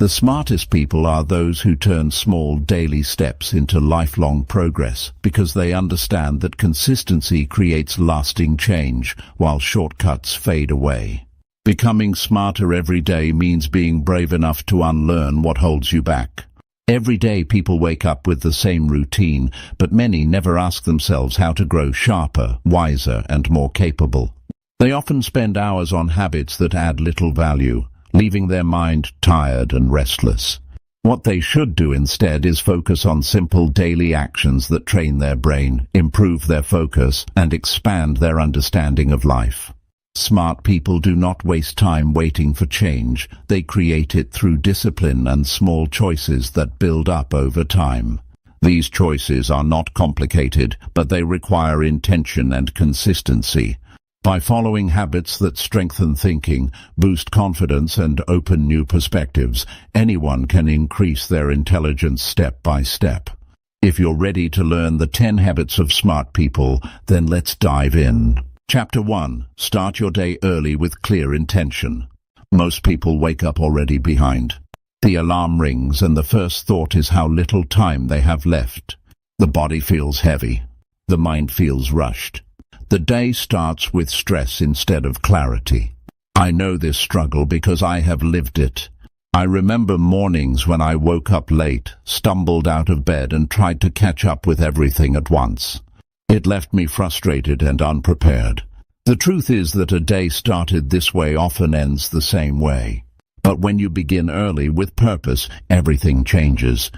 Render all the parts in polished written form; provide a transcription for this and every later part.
The smartest people are those who turn small daily steps into lifelong progress because they understand that consistency creates lasting change while shortcuts fade away. Becoming smarter every day means being brave enough to unlearn what holds you back. Every day people wake up with the same routine, but many never ask themselves how to grow sharper, wiser, and more capable. They often spend hours on habits that add little value, leaving their mind tired and restless. What they should do instead is focus on simple daily actions that train their brain, improve their focus, and expand their understanding of life. Smart people do not waste time waiting for change. They create it through discipline and small choices that build up over time. These choices are not complicated, but they require intention and consistency. By following habits that strengthen thinking, boost confidence, and open new perspectives, anyone can increase their intelligence step by step. If you're ready to learn the 10 habits of smart people, then let's dive in. Chapter 1. Start your day early with clear intention. Most people wake up already behind. The alarm rings and the first thought is how little time they have left. The body feels heavy. The mind feels rushed. The day starts with stress instead of clarity. I know this struggle because I have lived it. I remember mornings when I woke up late, stumbled out of bed and tried to catch up with everything at once. It left me frustrated and unprepared. The truth is that a day started this way often ends the same way. But when you begin early with purpose, everything changes.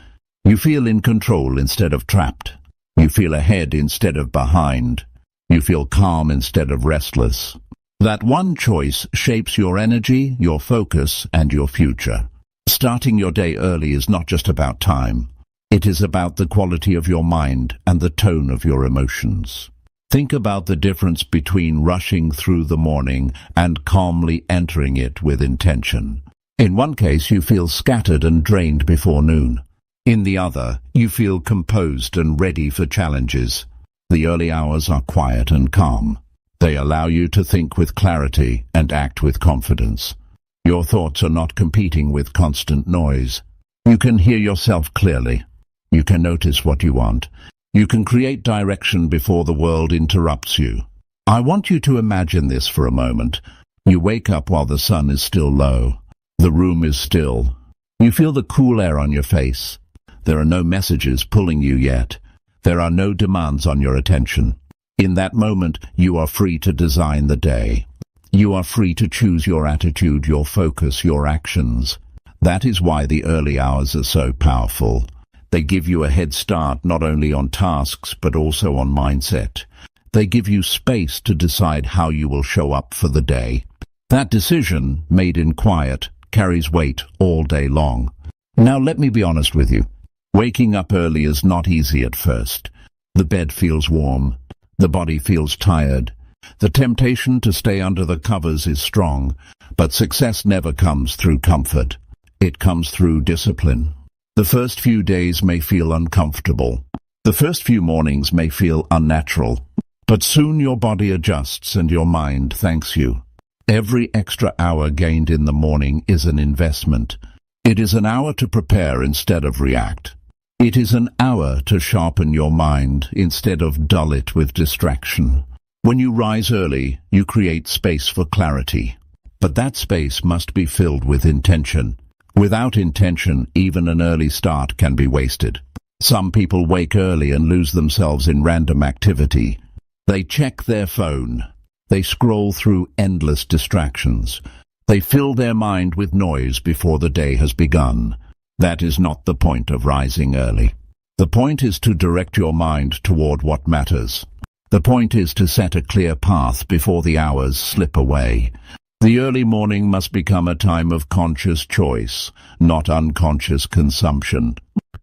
You feel in control instead of trapped. You feel ahead instead of behind. You feel calm instead of restless. That one choice shapes your energy, your focus, and your future. Starting your day early is not just about time. It is about the quality of your mind and the tone of your emotions. Think about the difference between rushing through the morning and calmly entering it with intention. In one case, you feel scattered and drained before noon. In the other, you feel composed and ready for challenges. The early hours are quiet and calm. They allow you to think with clarity and act with confidence. Your thoughts are not competing with constant noise. You can hear yourself clearly. You can notice what you want. You can create direction before the world interrupts you. I want you to imagine this for a moment. You wake up while the sun is still low. The room is still. You feel the cool air on your face. There are no messages pulling you yet. There are no demands on your attention. In that moment, you are free to design the day. You are free to choose your attitude, your focus, your actions. That is why the early hours are so powerful. They give you a head start not only on tasks but also on mindset. They give you space to decide how you will show up for the day. That decision, made in quiet, carries weight all day long. Now let me be honest with you. Waking up early is not easy at first. The bed feels warm. The body feels tired. The temptation to stay under the covers is strong, but success never comes through comfort. It comes through discipline. The first few days may feel uncomfortable. The first few mornings may feel unnatural. But soon your body adjusts and your mind thanks you. Every extra hour gained in the morning is an investment. It is an hour to prepare instead of react. It is an hour to sharpen your mind instead of dull it with distraction. When you rise early, you create space for clarity. But that space must be filled with intention. Without intention, even an early start can be wasted. Some people wake early and lose themselves in random activity. They check their phone. They scroll through endless distractions. They fill their mind with noise before the day has begun. That is not the point of rising early. The point is to direct your mind toward what matters. The point is to set a clear path before the hours slip away. The early morning must become a time of conscious choice, not unconscious consumption.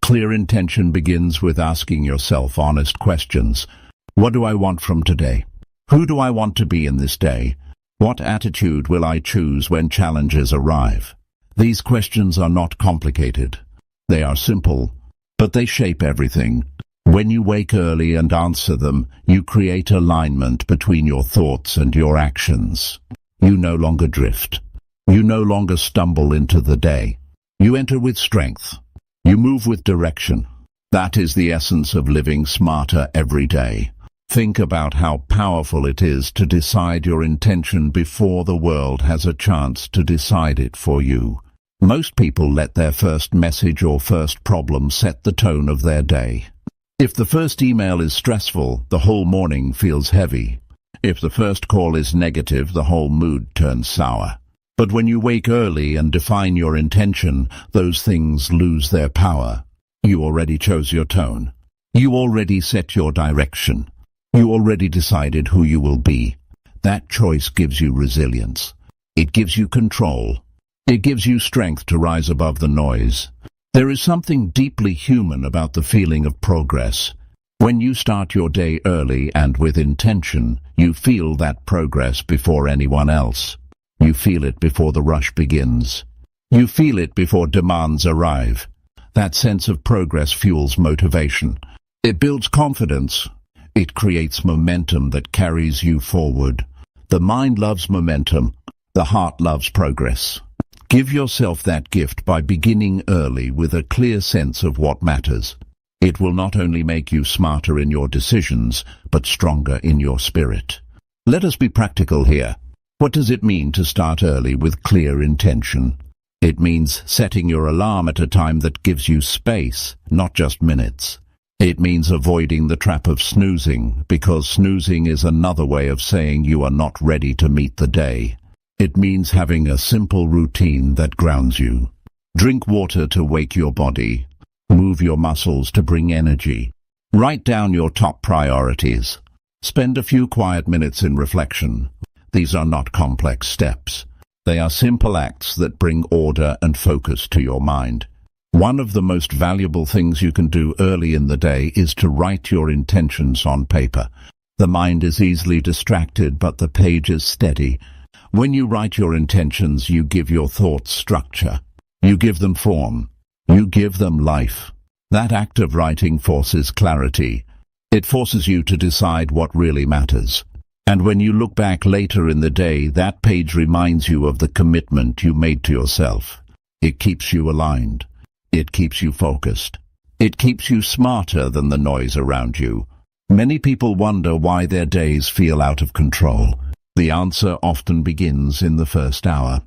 Clear intention begins with asking yourself honest questions. What do I want from today? Who do I want to be in this day? What attitude will I choose when challenges arrive? These questions are not complicated. They are simple, but they shape everything. When you wake early and answer them, you create alignment between your thoughts and your actions. You no longer drift. You no longer stumble into the day. You enter with strength. You move with direction. That is the essence of living smarter every day. Think about how powerful it is to decide your intention before the world has a chance to decide it for you. Most people let their first message or first problem set the tone of their day. If the first email is stressful, the whole morning feels heavy. If the first call is negative, the whole mood turns sour. But when you wake early and define your intention, those things lose their power. You already chose your tone. You already set your direction. You already decided who you will be. That choice gives you resilience. It gives you control. It gives you strength to rise above the noise. There is something deeply human about the feeling of progress. When you start your day early and with intention, you feel that progress before anyone else. You feel it before the rush begins. You feel it before demands arrive. That sense of progress fuels motivation. It builds confidence. It creates momentum that carries you forward. The mind loves momentum. The heart loves progress. Give yourself that gift by beginning early with a clear sense of what matters. It will not only make you smarter in your decisions, but stronger in your spirit. Let us be practical here. What does it mean to start early with clear intention? It means setting your alarm at a time that gives you space, not just minutes. It means avoiding the trap of snoozing, because snoozing is another way of saying you are not ready to meet the day. It means having a simple routine that grounds you. Drink water to wake your body. Move your muscles to bring energy. Write down your top priorities. Spend a few quiet minutes in reflection. These are not complex steps. They are simple acts that bring order and focus to your mind. One of the most valuable things you can do early in the day is to write your intentions on paper. The mind is easily distracted, but the page is steady. When you write your intentions, you give your thoughts structure. You give them form. You give them life. That act of writing forces clarity. It forces you to decide what really matters. And when you look back later in the day, that page reminds you of the commitment you made to yourself. It keeps you aligned. It keeps you focused. It keeps you smarter than the noise around you. Many people wonder why their days feel out of control. The answer often begins in the first hour.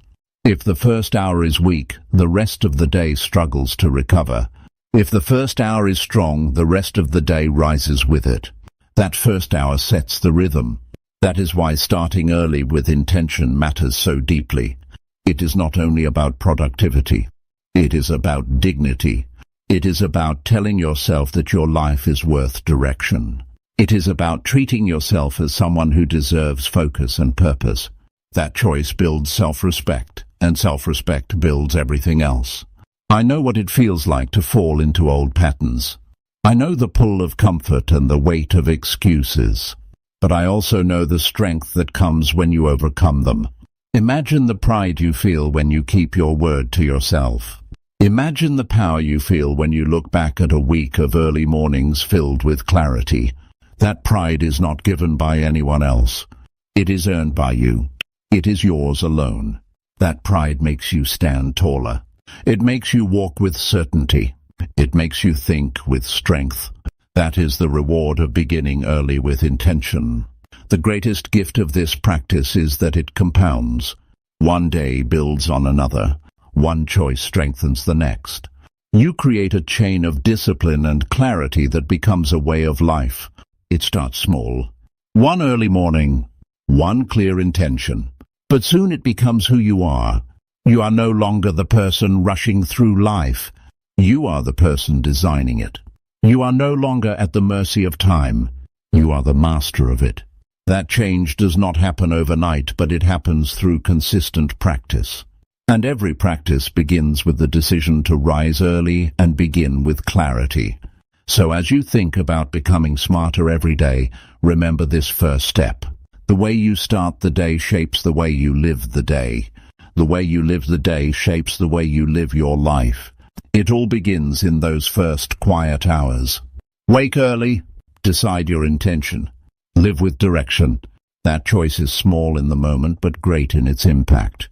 If the first hour is weak, the rest of the day struggles to recover. If the first hour is strong, the rest of the day rises with it. That first hour sets the rhythm. That is why starting early with intention matters so deeply. It is not only about productivity. It is about dignity. It is about telling yourself that your life is worth direction. It is about treating yourself as someone who deserves focus and purpose. That choice builds self-respect, and self-respect builds everything else. I know what it feels like to fall into old patterns. I know the pull of comfort and the weight of excuses. But I also know the strength that comes when you overcome them. Imagine the pride you feel when you keep your word to yourself. Imagine the power you feel when you look back at a week of early mornings filled with clarity. That pride is not given by anyone else. It is earned by you. It is yours alone. That pride makes you stand taller. It makes you walk with certainty. It makes you think with strength. That is the reward of beginning early with intention. The greatest gift of this practice is that it compounds. One day builds on another. One choice strengthens the next. You create a chain of discipline and clarity that becomes a way of life. It starts small. One early morning, one clear intention. But soon it becomes who you are. You are no longer the person rushing through life. You are the person designing it. You are no longer at the mercy of time. You are the master of it. That change does not happen overnight, but it happens through consistent practice. And every practice begins with the decision to rise early and begin with clarity. So as you think about becoming smarter every day, remember this first step. The way you start the day shapes the way you live the day. The way you live the day shapes the way you live your life. It all begins in those first quiet hours. Wake early, decide your intention, live with direction. That choice is small in the moment but great in its impact.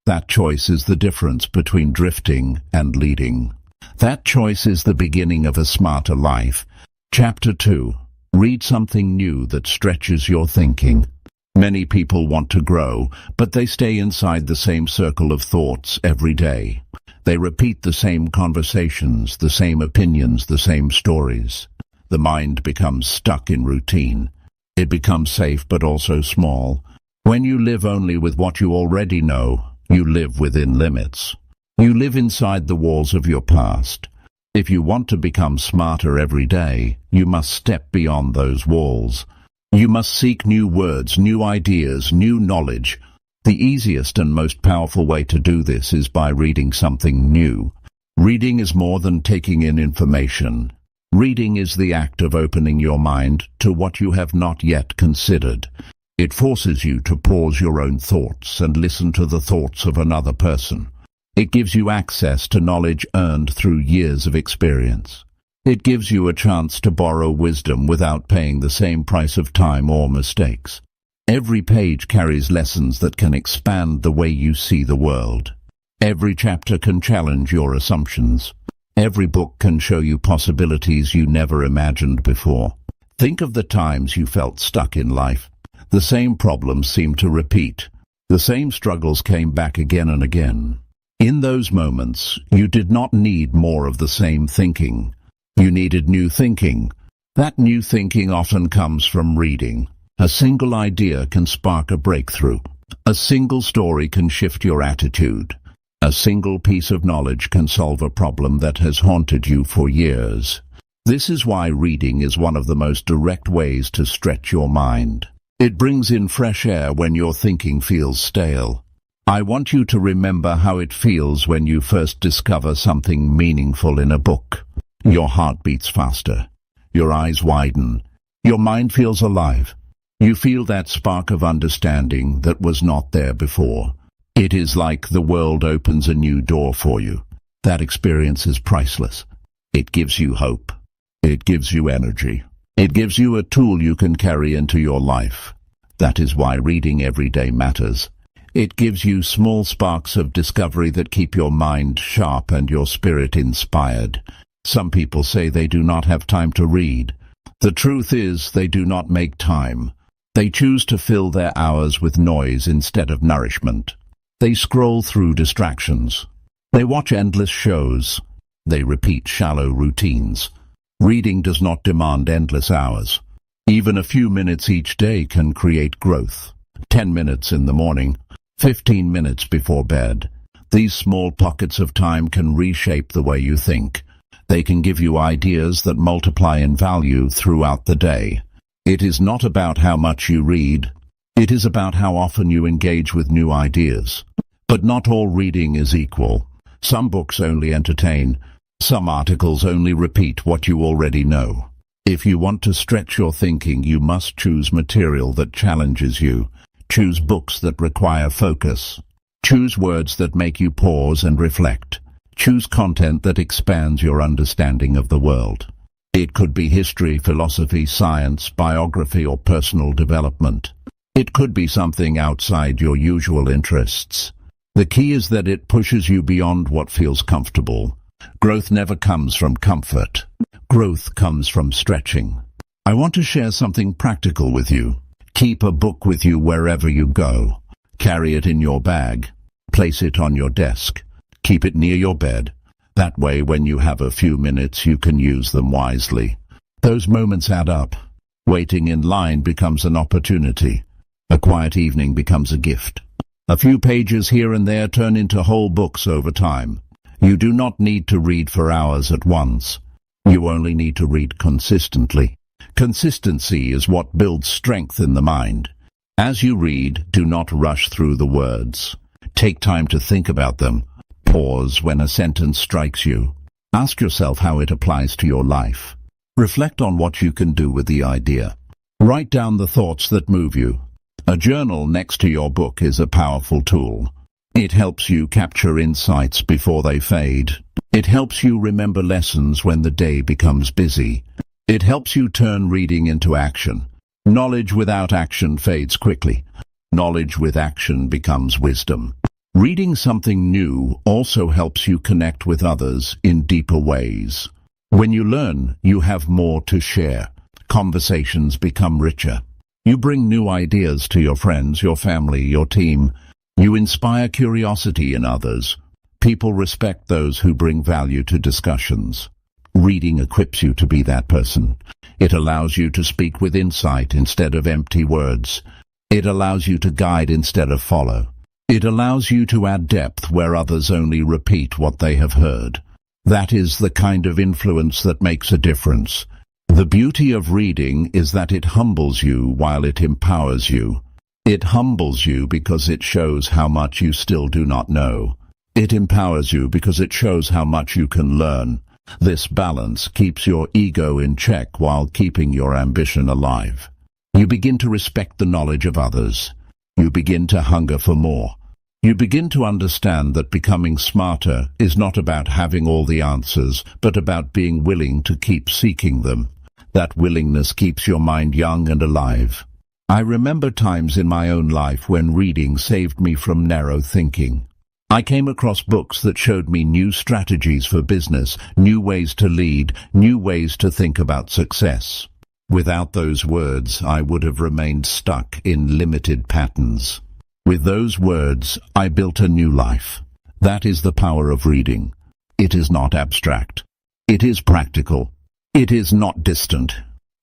That choice is the difference between drifting and leading. That choice is the beginning of a smarter life. Chapter 2. Read something new that stretches your thinking. Many people want to grow, but they stay inside the same circle of thoughts every day. They repeat the same conversations, the same opinions, the same stories. The mind becomes stuck in routine. It becomes safe but also small. When you live only with what you already know, you live within limits. You live inside the walls of your past. If you want to become smarter every day, you must step beyond those walls. You must seek new words, new ideas, new knowledge. The easiest and most powerful way to do this is by reading something new. Reading is more than taking in information. Reading is the act of opening your mind to what you have not yet considered. It forces you to pause your own thoughts and listen to the thoughts of another person. It gives you access to knowledge earned through years of experience. It gives you a chance to borrow wisdom without paying the same price of time or mistakes. Every page carries lessons that can expand the way you see the world. Every chapter can challenge your assumptions. Every book can show you possibilities you never imagined before. Think of the times you felt stuck in life. The same problems seemed to repeat. The same struggles came back again and again. In those moments, you did not need more of the same thinking. You needed new thinking. That new thinking often comes from reading. A single idea can spark a breakthrough. A single story can shift your attitude. A single piece of knowledge can solve a problem that has haunted you for years. This is why reading is one of the most direct ways to stretch your mind. It brings in fresh air when your thinking feels stale. I want you to remember how it feels when you first discover something meaningful in a book. Your heart beats faster. Your eyes widen. Your mind feels alive. You feel that spark of understanding that was not there before. It is like the world opens a new door for you. That experience is priceless. It gives you hope. It gives you energy. It gives you a tool you can carry into your life. That is why reading every day matters. It gives you small sparks of discovery that keep your mind sharp and your spirit inspired. Some people say they do not have time to read. The truth is, they do not make time. They choose to fill their hours with noise instead of nourishment. They scroll through distractions. They watch endless shows. They repeat shallow routines. Reading does not demand endless hours. Even a few minutes each day can create growth. 10 minutes in the morning, 15 minutes before bed. These small pockets of time can reshape the way you think. They can give you ideas that multiply in value throughout the day. It is not about how much you read. It is about how often you engage with new ideas. But not all reading is equal. Some books only entertain. Some articles only repeat what you already know. If you want to stretch your thinking, you must choose material that challenges you. Choose books that require focus. Choose words that make you pause and reflect. Choose content that expands your understanding of the world. It could be history, philosophy, science, biography, or personal development. It could be something outside your usual interests. The key is that it pushes you beyond what feels comfortable. Growth never comes from comfort. Growth comes from stretching. I want to share something practical with you. Keep a book with you wherever you go. Carry it in your bag. Place it on your desk. Keep it near your bed. That way, when you have a few minutes, you can use them wisely. Those moments add up. Waiting in line becomes an opportunity. A quiet evening becomes a gift. A few pages here and there turn into whole books over time. You do not need to read for hours at once. You only need to read consistently. Consistency is what builds strength in the mind. As you read, do not rush through the words. Take time to think about them. Pause when a sentence strikes you. Ask yourself how it applies to your life. Reflect on what you can do with the idea. Write down the thoughts that move you. A journal next to your book is a powerful tool. It helps you capture insights before they fade. It helps you remember lessons when the day becomes busy. It helps you turn reading into action. Knowledge without action fades quickly. Knowledge with action becomes wisdom. Reading something new also helps you connect with others in deeper ways. When you learn, you have more to share. Conversations become richer. You bring new ideas to your friends, your family, your team. You inspire curiosity in others. People respect those who bring value to discussions. Reading equips you to be that person. It allows you to speak with insight instead of empty words. It allows you to guide instead of follow. It allows you to add depth where others only repeat what they have heard. That is the kind of influence that makes a difference. The beauty of reading is that it humbles you while it empowers you. It humbles you because it shows how much you still do not know. It empowers you because it shows how much you can learn. This balance keeps your ego in check while keeping your ambition alive. You begin to respect the knowledge of others. You begin to hunger for more. You begin to understand that becoming smarter is not about having all the answers, but about being willing to keep seeking them. That willingness keeps your mind young and alive. I remember times in my own life when reading saved me from narrow thinking. I came across books that showed me new strategies for business, new ways to lead, new ways to think about success. Without those words, I would have remained stuck in limited patterns. With those words, I built a new life. That is the power of reading. It is not abstract. It is practical. It is not distant.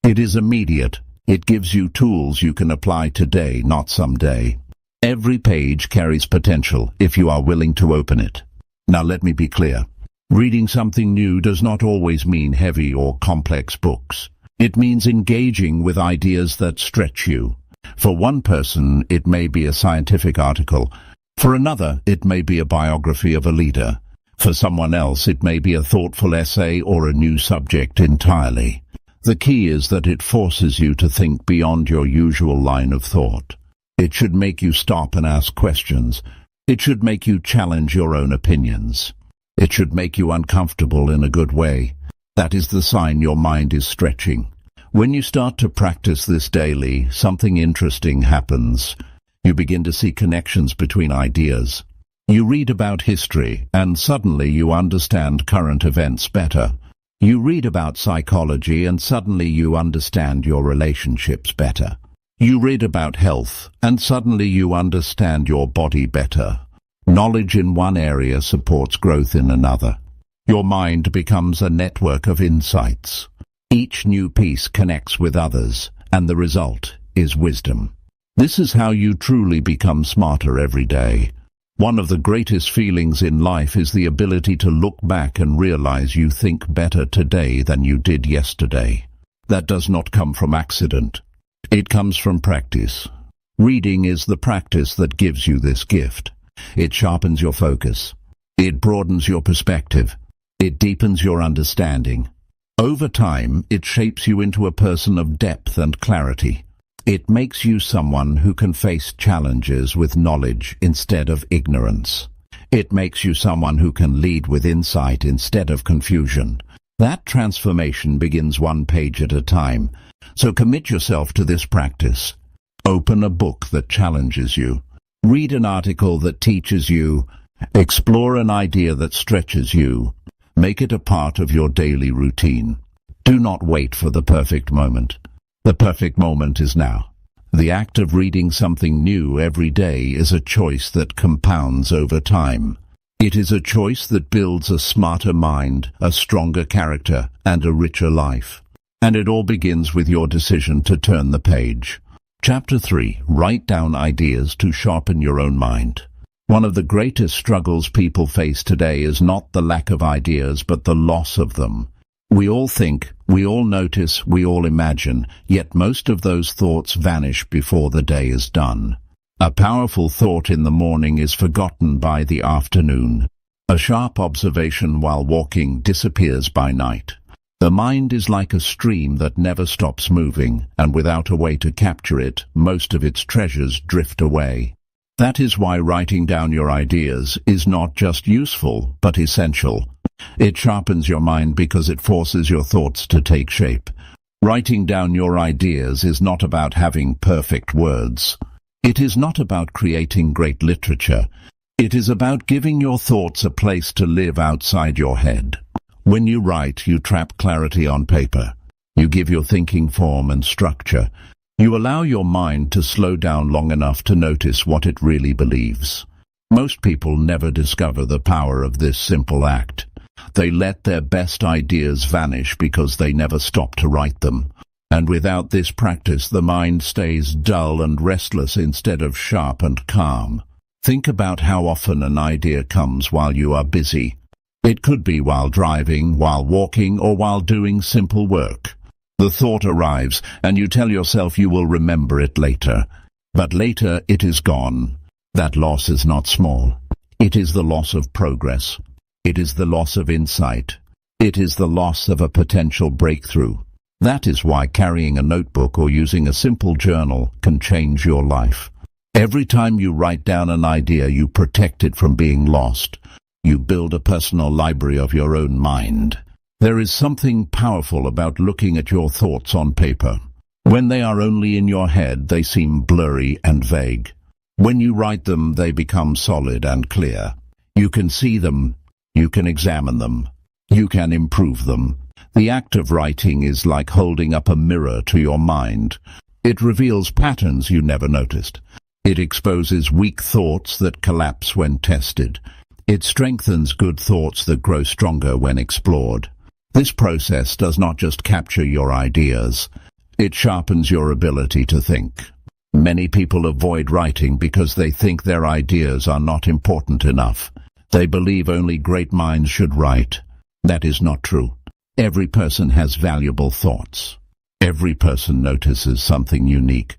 It is immediate. It gives you tools you can apply today, not someday. Every page carries potential if you are willing to open it. Now let me be clear. Reading something new does not always mean heavy or complex books. It means engaging with ideas that stretch you. For one person, it may be a scientific article. For another, it may be a biography of a leader. For someone else, it may be a thoughtful essay or a new subject entirely. The key is that it forces you to think beyond your usual line of thought. It should make you stop and ask questions. It should make you challenge your own opinions. It should make you uncomfortable in a good way. That is the sign your mind is stretching. When you start to practice this daily, something interesting happens. You begin to see connections between ideas. You read about history, and suddenly you understand current events better. You read about psychology, and suddenly you understand your relationships better. You read about health, and suddenly you understand your body better. Knowledge in one area supports growth in another. Your mind becomes a network of insights. Each new piece connects with others, and the result is wisdom. This is how you truly become smarter every day. One of the greatest feelings in life is the ability to look back and realize you think better today than you did yesterday. That does not come from accident. It comes from practice. Reading is the practice that gives you this gift. It sharpens your focus. It broadens your perspective. It deepens your understanding. Over time, it shapes you into a person of depth and clarity. It makes you someone who can face challenges with knowledge instead of ignorance. It makes you someone who can lead with insight instead of confusion. That transformation begins one page at a time, so commit yourself to this practice. Open a book that challenges you. Read an article that teaches you. Explore an idea that stretches you. Make it a part of your daily routine. Do not wait for the perfect moment. The perfect moment is now. The act of reading something new every day is a choice that compounds over time. It is a choice that builds a smarter mind, a stronger character, and a richer life. And it all begins with your decision to turn the page. Chapter 3. Write down ideas to sharpen your own mind. One of the greatest struggles people face today is not the lack of ideas, but the loss of them. We all think, we all notice, we all imagine, yet most of those thoughts vanish before the day is done. A powerful thought in the morning is forgotten by the afternoon. A sharp observation while walking disappears by night. The mind is like a stream that never stops moving, and without a way to capture it, most of its treasures drift away. That is why writing down your ideas is not just useful, but essential. It sharpens your mind because it forces your thoughts to take shape. Writing down your ideas is not about having perfect words. It is not about creating great literature. It is about giving your thoughts a place to live outside your head. When you write, you trap clarity on paper. You give your thinking form and structure. You allow your mind to slow down long enough to notice what it really believes. Most people never discover the power of this simple act. They let their best ideas vanish because they never stop to write them. And without this practice, the mind stays dull and restless instead of sharp and calm. Think about how often an idea comes while you are busy. It could be while driving, while walking, or while doing simple work. The thought arrives, and you tell yourself you will remember it later. But later it is gone. That loss is not small. It is the loss of progress. It is the loss of insight. It is the loss of a potential breakthrough. That is why carrying a notebook or using a simple journal can change your life. Every time you write down an idea, you protect it from being lost. You build a personal library of your own mind. There is something powerful about looking at your thoughts on paper. When they are only in your head, they seem blurry and vague. When you write them, they become solid and clear. You can see them. You can examine them. You can improve them. The act of writing is like holding up a mirror to your mind. It reveals patterns you never noticed. It exposes weak thoughts that collapse when tested. It strengthens good thoughts that grow stronger when explored. This process does not just capture your ideas. It sharpens your ability to think. Many people avoid writing because they think their ideas are not important enough. They believe only great minds should write. That is not true. Every person has valuable thoughts. Every person notices something unique.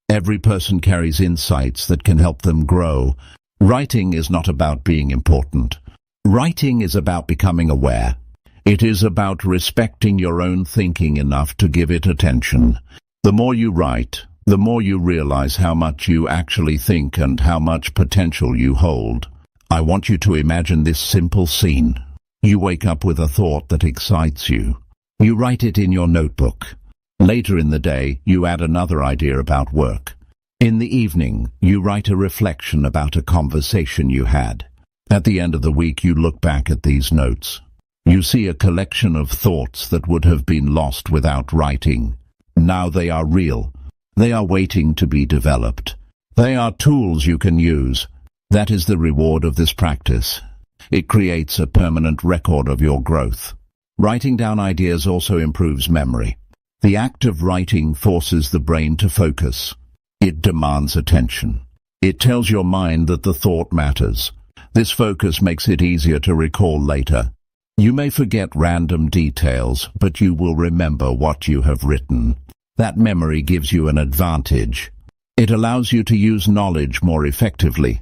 Every person carries insights that can help them grow. Writing is not about being important. Writing is about becoming aware. It is about respecting your own thinking enough to give it attention. The more you write, the more you realize how much you actually think and how much potential you hold. I want you to imagine this simple scene. You wake up with a thought that excites you. You write it in your notebook. Later in the day, you add another idea about work. In the evening, you write a reflection about a conversation you had. At the end of the week, you look back at these notes. You see a collection of thoughts that would have been lost without writing. Now they are real. They are waiting to be developed. They are tools you can use. That is the reward of this practice. It creates a permanent record of your growth. Writing down ideas also improves memory. The act of writing forces the brain to focus. It demands attention. It tells your mind that the thought matters. This focus makes it easier to recall later. You may forget random details, but you will remember what you have written. That memory gives you an advantage. It allows you to use knowledge more effectively.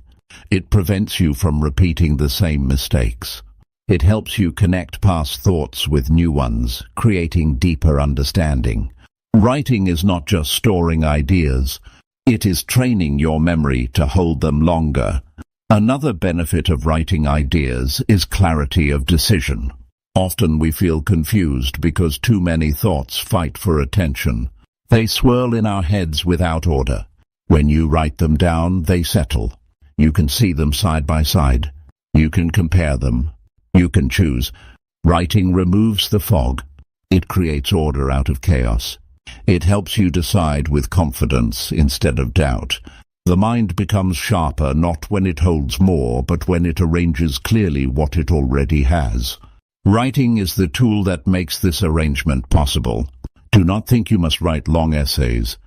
It prevents you from repeating the same mistakes. It helps you connect past thoughts with new ones, creating deeper understanding. Writing is not just storing ideas. It is training your memory to hold them longer. Another benefit of writing ideas is clarity of decision. Often we feel confused because too many thoughts fight for attention. They swirl in our heads without order. When you write them down, they settle. You can see them side by side. You can compare them. You can choose. Writing removes the fog. It creates order out of chaos. It helps you decide with confidence instead of doubt. The mind becomes sharper not when it holds more, but when it arranges clearly what it already has. Writing is the tool that makes this arrangement possible. Do not think you must write long essays.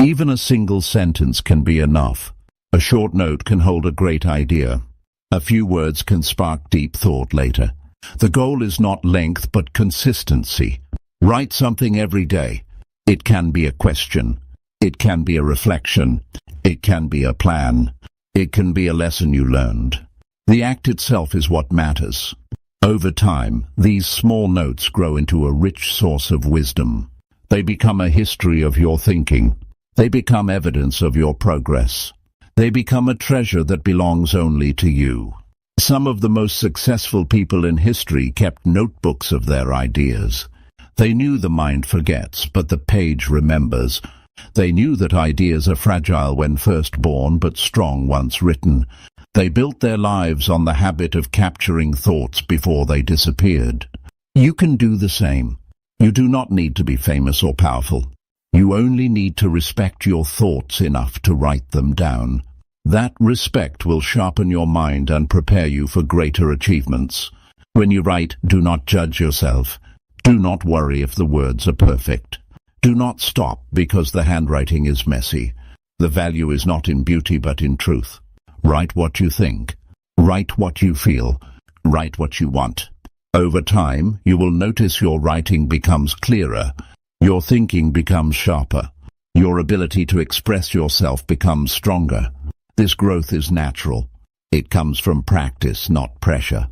Even a single sentence can be enough. A short note can hold a great idea. A few words can spark deep thought later. The goal is not length, but consistency. Write something every day. It can be a question. It can be a reflection. It can be a plan. It can be a lesson you learned. The act itself is what matters. Over time, these small notes grow into a rich source of wisdom. They become a history of your thinking. They become evidence of your progress. They become a treasure that belongs only to you. Some of the most successful people in history kept notebooks of their ideas. They knew the mind forgets, but the page remembers. They knew that ideas are fragile when first born, but strong once written. They built their lives on the habit of capturing thoughts before they disappeared. You can do the same. You do not need to be famous or powerful. You only need to respect your thoughts enough to write them down. That respect will sharpen your mind and prepare you for greater achievements. When you write, do not judge yourself. Do not worry if the words are perfect. Do not stop because the handwriting is messy. The value is not in beauty but in truth. Write what you think. Write what you feel. Write what you want. Over time, you will notice your writing becomes clearer. Your thinking becomes sharper. Your ability to express yourself becomes stronger. This growth is natural. It comes from practice, not pressure.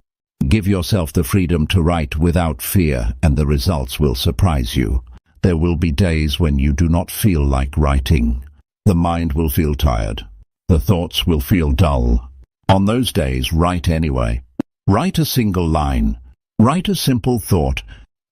Give yourself the freedom to write without fear, and the results will surprise you. There will be days when you do not feel like writing. The mind will feel tired. The thoughts will feel dull. On those days, write anyway. Write a single line. Write a simple thought.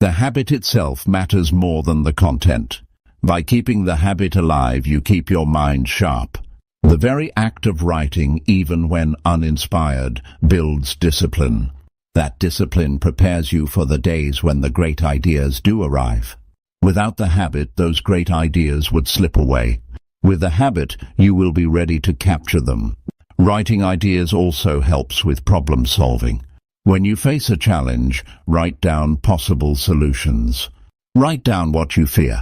The habit itself matters more than the content. By keeping the habit alive, you keep your mind sharp. The very act of writing, even when uninspired, builds discipline. That discipline prepares you for the days when the great ideas do arrive. Without the habit, those great ideas would slip away. With the habit, you will be ready to capture them. Writing ideas also helps with problem solving. When you face a challenge, write down possible solutions. Write down what you fear.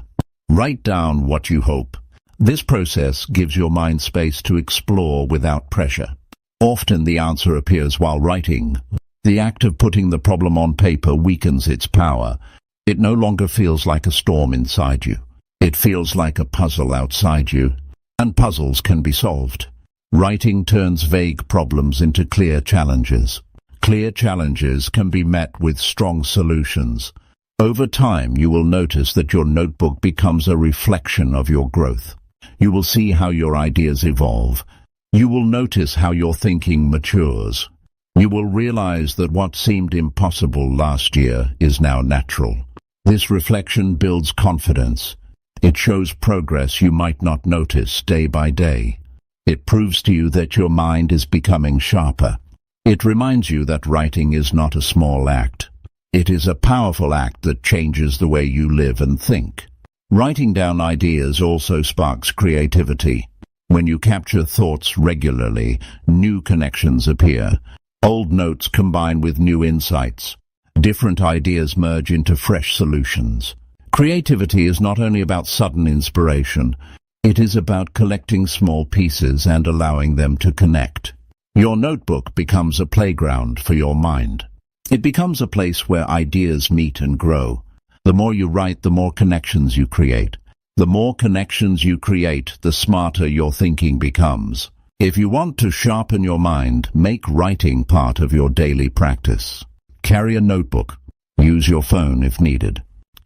Write down what you hope. This process gives your mind space to explore without pressure. Often the answer appears while writing. The act of putting the problem on paper weakens its power. It no longer feels like a storm inside you. It feels like a puzzle outside you. And puzzles can be solved. Writing turns vague problems into clear challenges. Clear challenges can be met with strong solutions. Over time, you will notice that your notebook becomes a reflection of your growth. You will see how your ideas evolve. You will notice how your thinking matures. You will realize that what seemed impossible last year is now natural. This reflection builds confidence. It shows progress you might not notice day by day. It proves to you that your mind is becoming sharper. It reminds you that writing is not a small act. It is a powerful act that changes the way you live and think. Writing down ideas also sparks creativity. When you capture thoughts regularly, new connections appear. Old notes combine with new insights. Different ideas merge into fresh solutions. Creativity is not only about sudden inspiration. It is about collecting small pieces and allowing them to connect. Your notebook becomes a playground for your mind. It becomes a place where ideas meet and grow. The more you write, the more connections you create. The more connections you create, the smarter your thinking becomes. If you want to sharpen your mind, make writing part of your daily practice. Carry a notebook. Use your phone if needed.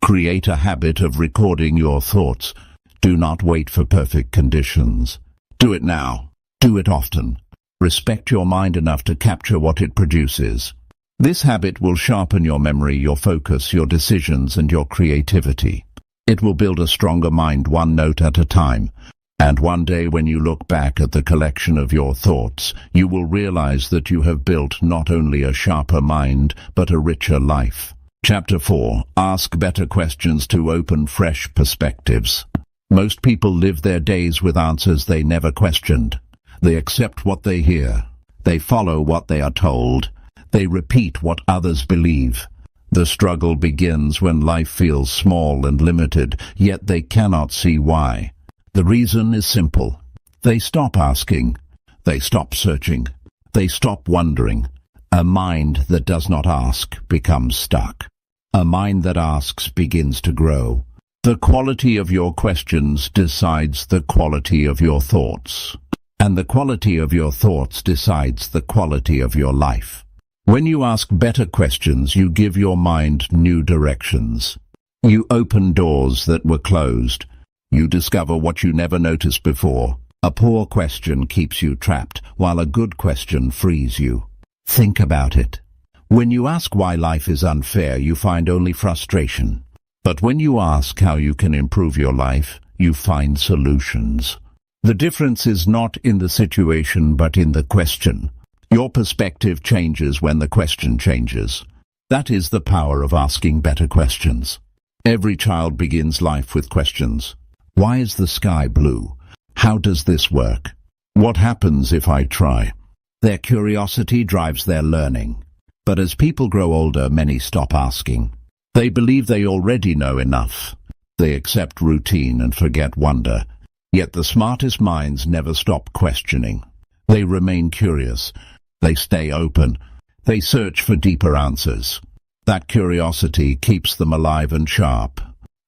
Create a habit of recording your thoughts. Do not wait for perfect conditions. Do it now. Do it often. Respect your mind enough to capture what it produces. This habit will sharpen your memory, your focus, your decisions, and your creativity. It will build a stronger mind one note at a time. And one day when you look back at the collection of your thoughts, you will realize that you have built not only a sharper mind, but a richer life. Chapter 4. Ask better questions to open fresh perspectives. Most people live their days with answers they never questioned. They accept what they hear. They follow what they are told. They repeat what others believe. The struggle begins when life feels small and limited, yet they cannot see why. The reason is simple. They stop asking. They stop searching. They stop wondering. A mind that does not ask becomes stuck. A mind that asks begins to grow. The quality of your questions decides the quality of your thoughts. And the quality of your thoughts decides the quality of your life. When you ask better questions, you give your mind new directions. You open doors that were closed. You discover what you never noticed before. A poor question keeps you trapped, while a good question frees you. Think about it. When you ask why life is unfair, you find only frustration. But when you ask how you can improve your life, you find solutions. The difference is not in the situation, but in the question. Your perspective changes when the question changes. That is the power of asking better questions. Every child begins life with questions. Why is the sky blue? How does this work? What happens if I try? Their curiosity drives their learning. But as people grow older, many stop asking. They believe they already know enough. They accept routine and forget wonder. Yet the smartest minds never stop questioning. They remain curious. They stay open. They search for deeper answers. That curiosity keeps them alive and sharp.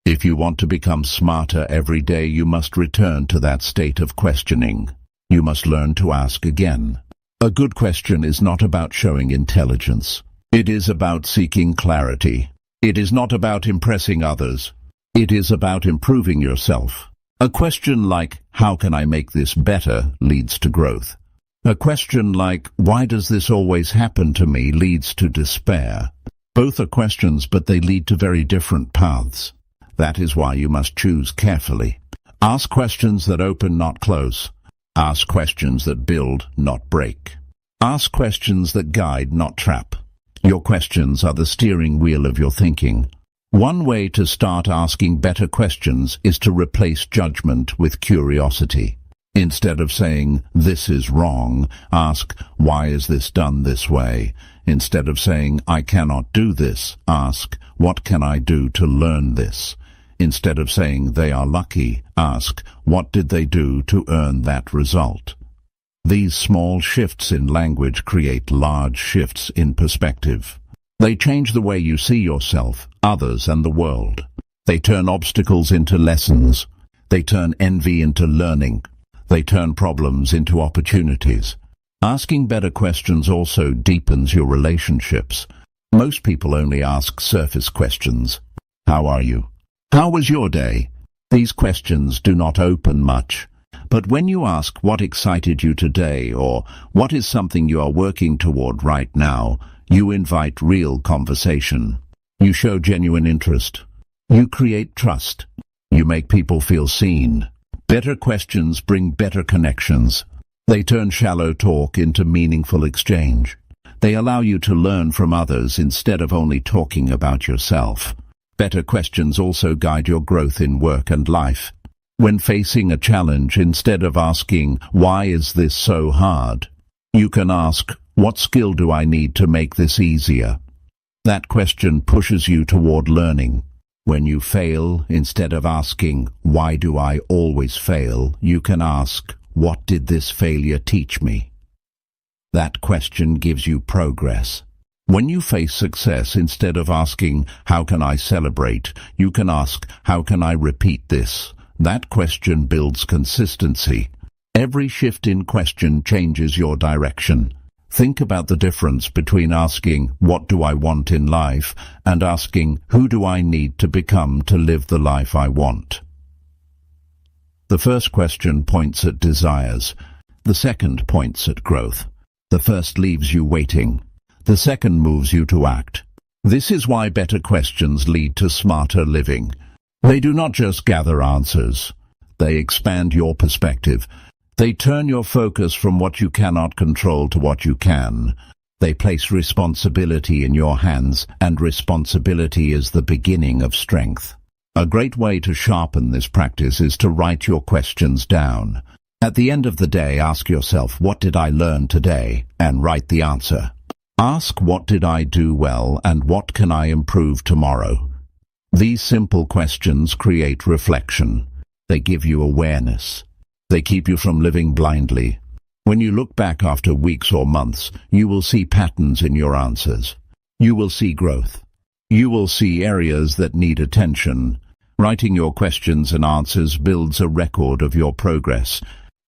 If you want to become smarter every day, you must return to that state of questioning. You must learn to ask again. A good question is not about showing intelligence. It is about seeking clarity. It is not about impressing others. It is about improving yourself. A question like, how can I make this better, leads to growth. A question like, why does this always happen to me, leads to despair. Both are questions, but they lead to very different paths. That is why you must choose carefully. Ask questions that open, not close. Ask questions that build, not break. Ask questions that guide, not trap. Your questions are the steering wheel of your thinking. One way to start asking better questions is to replace judgment with curiosity. Instead of saying, this is wrong, ask, why is this done this way? Instead of saying, I cannot do this, ask, what can I do to learn this? Instead of saying, they are lucky, ask, what did they do to earn that result? These small shifts in language create large shifts in perspective. They change the way you see yourself, others, and the world. They turn obstacles into lessons. They turn envy into learning. They turn problems into opportunities. Asking better questions also deepens your relationships. Most people only ask surface questions. How are you? How was your day? These questions do not open much. But when you ask what excited you today, or what is something you are working toward right now, you invite real conversation. You show genuine interest. You create trust. You make people feel seen. Better questions bring better connections. They turn shallow talk into meaningful exchange. They allow you to learn from others instead of only talking about yourself. Better questions also guide your growth in work and life. When facing a challenge, instead of asking, why is this so hard? You can ask, what skill do I need to make this easier? That question pushes you toward learning. When you fail, instead of asking, why do I always fail, you can ask, what did this failure teach me? That question gives you progress. When you face success, instead of asking, how can I celebrate, you can ask, how can I repeat this? That question builds consistency. Every shift in question changes your direction. Think about the difference between asking, what do I want in life, and asking, who do I need to become to live the life I want? The first question points at desires. The second points at growth. The first leaves you waiting. The second moves you to act. This is why better questions lead to smarter living. They do not just gather answers. They expand your perspective. They turn your focus from what you cannot control to what you can. They place responsibility in your hands, and responsibility is the beginning of strength. A great way to sharpen this practice is to write your questions down. At the end of the day, ask yourself, what did I learn today? And write the answer. Ask, what did I do well, and what can I improve tomorrow? These simple questions create reflection. They give you awareness. They keep you from living blindly. When you look back after weeks or months, you will see patterns in your answers. You will see growth. You will see areas that need attention. Writing your questions and answers builds a record of your progress.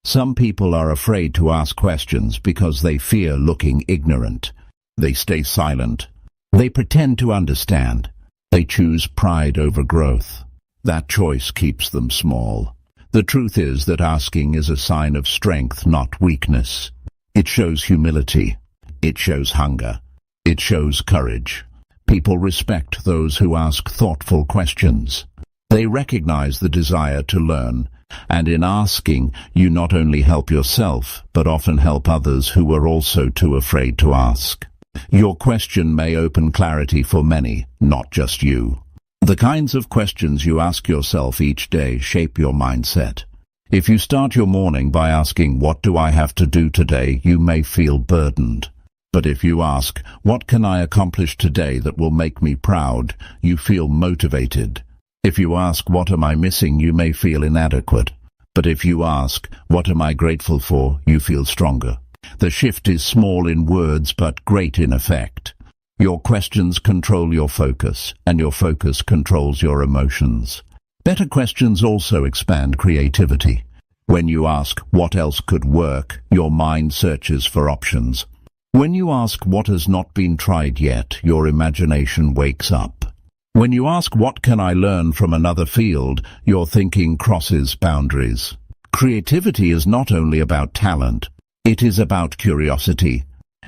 Some people are afraid to ask questions because they fear looking ignorant. They stay silent. They pretend to understand. They choose pride over growth. That choice keeps them small. The truth is that asking is a sign of strength, not weakness. It shows humility. It shows hunger. It shows courage. People respect those who ask thoughtful questions. They recognize the desire to learn, And in asking, you not only help yourself, but often help others who are also too afraid to ask. Your question may open clarity for many, not just you. The kinds of questions you ask yourself each day shape your mindset. If you start your morning by asking, "What do I have to do today?" you may feel burdened. But if you ask, "What can I accomplish today that will make me proud?" you feel motivated. If you ask, "What am I missing?" you may feel inadequate. But if you ask, "What am I grateful for?" you feel stronger. The shift is small in words but great in effect. Your questions control your focus, and your focus controls your emotions. Better questions also expand creativity. When you ask, "What else could work?" your mind searches for options. When you ask, "What has not been tried yet?" your imagination wakes up. When you ask, "What can I learn from another field?" your thinking crosses boundaries. Creativity is not only about talent. It is about curiosity.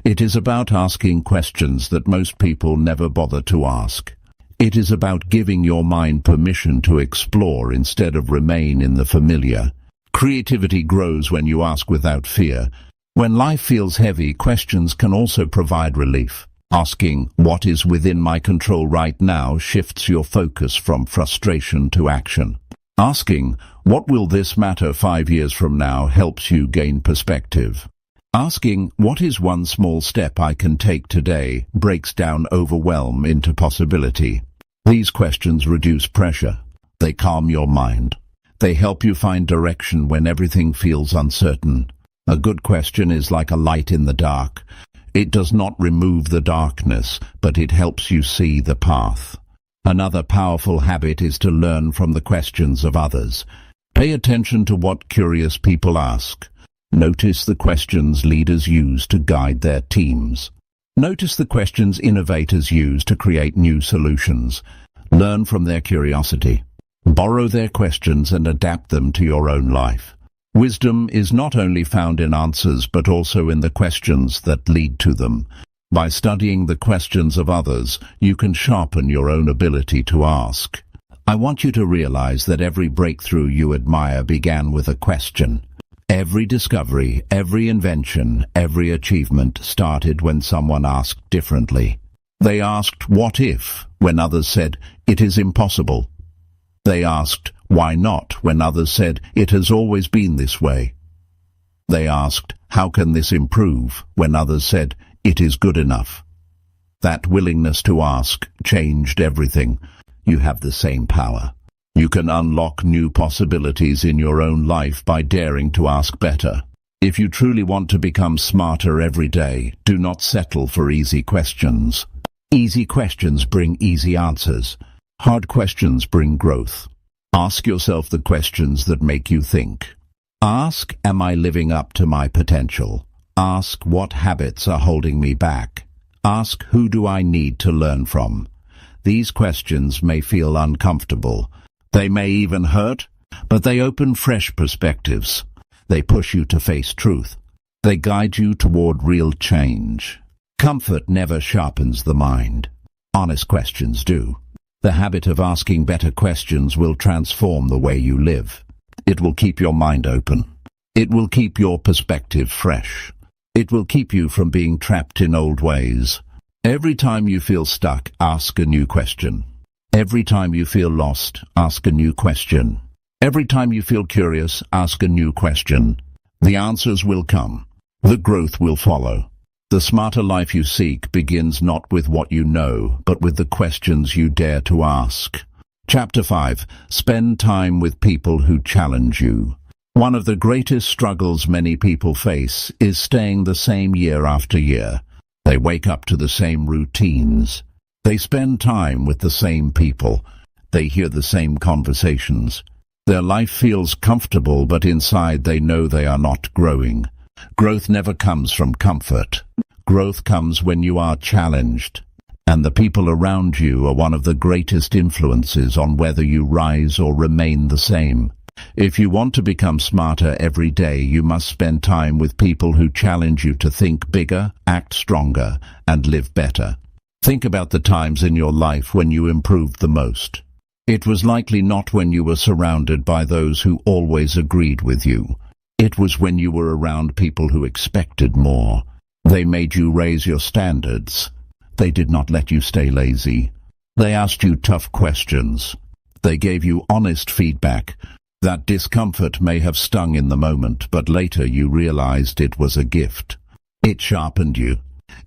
It is about asking questions that most people never bother to ask. It is about giving your mind permission to explore instead of remain in the familiar. Creativity grows when you ask without fear. When life feels heavy, questions can also provide relief. Asking, "What is within my control right now?" shifts your focus from frustration to action. Asking, "What will this matter 5 years from now?" helps you gain perspective. Asking, "What is one small step I can take today?" breaks down overwhelm into possibility. These questions reduce pressure. They calm your mind. They help you find direction when everything feels uncertain. A good question is like a light in the dark. It does not remove the darkness, but it helps you see the path. Another powerful habit is to learn from the questions of others. Pay attention to what curious people ask. Notice the questions leaders use to guide their teams. Notice the questions innovators use to create new solutions. Learn from their curiosity. Borrow their questions and adapt them to your own life. Wisdom is not only found in answers but also in the questions that lead to them. By studying the questions of others, you can sharpen your own ability to ask. I want you to realize that every breakthrough you admire began with a question. Every discovery, every invention, every achievement started when someone asked differently. They asked, "What if?" when others said, "It is impossible." They asked, "Why not?" when others said, "It has always been this way." They asked, "How can this improve?" when others said, "It is good enough." That willingness to ask changed everything. You have the same power. You can unlock new possibilities in your own life by daring to ask better. If you truly want to become smarter every day, do not settle for easy questions. Easy questions bring easy answers. Hard questions bring growth. Ask yourself the questions that make you think. Ask, "Am I living up to my potential?" Ask, "What habits are holding me back?" Ask, "Who do I need to learn from?" These questions may feel uncomfortable. They may even hurt, but they open fresh perspectives. They push you to face truth. They guide you toward real change. Comfort never sharpens the mind. Honest questions do. The habit of asking better questions will transform the way you live. It will keep your mind open. It will keep your perspective fresh. It will keep you from being trapped in old ways. Every time you feel stuck, ask a new question. Every time you feel lost, ask a new question. Every time you feel curious, ask a new question. The answers will come. The growth will follow. The smarter life you seek begins not with what you know, but with the questions you dare to ask. Chapter 5. Spend time with people who challenge you. One of the greatest struggles many people face is staying the same year after year. They wake up to the same routines. They spend time with the same people. They hear the same conversations. Their life feels comfortable, but inside they know they are not growing. Growth never comes from comfort. Growth comes when you are challenged. And the people around you are one of the greatest influences on whether you rise or remain the same. If you want to become smarter every day, you must spend time with people who challenge you to think bigger, act stronger, and live better. Think about the times in your life when you improved the most. It was likely not when you were surrounded by those who always agreed with you. It was when you were around people who expected more. They made you raise your standards. They did not let you stay lazy. They asked you tough questions. They gave you honest feedback. That discomfort may have stung in the moment, but later you realized it was a gift. It sharpened you.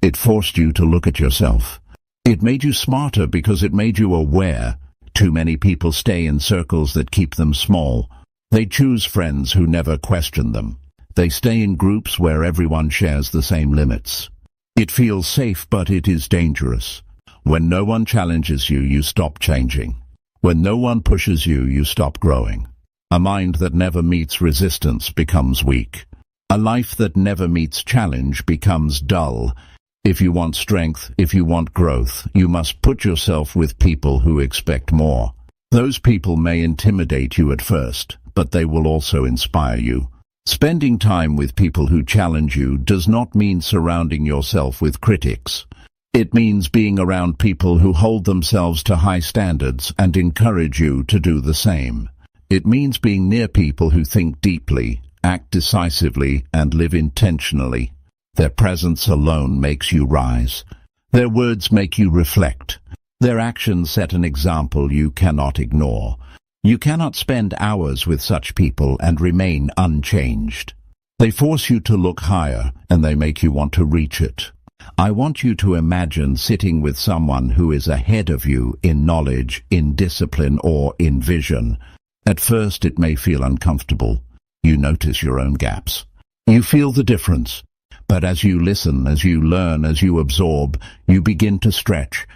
It forced you to look at yourself. It made you smarter because it made you aware. Too many people stay in circles that keep them small. They choose friends who never question them. They stay in groups where everyone shares the same limits. It feels safe, but it is dangerous. When no one challenges you, you stop changing. When no one pushes you, you stop growing. A mind that never meets resistance becomes weak. A life that never meets challenge becomes dull. If you want strength, if you want growth, you must put yourself with people who expect more. Those people may intimidate you at first, but they will also inspire you. Spending time with people who challenge you does not mean surrounding yourself with critics. It means being around people who hold themselves to high standards and encourage you to do the same. It means being near people who think deeply, act decisively, and live intentionally. Their presence alone makes you rise. Their words make you reflect. Their actions set an example you cannot ignore. You cannot spend hours with such people and remain unchanged. They force you to look higher, and they make you want to reach it. I want you to imagine sitting with someone who is ahead of you in knowledge, in discipline, or in vision. At first it may feel uncomfortable. You notice your own gaps. You feel the difference. But as you listen, as you learn, as you absorb, you begin to stretch.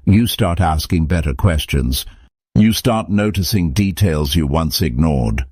You start asking better questions. You start noticing details you once ignored.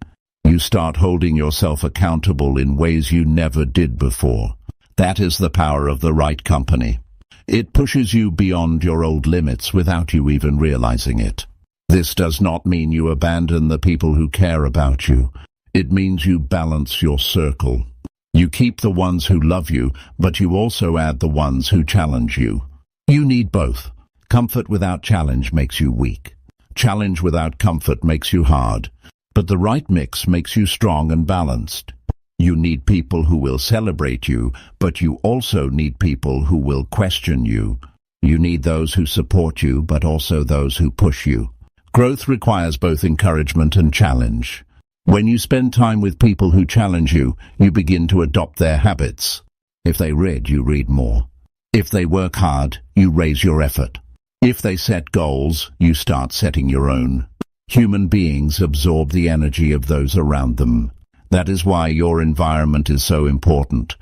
You start holding yourself accountable in ways you never did before. That is the power of the right company. It pushes you beyond your old limits without you even realizing it. This does not mean you abandon the people who care about you. It means you balance your circle. You keep the ones who love you, but you also add the ones who challenge you. You need both. Comfort without challenge makes you weak. Challenge without comfort makes you hard. But the right mix makes you strong and balanced. You need people who will celebrate you, but you also need people who will question you. You need those who support you, but also those who push you. Growth requires both encouragement and challenge. When you spend time with people who challenge you, you begin to adopt their habits. If they read, you read more. If they work hard, you raise your effort. If they set goals, you start setting your own. Human beings absorb the energy of those around them. That is why your environment is so important.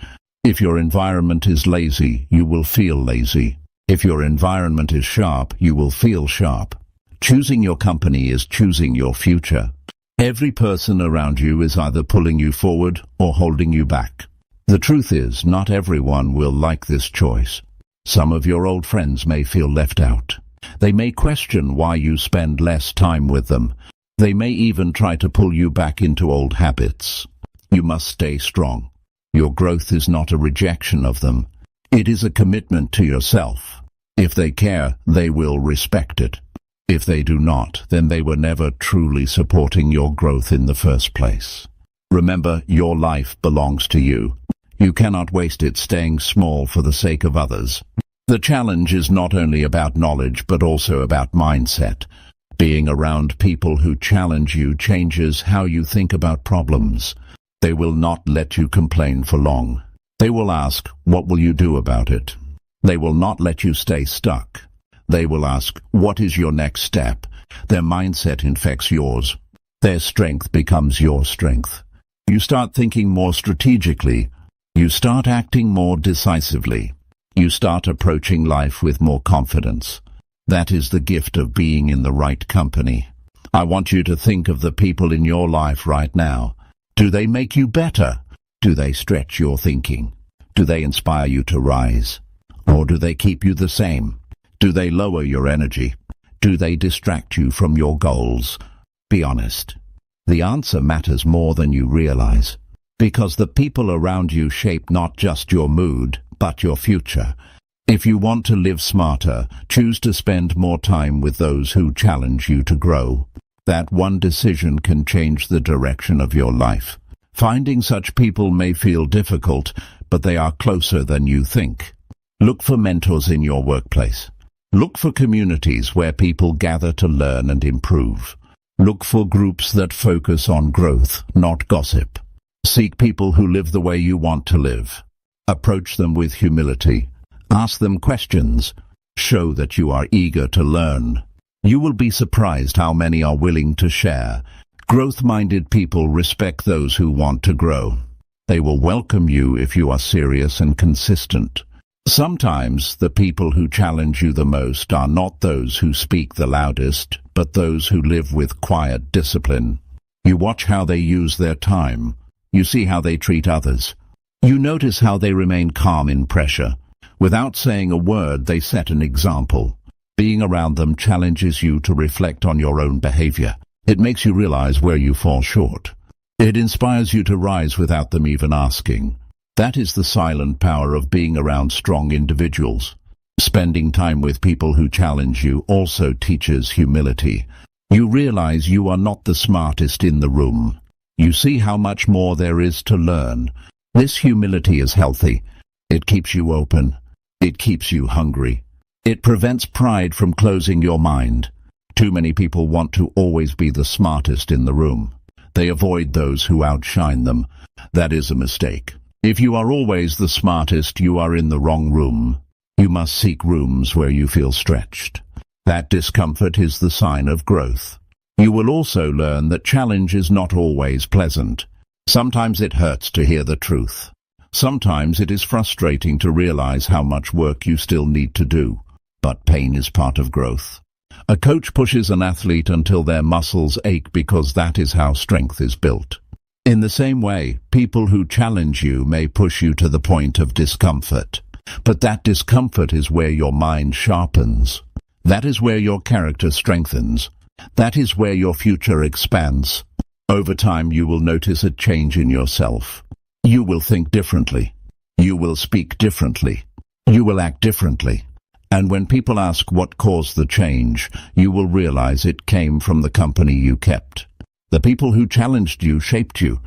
If your environment is lazy, you will feel lazy. If your environment is sharp, you will feel sharp. Choosing your company is choosing your future. Every person around you is either pulling you forward or holding you back. The truth is, not everyone will like this choice. Some of your old friends may feel left out. They may question why you spend less time with them. They may even try to pull you back into old habits. You must stay strong. Your growth is not a rejection of them. It is a commitment to yourself. If they care, they will respect it. If they do not, then they were never truly supporting your growth in the first place. Remember, your life belongs to you. You cannot waste it staying small for the sake of others. The challenge is not only about knowledge, but also about mindset. Being around people who challenge you changes how you think about problems. They will not let you complain for long. They will ask, what will you do about it? They will not let you stay stuck. They will ask, what is your next step? Their mindset infects yours. Their strength becomes your strength. You start thinking more strategically. You start acting more decisively. You start approaching life with more confidence. That is the gift of being in the right company. I want you to think of the people in your life right now. Do they make you better? Do they stretch your thinking? Do they inspire you to rise? Or do they keep you the same? Do they lower your energy? Do they distract you from your goals? Be honest. The answer matters more than you realize, because the people around you shape not just your mood, but your future. If you want to live smarter, choose to spend more time with those who challenge you to grow. That one decision can change the direction of your life. Finding such people may feel difficult, but they are closer than you think. Look for mentors in your workplace. Look for communities where people gather to learn and improve. Look for groups that focus on growth, not gossip. Seek people who live the way you want to live. Approach them with humility. Ask them questions. Show that you are eager to learn. You will be surprised how many are willing to share. Growth-minded people respect those who want to grow. They will welcome you if you are serious and consistent. Sometimes the people who challenge you the most are not those who speak the loudest, but those who live with quiet discipline. You watch how they use their time. You see how they treat others. You notice how they remain calm in pressure. Without saying a word, they set an example. Being around them challenges you to reflect on your own behavior. It makes you realize where you fall short. It inspires you to rise without them even asking. That is the silent power of being around strong individuals. Spending time with people who challenge you also teaches humility. You realize you are not the smartest in the room. You see how much more there is to learn. This humility is healthy. It keeps you open. It keeps you hungry. It prevents pride from closing your mind. Too many people want to always be the smartest in the room. They avoid those who outshine them. That is a mistake. If you are always the smartest, you are in the wrong room. You must seek rooms where you feel stretched. That discomfort is the sign of growth. You will also learn that challenge is not always pleasant. Sometimes it hurts to hear the truth. Sometimes it is frustrating to realize how much work you still need to do. But pain is part of growth. A coach pushes an athlete until their muscles ache because that is how strength is built. In the same way, people who challenge you may push you to the point of discomfort. But that discomfort is where your mind sharpens. That is where your character strengthens. That is where your future expands. Over time, you will notice a change in yourself. You will think differently. You will speak differently. You will act differently. And when people ask what caused the change, you will realize it came from the company you kept. The people who challenged you shaped you.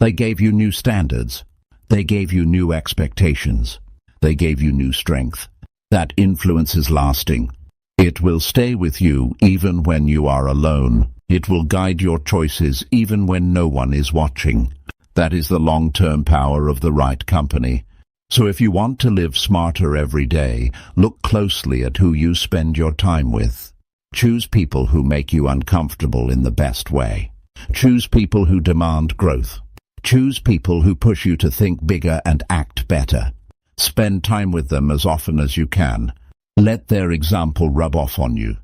They gave you new standards. They gave you new expectations. They gave you new strength. That influence is lasting. It will stay with you even when you are alone. It will guide your choices even when no one is watching. That is the long-term power of the right company. So if you want to live smarter every day, look closely at who you spend your time with. Choose people who make you uncomfortable in the best way. Choose people who demand growth. Choose people who push you to think bigger and act better. Spend time with them as often as you can. Let their example rub off on you.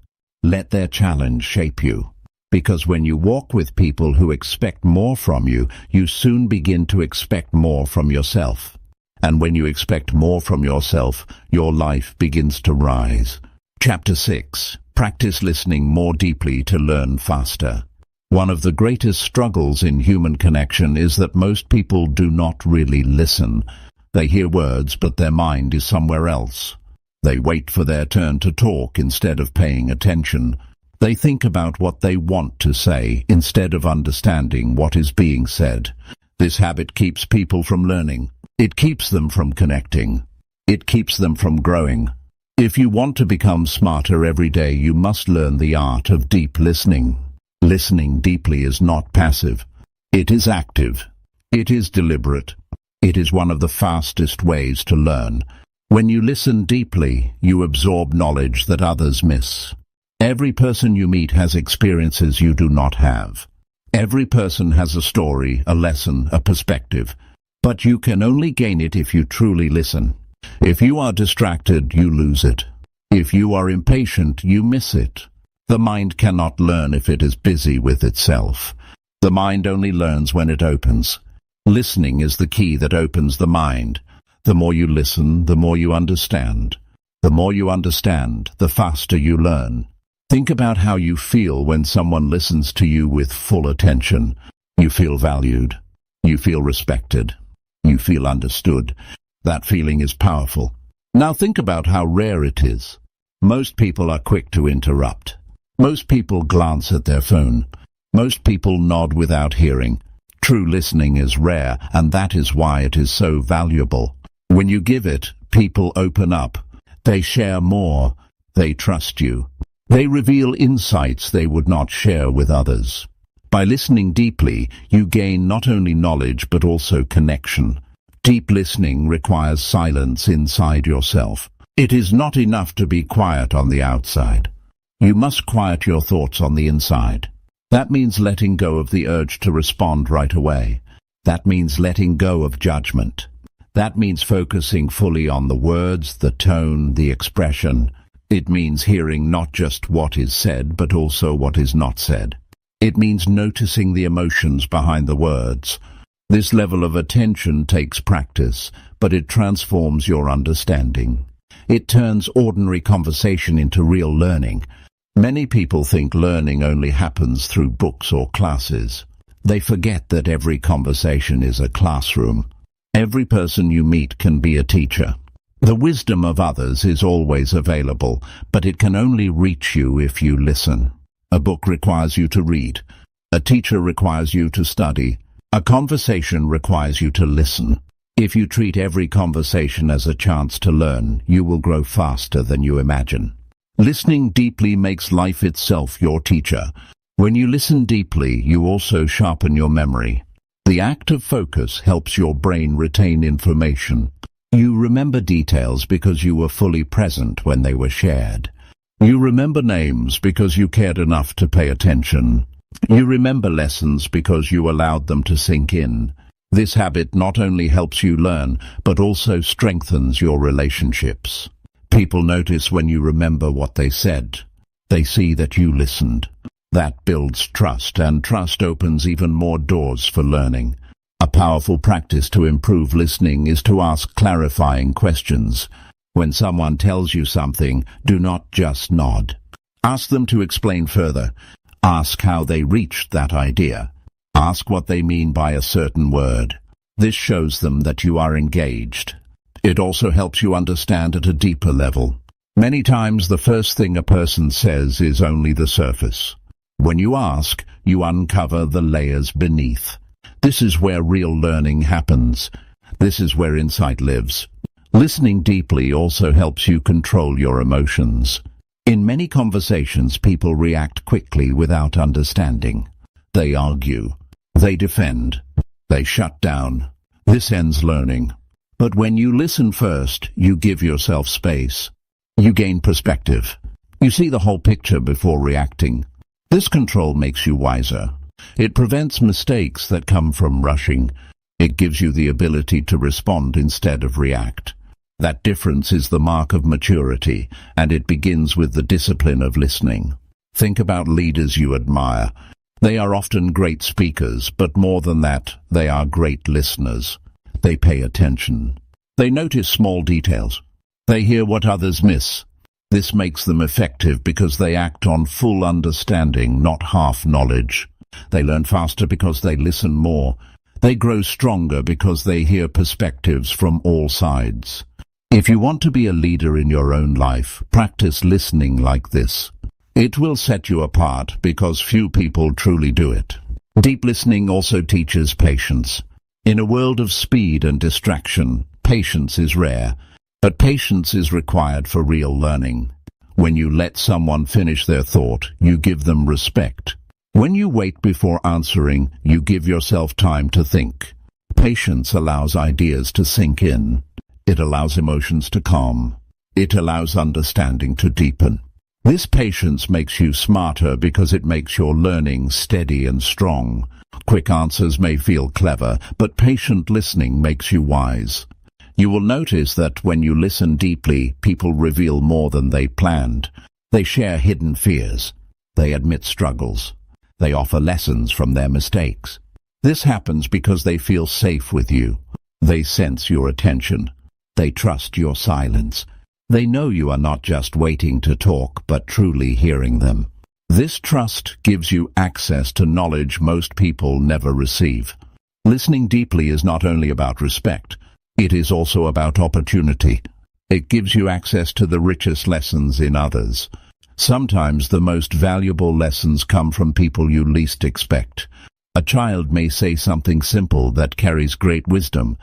Let their challenge shape you. Because when you walk with people who expect more from you, you soon begin to expect more from yourself. And when you expect more from yourself, your life begins to rise. Chapter 6. Practice listening more deeply to learn faster. One of the greatest struggles in human connection is that most people do not really listen. They hear words, but their mind is somewhere else. They wait for their turn to talk instead of paying attention. They think about what they want to say instead of understanding what is being said. This habit keeps people from learning. It keeps them from connecting. It keeps them from growing. If you want to become smarter every day, you must learn the art of deep listening. Listening deeply is not passive. It is active. It is deliberate. It is one of the fastest ways to learn. When you listen deeply, you absorb knowledge that others miss. Every person you meet has experiences you do not have. Every person has a story, a lesson, a perspective. But you can only gain it if you truly listen. If you are distracted, you lose it. If you are impatient, you miss it. The mind cannot learn if it is busy with itself. The mind only learns when it opens. Listening is the key that opens the mind. The more you listen, the more you understand. The more you understand, the faster you learn. Think about how you feel when someone listens to you with full attention. You feel valued. You feel respected. You feel understood. That feeling is powerful. Now think about how rare it is. Most people are quick to interrupt. Most people glance at their phone. Most people nod without hearing. True listening is rare, and that is why it is so valuable. When you give it, people open up. They share more. They trust you. They reveal insights they would not share with others. By listening deeply, you gain not only knowledge but also connection. Deep listening requires silence inside yourself. It is not enough to be quiet on the outside. You must quiet your thoughts on the inside. That means letting go of the urge to respond right away. That means letting go of judgment. That means focusing fully on the words, the tone, the expression. It means hearing not just what is said, but also what is not said. It means noticing the emotions behind the words. This level of attention takes practice, but it transforms your understanding. It turns ordinary conversation into real learning. Many people think learning only happens through books or classes. They forget that every conversation is a classroom. Every person you meet can be a teacher. The wisdom of others is always available, but it can only reach you if you listen. A book requires you to read. A teacher requires you to study. A conversation requires you to listen. If you treat every conversation as a chance to learn, you will grow faster than you imagine. Listening deeply makes life itself your teacher. When you listen deeply, you also sharpen your memory. The act of focus helps your brain retain information. You remember details because you were fully present when they were shared. You remember names because you cared enough to pay attention. You remember lessons because you allowed them to sink in. This habit not only helps you learn, but also strengthens your relationships. People notice when you remember what they said. They see that you listened. That builds trust, and trust opens even more doors for learning. A powerful practice to improve listening is to ask clarifying questions. When someone tells you something, do not just nod. Ask them to explain further. Ask how they reached that idea. Ask what they mean by a certain word. This shows them that you are engaged. It also helps you understand at a deeper level. Many times the first thing a person says is only the surface. When you ask, you uncover the layers beneath. This is where real learning happens. This is where insight lives. Listening deeply also helps you control your emotions. In many conversations, people react quickly without understanding. They argue. They defend. They shut down. This ends learning. But when you listen first, you give yourself space. You gain perspective. You see the whole picture before reacting. This control makes you wiser. It prevents mistakes that come from rushing. It gives you the ability to respond instead of react. That difference is the mark of maturity, and it begins with the discipline of listening. Think about leaders you admire. They are often great speakers, but more than that, they are great listeners. They pay attention. They notice small details. They hear what others miss. This makes them effective because they act on full understanding, not half knowledge. They learn faster because they listen more. They grow stronger because they hear perspectives from all sides. If you want to be a leader in your own life, practice listening like this. It will set you apart because few people truly do it. Deep listening also teaches patience. In a world of speed and distraction, patience is rare, but patience is required for real learning. When you let someone finish their thought, you give them respect. When you wait before answering, you give yourself time to think. Patience allows ideas to sink in. It allows emotions to calm. It allows understanding to deepen. This patience makes you smarter because it makes your learning steady and strong. Quick answers may feel clever, but patient listening makes you wise. You will notice that when you listen deeply, people reveal more than they planned. They share hidden fears. They admit struggles. They offer lessons from their mistakes. This happens because they feel safe with you. They sense your attention. They trust your silence. They know you are not just waiting to talk, but truly hearing them. This trust gives you access to knowledge most people never receive. Listening deeply is not only about respect, it is also about opportunity. It gives you access to the richest lessons in others. Sometimes the most valuable lessons come from people you least expect. A child may say something simple that carries great wisdom.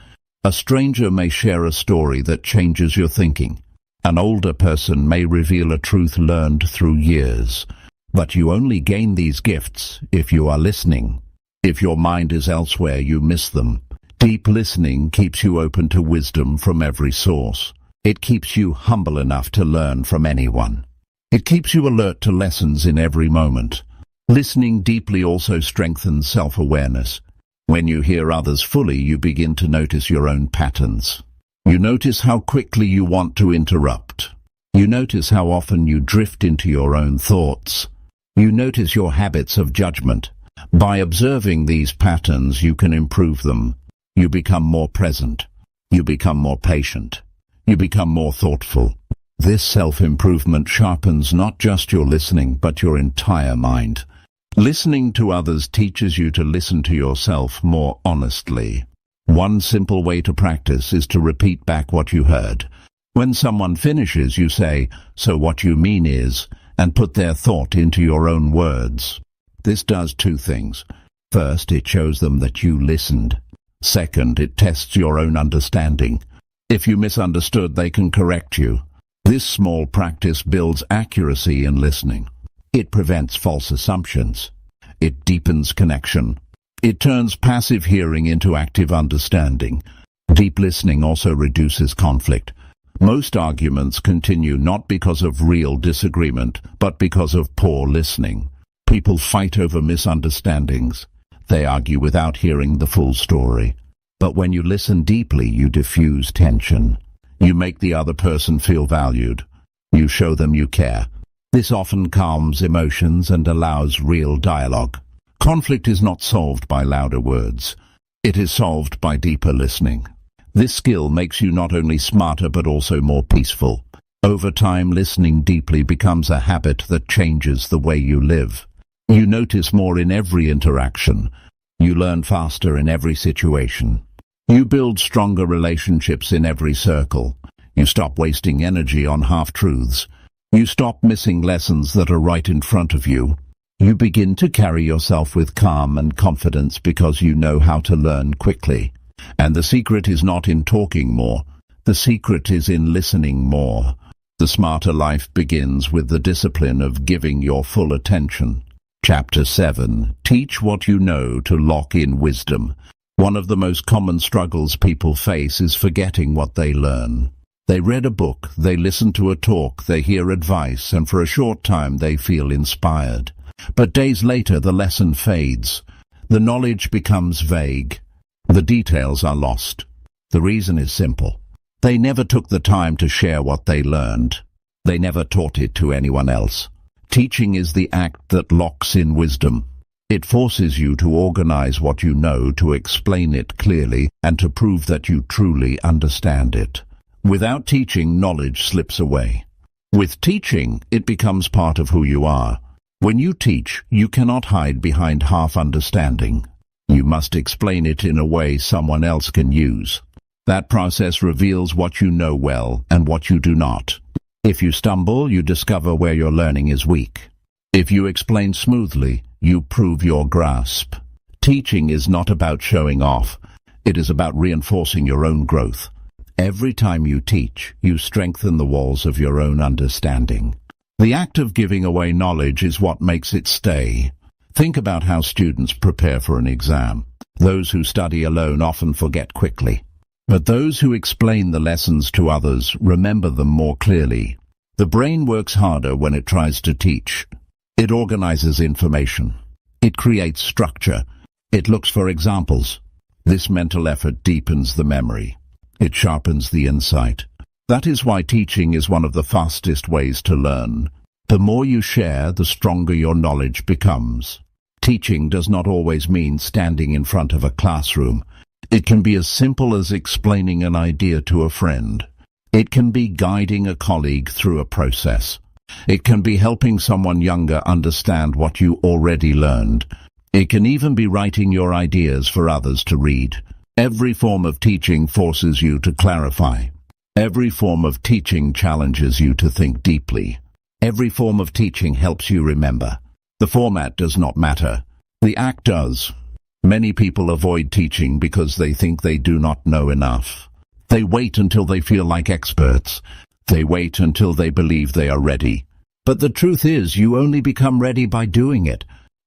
A stranger may share a story that changes your thinking. An older person may reveal a truth learned through years. But you only gain these gifts if you are listening. If your mind is elsewhere, you miss them. Deep listening keeps you open to wisdom from every source. It keeps you humble enough to learn from anyone. It keeps you alert to lessons in every moment. Listening deeply also strengthens self-awareness. When you hear others fully, you begin to notice your own patterns. You notice how quickly you want to interrupt. You notice how often you drift into your own thoughts. You notice your habits of judgment. By observing these patterns, you can improve them. You become more present. You become more patient. You become more thoughtful. This self-improvement sharpens not just your listening, but your entire mind. Listening to others teaches you to listen to yourself more honestly. One simple way to practice is to repeat back what you heard. When someone finishes, you say, "So what you mean is," and put their thought into your own words. This does two things. First, it shows them that you listened. Second, it tests your own understanding. If you misunderstood, they can correct you. This small practice builds accuracy in listening. It prevents false assumptions. It deepens connection. It turns passive hearing into active understanding. Deep listening also reduces conflict. Most arguments continue not because of real disagreement, but because of poor listening. People fight over misunderstandings. They argue without hearing the full story. But when you listen deeply, you diffuse tension. You make the other person feel valued. You show them you care. This often calms emotions and allows real dialogue. Conflict is not solved by louder words. It is solved by deeper listening. This skill makes you not only smarter but also more peaceful. Over time, listening deeply becomes a habit that changes the way you live. You notice more in every interaction. You learn faster in every situation. You build stronger relationships in every circle. You stop wasting energy on half-truths. You stop missing lessons that are right in front of you. You begin to carry yourself with calm and confidence because you know how to learn quickly. And the secret is not in talking more. The secret is in listening more. The smarter life begins with the discipline of giving your full attention. Chapter 7. Teach what you know to lock in wisdom. One of the most common struggles people face is forgetting what they learn. They read a book, they listen to a talk, they hear advice, and for a short time they feel inspired. But days later the lesson fades. The knowledge becomes vague. The details are lost. The reason is simple. They never took the time to share what they learned. They never taught it to anyone else. Teaching is the act that locks in wisdom. It forces you to organize what you know, to explain it clearly, and to prove that you truly understand it. Without teaching, knowledge slips away. With teaching, it becomes part of who you are. When you teach, you cannot hide behind half-understanding. You must explain it in a way someone else can use. That process reveals what you know well and what you do not. If you stumble, you discover where your learning is weak. If you explain smoothly, you prove your grasp. Teaching is not about showing off. It is about reinforcing your own growth. Every time you teach, you strengthen the walls of your own understanding. The act of giving away knowledge is what makes it stay. Think about how students prepare for an exam. Those who study alone often forget quickly. But those who explain the lessons to others remember them more clearly. The brain works harder when it tries to teach. It organizes information. It creates structure. It looks for examples. This mental effort deepens the memory. It sharpens the insight. That is why teaching is one of the fastest ways to learn. The more you share, the stronger your knowledge becomes. Teaching does not always mean standing in front of a classroom. It can be as simple as explaining an idea to a friend. It can be guiding a colleague through a process. It can be helping someone younger understand what you already learned. It can even be writing your ideas for others to read. Every form of teaching forces you to clarify. Every form of teaching challenges you to think deeply. Every form of teaching helps you remember. The format does not matter. The act does. Many people avoid teaching because they think they do not know enough. They wait until they feel like experts. They wait until they believe they are ready. But the truth is, you only become ready by doing it.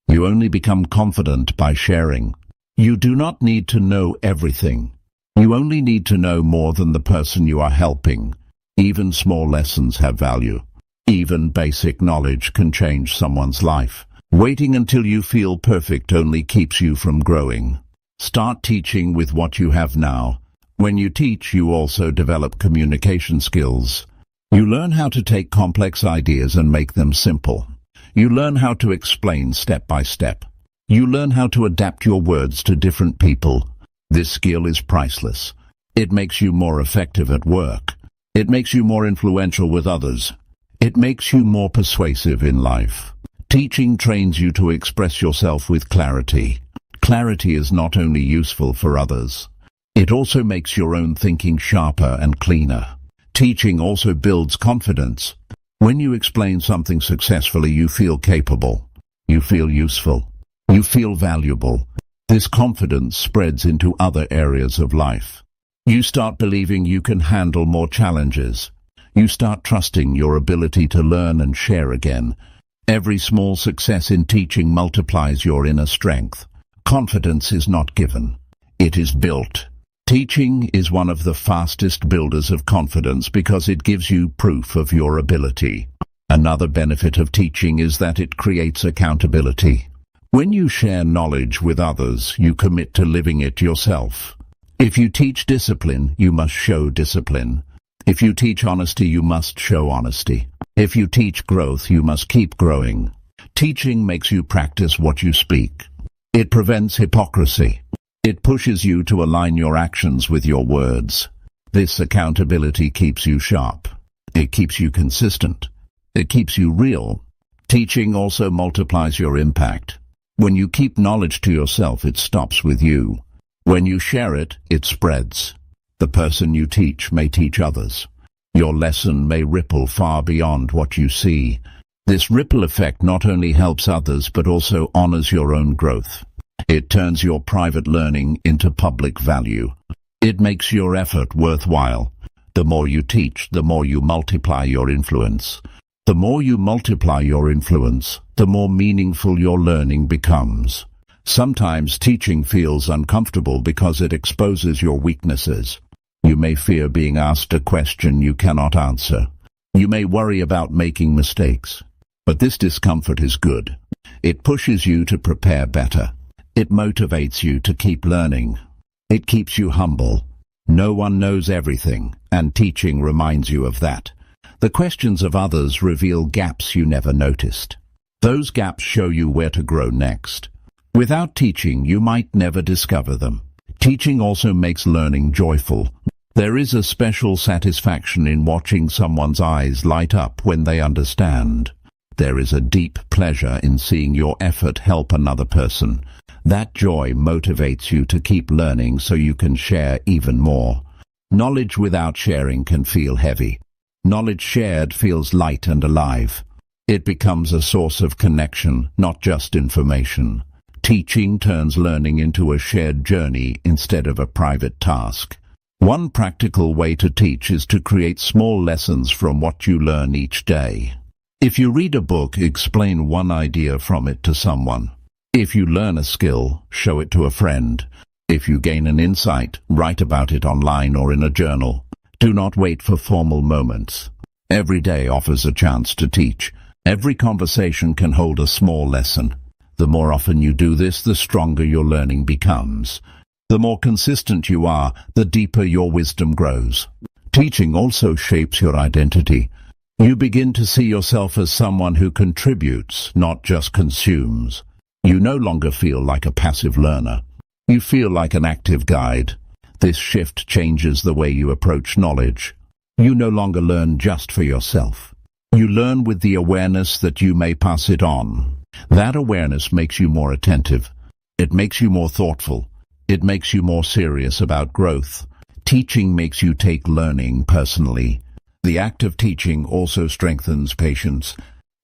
You only become confident by sharing. You do not need to know everything. You only need to know more than the person you are helping. Even small lessons have value. Even basic knowledge can change someone's life. Waiting until you feel perfect only keeps you from growing. Start teaching with what you have now. When you teach, you also develop communication skills. You learn how to take complex ideas and make them simple. You learn how to explain step by step. You learn how to adapt your words to different people. This skill is priceless. It makes you more effective at work. It makes you more influential with others. It makes you more persuasive in life. Teaching trains you to express yourself with clarity. Clarity is not only useful for others. It also makes your own thinking sharper and cleaner. Teaching also builds confidence. When you explain something successfully, you feel capable. You feel useful. You feel valuable. This confidence spreads into other areas of life. You start believing you can handle more challenges. You start trusting your ability to learn and share again. Every small success in teaching multiplies your inner strength. Confidence is not given. It is built. Teaching is one of the fastest builders of confidence because it gives you proof of your ability. Another benefit of teaching is that it creates accountability. When you share knowledge with others, you commit to living it yourself. If you teach discipline, you must show discipline. If you teach honesty, you must show honesty. If you teach growth, you must keep growing. Teaching makes you practice what you speak. It prevents hypocrisy. It pushes you to align your actions with your words. This accountability keeps you sharp. It keeps you consistent. It keeps you real. Teaching also multiplies your impact. When you keep knowledge to yourself, it stops with you. When you share it, it spreads. The person you teach may teach others. Your lesson may ripple far beyond what you see. This ripple effect not only helps others but also honors your own growth. It turns your private learning into public value. It makes your effort worthwhile. The more you teach, the more you multiply your influence. The more you multiply your influence, the more meaningful your learning becomes. Sometimes teaching feels uncomfortable because it exposes your weaknesses. You may fear being asked a question you cannot answer. You may worry about making mistakes. But this discomfort is good. It pushes you to prepare better. It motivates you to keep learning. It keeps you humble. No one knows everything, and teaching reminds you of that. The questions of others reveal gaps you never noticed. Those gaps show you where to grow next. Without teaching, you might never discover them. Teaching also makes learning joyful. There is a special satisfaction in watching someone's eyes light up when they understand. There is a deep pleasure in seeing your effort help another person. That joy motivates you to keep learning so you can share even more. Knowledge without sharing can feel heavy. Knowledge shared feels light and alive. It becomes a source of connection, not just information. Teaching turns learning into a shared journey instead of a private task. One practical way to teach is to create small lessons from what you learn each day. If you read a book, explain one idea from it to someone. If you learn a skill, show it to a friend. If you gain an insight, write about it online or in a journal. Do not wait for formal moments. Every day offers a chance to teach. Every conversation can hold a small lesson. The more often you do this, the stronger your learning becomes. The more consistent you are, the deeper your wisdom grows. Teaching also shapes your identity. You begin to see yourself as someone who contributes, not just consumes. You no longer feel like a passive learner. You feel like an active guide. This shift changes the way you approach knowledge. You no longer learn just for yourself. You learn with the awareness that you may pass it on. That awareness makes you more attentive. It makes you more thoughtful. It makes you more serious about growth. Teaching makes you take learning personally. The act of teaching also strengthens patience.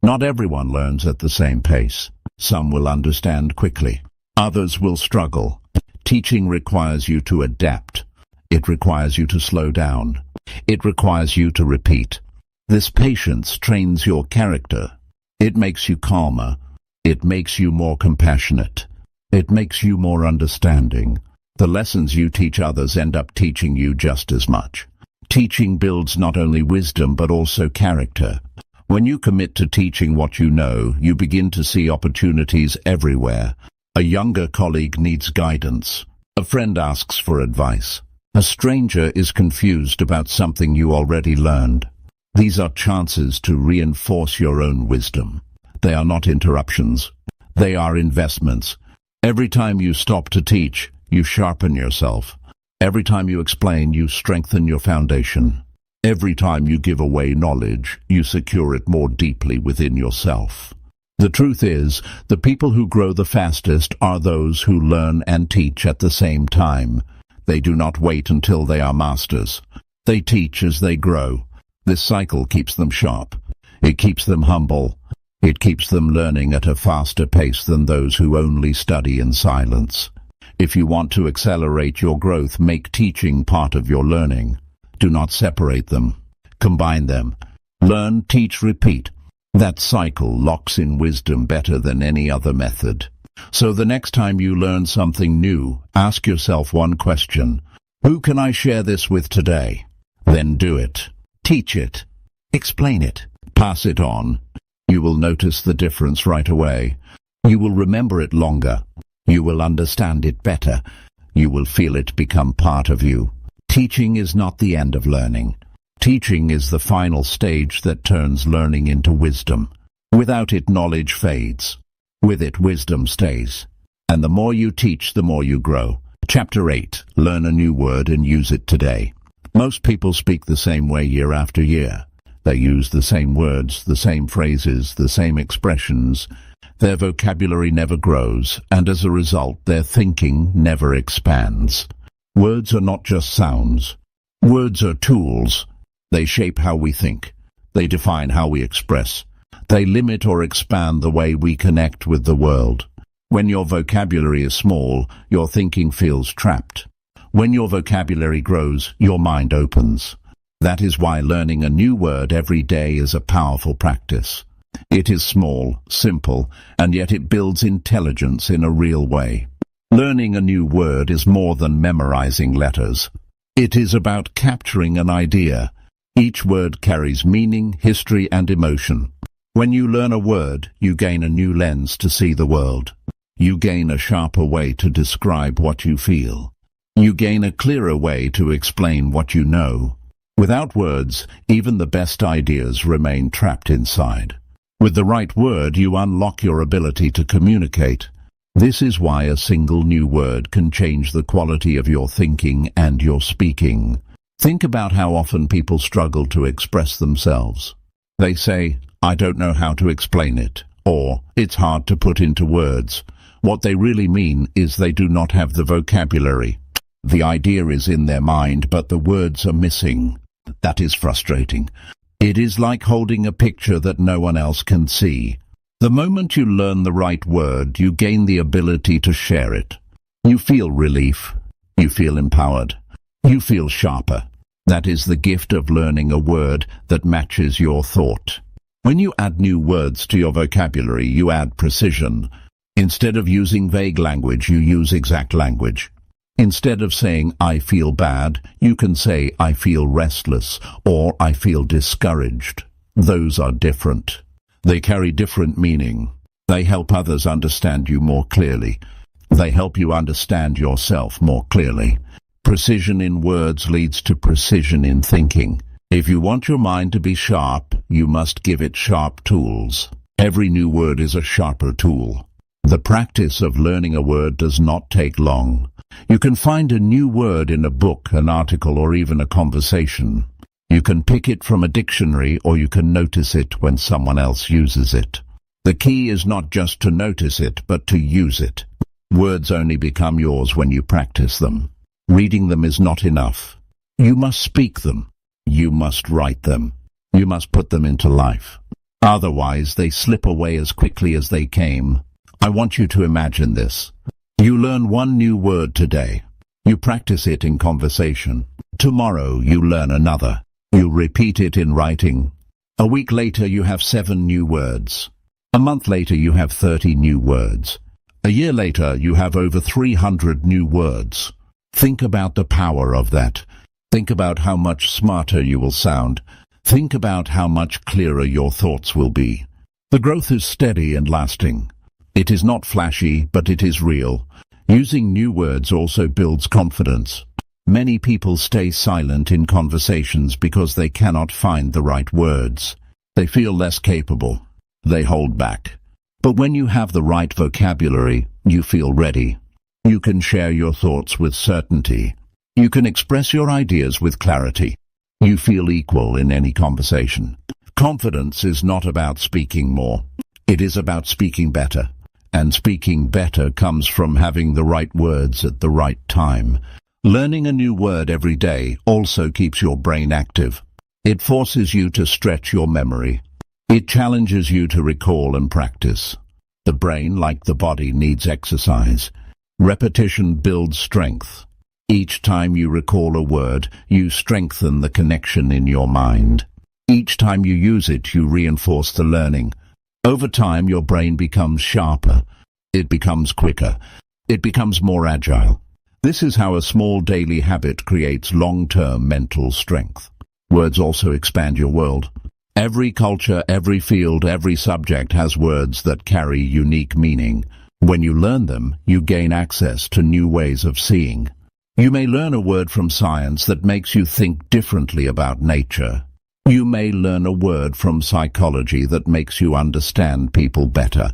Not everyone learns at the same pace. Some will understand quickly. Others will struggle. Teaching requires you to adapt. It requires you to slow down. It requires you to repeat. This patience trains your character. It makes you calmer. It makes you more compassionate. It makes you more understanding. The lessons you teach others end up teaching you just as much. Teaching builds not only wisdom but also character. When you commit to teaching what you know, you begin to see opportunities everywhere. A younger colleague needs guidance. A friend asks for advice. A stranger is confused about something you already learned. These are chances to reinforce your own wisdom. They are not interruptions. They are investments. Every time you stop to teach, you sharpen yourself. Every time you explain, you strengthen your foundation. Every time you give away knowledge, you secure it more deeply within yourself. The truth is, the people who grow the fastest are those who learn and teach at the same time. They do not wait until they are masters. They teach as they grow. This cycle keeps them sharp. It keeps them humble. It keeps them learning at a faster pace than those who only study in silence. If you want to accelerate your growth, make teaching part of your learning. Do not separate them. Combine them. Learn, teach, repeat. That cycle locks in wisdom better than any other method. So the next time you learn something new, ask yourself one question. Who can I share this with today? Then do it. Teach it. Explain it. Pass it on. You will notice the difference right away. You will remember it longer. You will understand it better. You will feel it become part of you. Teaching is not the end of learning. Teaching is the final stage that turns learning into wisdom. Without it, knowledge fades. With it, wisdom stays. And the more you teach, the more you grow. Chapter 8. Learn a new word and use it today. Most people speak the same way year after year. They use the same words, the same phrases, the same expressions. Their vocabulary never grows, and as a result, their thinking never expands. Words are not just sounds. Words are tools. They shape how we think. They define how we express. They limit or expand the way we connect with the world. When your vocabulary is small, your thinking feels trapped. When your vocabulary grows, your mind opens. That is why learning a new word every day is a powerful practice. It is small, simple, and yet it builds intelligence in a real way. Learning a new word is more than memorizing letters. It is about capturing an idea. Each word carries meaning, history, and emotion. When you learn a word, you gain a new lens to see the world. You gain a sharper way to describe what you feel. You gain a clearer way to explain what you know. Without words, even the best ideas remain trapped inside. With the right word, you unlock your ability to communicate. This is why a single new word can change the quality of your thinking and your speaking. Think about how often people struggle to express themselves. They say, "I don't know how to explain it," or "it's hard to put into words." What they really mean is they do not have the vocabulary. The idea is in their mind, but the words are missing. That is frustrating. It is like holding a picture that no one else can see. The moment you learn the right word, you gain the ability to share it. You feel relief. You feel empowered. You feel sharper. That is the gift of learning a word that matches your thought. When you add new words to your vocabulary, you add precision. Instead of using vague language, you use exact language. Instead of saying, "I feel bad," you can say, "I feel restless," or "I feel discouraged." Those are different. They carry different meaning. They help others understand you more clearly. They help you understand yourself more clearly. Precision in words leads to precision in thinking. If you want your mind to be sharp, you must give it sharp tools. Every new word is a sharper tool. The practice of learning a word does not take long. You can find a new word in a book, an article, or even a conversation. You can pick it from a dictionary, or you can notice it when someone else uses it. The key is not just to notice it, but to use it. Words only become yours when you practice them. Reading them is not enough. You must speak them. You must write them. You must put them into life. Otherwise, they slip away as quickly as they came. I want you to imagine this. You learn one new word today. You practice it in conversation. Tomorrow, you learn another. You repeat it in writing. A week later, you have 7 new words. A month later, you have 30 new words. A year later, you have over 300 new words. Think about the power of that. Think about how much smarter you will sound. Think about how much clearer your thoughts will be. The growth is steady and lasting. It is not flashy, but it is real. Using new words also builds confidence. Many people stay silent in conversations because they cannot find the right words. They feel less capable. They hold back. But when you have the right vocabulary, you feel ready. You can share your thoughts with certainty. You can express your ideas with clarity. You feel equal in any conversation. Confidence is not about speaking more. It is about speaking better. And speaking better comes from having the right words at the right time. Learning a new word every day also keeps your brain active. It forces you to stretch your memory. It challenges you to recall and practice. The brain, like the body, needs exercise. Repetition builds strength. Each time you recall a word, you strengthen the connection in your mind. Each time you use it, you reinforce the learning. Over time, your brain becomes sharper. It becomes quicker. It becomes more agile. This is how a small daily habit creates long-term mental strength. Words also expand your world. Every culture, every field, every subject has words that carry unique meaning. When you learn them, you gain access to new ways of seeing. You may learn a word from science that makes you think differently about nature. You may learn a word from psychology that makes you understand people better.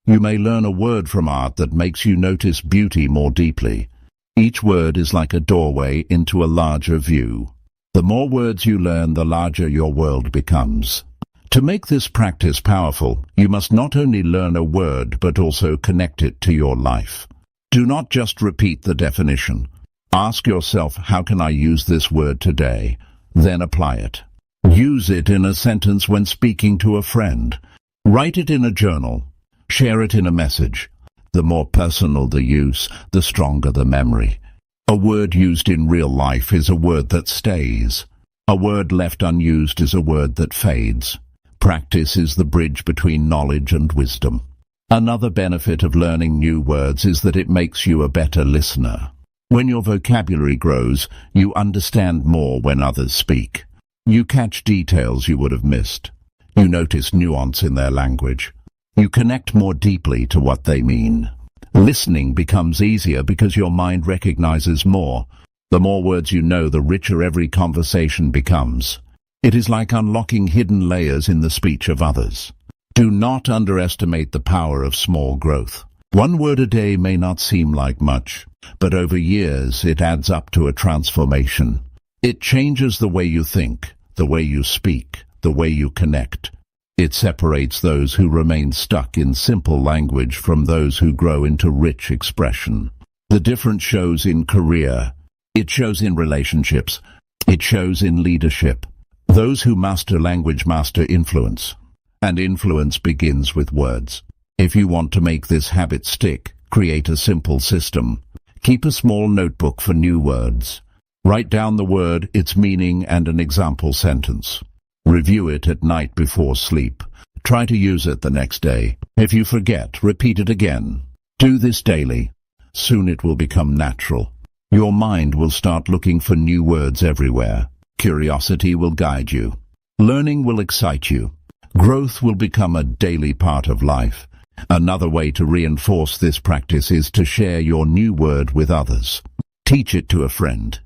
You may learn a word from art that makes you notice beauty more deeply. Each word is like a doorway into a larger view. The more words you learn, the larger your world becomes. To make this practice powerful, you must not only learn a word but also connect it to your life. Do not just repeat the definition. Ask yourself, how can I use this word today? Then apply it. Use it in a sentence when speaking to a friend. Write it in a journal. Share it in a message. The more personal the use, the stronger the memory. A word used in real life is a word that stays. A word left unused is a word that fades. Practice is the bridge between knowledge and wisdom. Another benefit of learning new words is that it makes you a better listener. When your vocabulary grows, you understand more when others speak. You catch details you would have missed. You notice nuance in their language. You connect more deeply to what they mean. Listening becomes easier because your mind recognizes more. The more words you know, the richer every conversation becomes. It is like unlocking hidden layers in the speech of others. Do not underestimate the power of small growth. One word a day may not seem like much, but over years it adds up to a transformation. It changes the way you think, the way you speak, the way you connect. It separates those who remain stuck in simple language from those who grow into rich expression. The difference shows in career. It shows in relationships. It shows in leadership. Those who master language master influence. And influence begins with words. If you want to make this habit stick, create a simple system. Keep a small notebook for new words. Write down the word, its meaning, and an example sentence. Review it at night before sleep. Try to use it the next day. If you forget, repeat it again. Do this daily. Soon it will become natural. Your mind will start looking for new words everywhere. Curiosity will guide you. Learning will excite you. Growth will become a daily part of life. Another way to reinforce this practice is to share your new word with others. Teach it to a friend.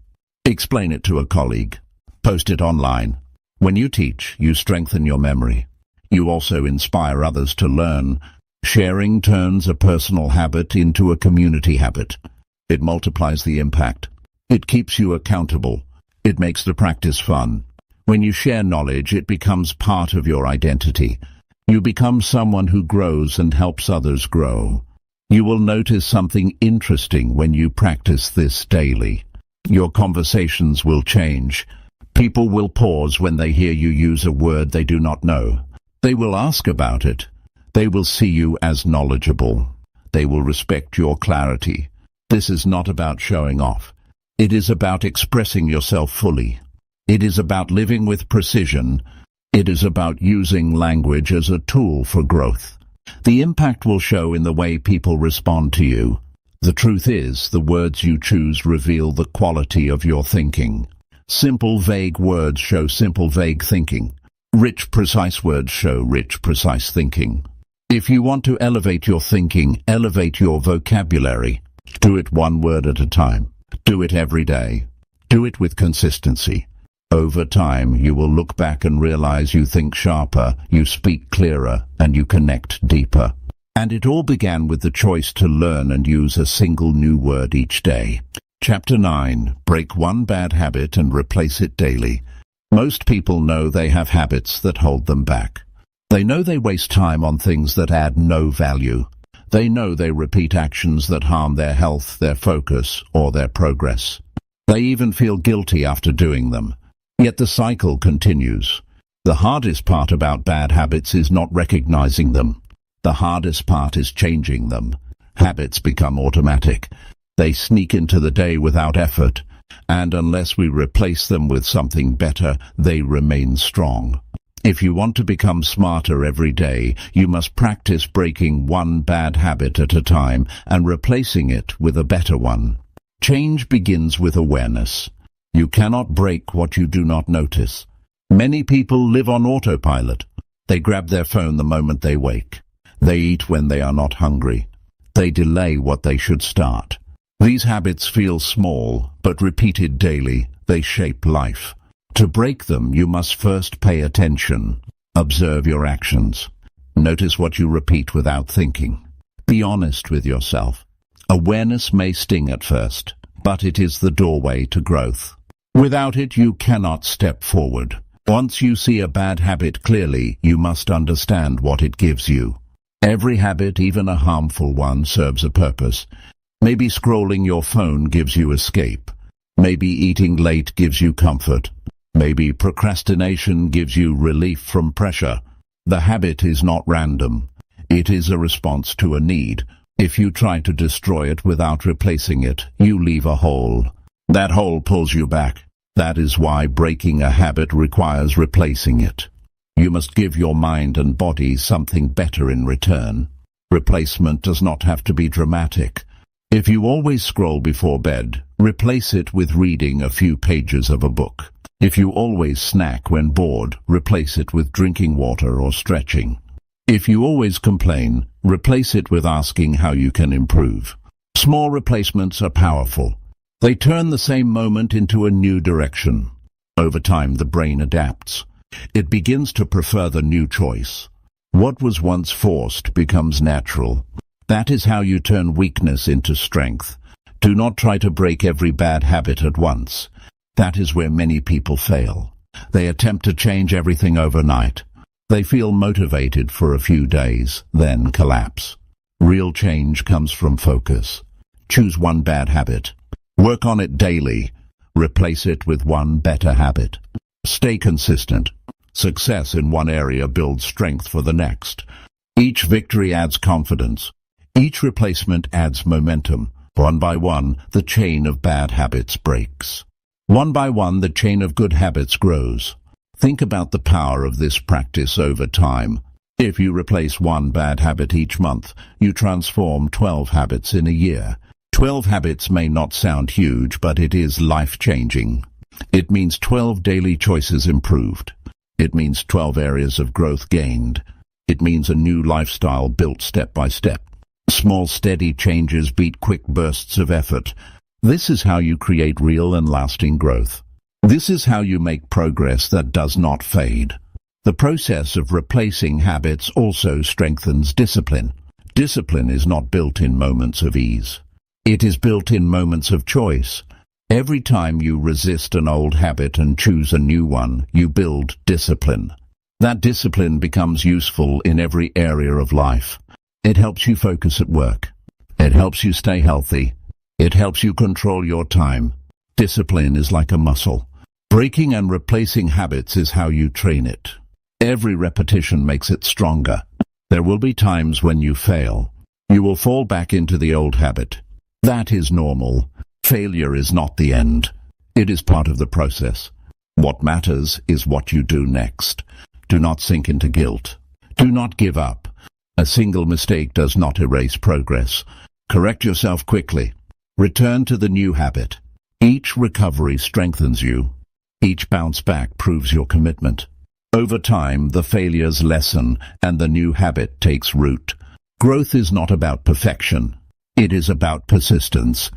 Explain it to a colleague. Post it online. When you teach, you strengthen your memory. You also inspire others to learn. Sharing turns a personal habit into a community habit. It multiplies the impact. It keeps you accountable. It makes the practice fun. When you share knowledge, it becomes part of your identity. You become someone who grows and helps others grow. You will notice something interesting when you practice this daily. Your conversations will change. People will pause when they hear you use a word they do not know. They will ask about it. They will see you as knowledgeable. They will respect your clarity. This is not about showing off. It is about expressing yourself fully. It is about living with precision. It is about using language as a tool for growth. The impact will show in the way people respond to you. The truth is, the words you choose reveal the quality of your thinking. Simple, vague words show simple, vague thinking. Rich, precise words show rich, precise thinking. If you want to elevate your thinking, elevate your vocabulary. Do it one word at a time. Do it every day. Do it with consistency. Over time, you will look back and realize you think sharper, you speak clearer, and you connect deeper. And it all began with the choice to learn and use a single new word each day. Chapter 9. Break one bad habit and replace it daily. Most people know they have habits that hold them back. They know they waste time on things that add no value. They know they repeat actions that harm their health, their focus, or their progress. They even feel guilty after doing them. Yet the cycle continues. The hardest part about bad habits is not recognizing them. The hardest part is changing them. Habits become automatic. They sneak into the day without effort, and unless we replace them with something better, they remain strong. If you want to become smarter every day, you must practice breaking one bad habit at a time and replacing it with a better one. Change begins with awareness. You cannot break what you do not notice. Many people live on autopilot. They grab their phone the moment they wake. They eat when they are not hungry. They delay what they should start. These habits feel small, but repeated daily, they shape life. To break them, you must first pay attention. Observe your actions. Notice what you repeat without thinking. Be honest with yourself. Awareness may sting at first, but it is the doorway to growth. Without it, you cannot step forward. Once you see a bad habit clearly, you must understand what it gives you. Every habit, even a harmful one, serves a purpose. Maybe scrolling your phone gives you escape. Maybe eating late gives you comfort. Maybe procrastination gives you relief from pressure. The habit is not random. It is a response to a need. If you try to destroy it without replacing it, you leave a hole. That hole pulls you back. That is why breaking a habit requires replacing it. You must give your mind and body something better in return. Replacement does not have to be dramatic. If you always scroll before bed, replace it with reading a few pages of a book. If you always snack when bored, replace it with drinking water or stretching. If you always complain, replace it with asking how you can improve. Small replacements are powerful. They turn the same moment into a new direction. Over time, the brain adapts. It begins to prefer the new choice. What was once forced becomes natural. That is how you turn weakness into strength. Do not try to break every bad habit at once. That is where many people fail. They attempt to change everything overnight. They feel motivated for a few days, then collapse. Real change comes from focus. Choose one bad habit. Work on it daily. Replace it with one better habit. Stay consistent. Success in one area builds strength for the next. Each victory adds confidence. Each replacement adds momentum. One by one, the chain of bad habits breaks. One by one, the chain of good habits grows. Think about the power of this practice over time. If you replace one bad habit each month, you transform 12 habits in a year. 12 habits may not sound huge, but it is life-changing. It means 12 daily choices improved. It means 12 areas of growth gained. It means a new lifestyle built step by step. Small, steady changes beat quick bursts of effort. This is how you create real and lasting growth. This is how you make progress that does not fade. The process of replacing habits also strengthens discipline. Discipline is not built in moments of ease. It is built in moments of choice. Every time you resist an old habit and choose a new one, you build discipline. That discipline becomes useful in every area of life. It helps you focus at work. It helps you stay healthy. It helps you control your time. Discipline is like a muscle. Breaking and replacing habits is how you train it. Every repetition makes it stronger. There will be times when you fail. You will fall back into the old habit. That is normal. Failure is not the end. It is part of the process. What matters is what you do next. Do not sink into guilt. Do not give up. A single mistake does not erase progress. Correct yourself quickly. Return to the new habit. Each recovery strengthens you. Each bounce back proves your commitment. Over time, the failures lessen and the new habit takes root. Growth is not about perfection. It is about persistence.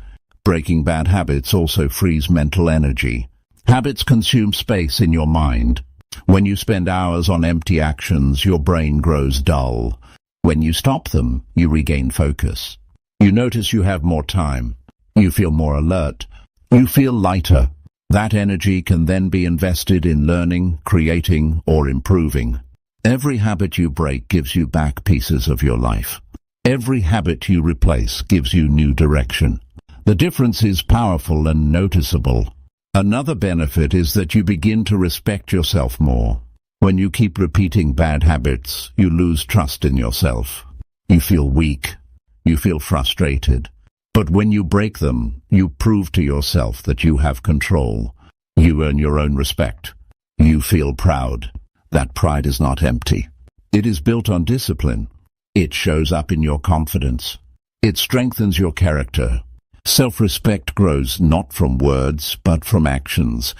Breaking bad habits also frees mental energy. Habits consume space in your mind. When you spend hours on empty actions, your brain grows dull. When you stop them, you regain focus. You notice you have more time. You feel more alert. You feel lighter. That energy can then be invested in learning, creating, or improving. Every habit you break gives you back pieces of your life. Every habit you replace gives you new direction. The difference is powerful and noticeable. Another benefit is that you begin to respect yourself more. When you keep repeating bad habits, you lose trust in yourself. You feel weak. You feel frustrated. But when you break them, you prove to yourself that you have control. You earn your own respect. You feel proud. That pride is not empty. It is built on discipline. It shows up in your confidence. It strengthens your character. Self-respect grows not from words, but from actions.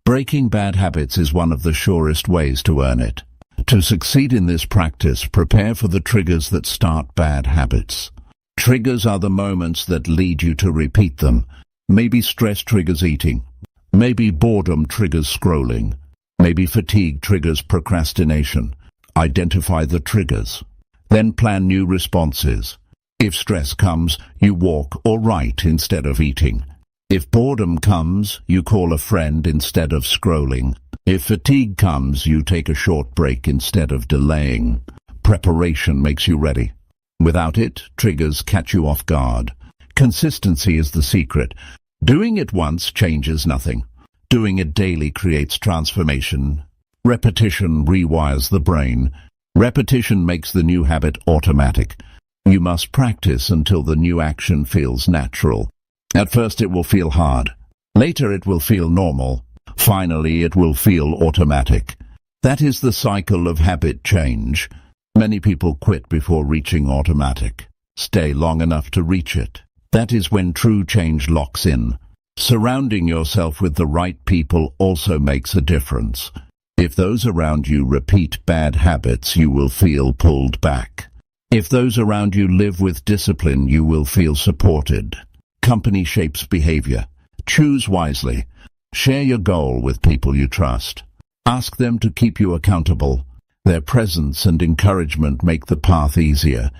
Breaking bad habits is one of the surest ways to earn it. To succeed in this practice, prepare for the triggers that start bad habits. Triggers are the moments that lead you to repeat them. Maybe stress triggers eating. Maybe boredom triggers scrolling. Maybe fatigue triggers procrastination. Identify the triggers. Then plan new responses. If stress comes, you walk or write instead of eating. If boredom comes, you call a friend instead of scrolling. If fatigue comes, you take a short break instead of delaying. Preparation makes you ready. Without it, triggers catch you off guard. Consistency is the secret. Doing it once changes nothing. Doing it daily creates transformation. Repetition rewires the brain. Repetition makes the new habit automatic. You must practice until the new action feels natural. At first it will feel hard. Later it will feel normal. Finally it will feel automatic. That is the cycle of habit change. Many people quit before reaching automatic. Stay long enough to reach it. That is when true change locks in. Surrounding yourself with the right people also makes a difference. If those around you repeat bad habits, you will feel pulled back. If those around you live with discipline, you will feel supported. Company shapes behavior. Choose wisely. Share your goal with people you trust. Ask them to keep you accountable. Their presence and encouragement make the path easier.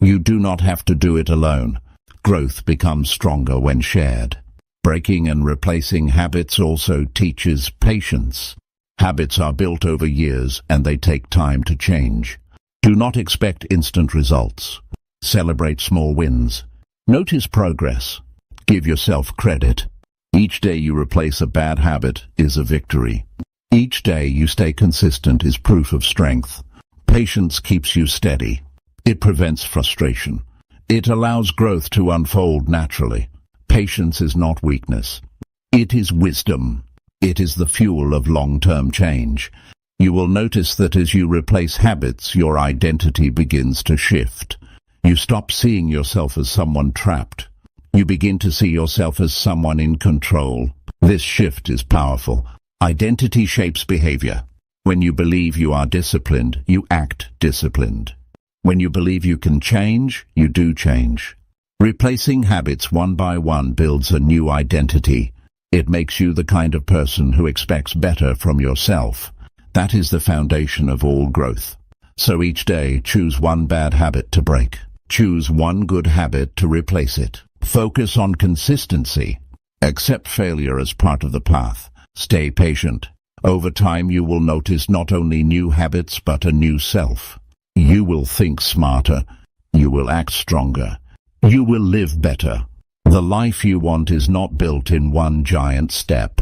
You do not have to do it alone. Growth becomes stronger when shared. Breaking and replacing habits also teaches patience. Habits are built over years and they take time to change. Do not expect instant results. Celebrate small wins. Notice progress. Give yourself credit. Each day you replace a bad habit is a victory. Each day you stay consistent is proof of strength. Patience keeps you steady. It prevents frustration. It allows growth to unfold naturally. Patience is not weakness. It is wisdom. It is the fuel of long-term change. You will notice that as you replace habits, your identity begins to shift. You stop seeing yourself as someone trapped. You begin to see yourself as someone in control. This shift is powerful. Identity shapes behavior. When you believe you are disciplined, you act disciplined. When you believe you can change, you do change. Replacing habits one by one builds a new identity. It makes you the kind of person who expects better from yourself. That is the foundation of all growth. So each day, choose one bad habit to break. Choose one good habit to replace it. Focus on consistency. Accept failure as part of the path. Stay patient. Over time, you will notice not only new habits, but a new self. You will think smarter. You will act stronger. You will live better. The life you want is not built in one giant step.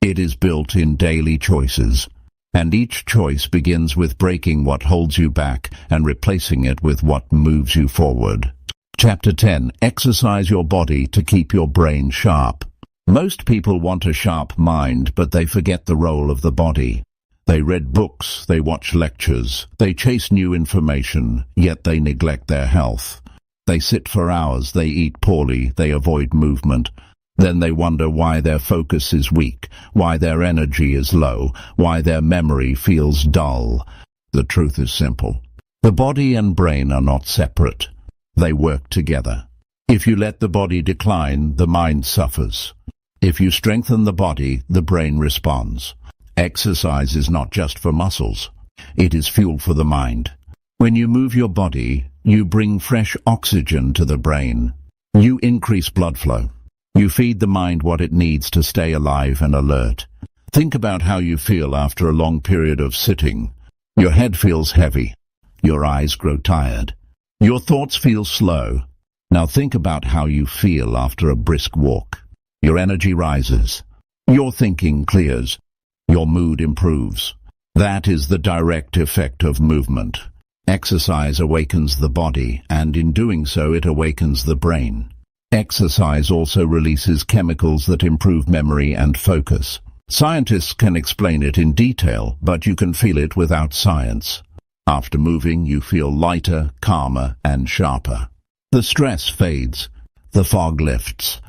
It is built in daily choices. And each choice begins with breaking what holds you back and replacing it with what moves you forward. Chapter 10. Exercise your body to keep your brain sharp. Most people want a sharp mind, but they forget the role of the body. They read books, they watch lectures, they chase new information, yet they neglect their health. They sit for hours, they eat poorly, they avoid movement. Then they wonder why their focus is weak, why their energy is low, why their memory feels dull. The truth is simple. The body and brain are not separate. They work together. If you let the body decline, the mind suffers. If you strengthen the body, the brain responds. Exercise is not just for muscles. It is fuel for the mind. When you move your body, you bring fresh oxygen to the brain. You increase blood flow. You feed the mind what it needs to stay alive and alert. Think about how you feel after a long period of sitting. Your head feels heavy. Your eyes grow tired. Your thoughts feel slow. Now think about how you feel after a brisk walk. Your energy rises. Your thinking clears. Your mood improves. That is the direct effect of movement. Exercise awakens the body, and in doing so it awakens the brain. Exercise also releases chemicals that improve memory and focus. Scientists can explain it in detail, but you can feel it without science. After moving, you feel lighter, calmer, and sharper. The stress fades. The fog lifts.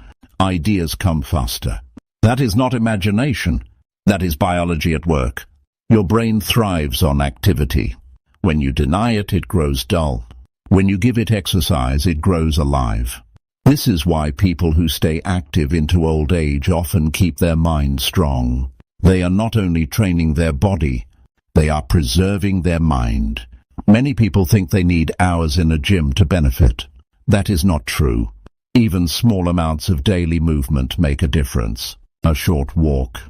Ideas come faster. That is not imagination. That is biology at work. Your brain thrives on activity. When you deny it, it grows dull. When you give it exercise, it grows alive. This is why people who stay active into old age often keep their mind strong. They are not only training their body, they are preserving their mind. Many people think they need hours in a gym to benefit. That is not true. Even small amounts of daily movement make a difference. A short walk,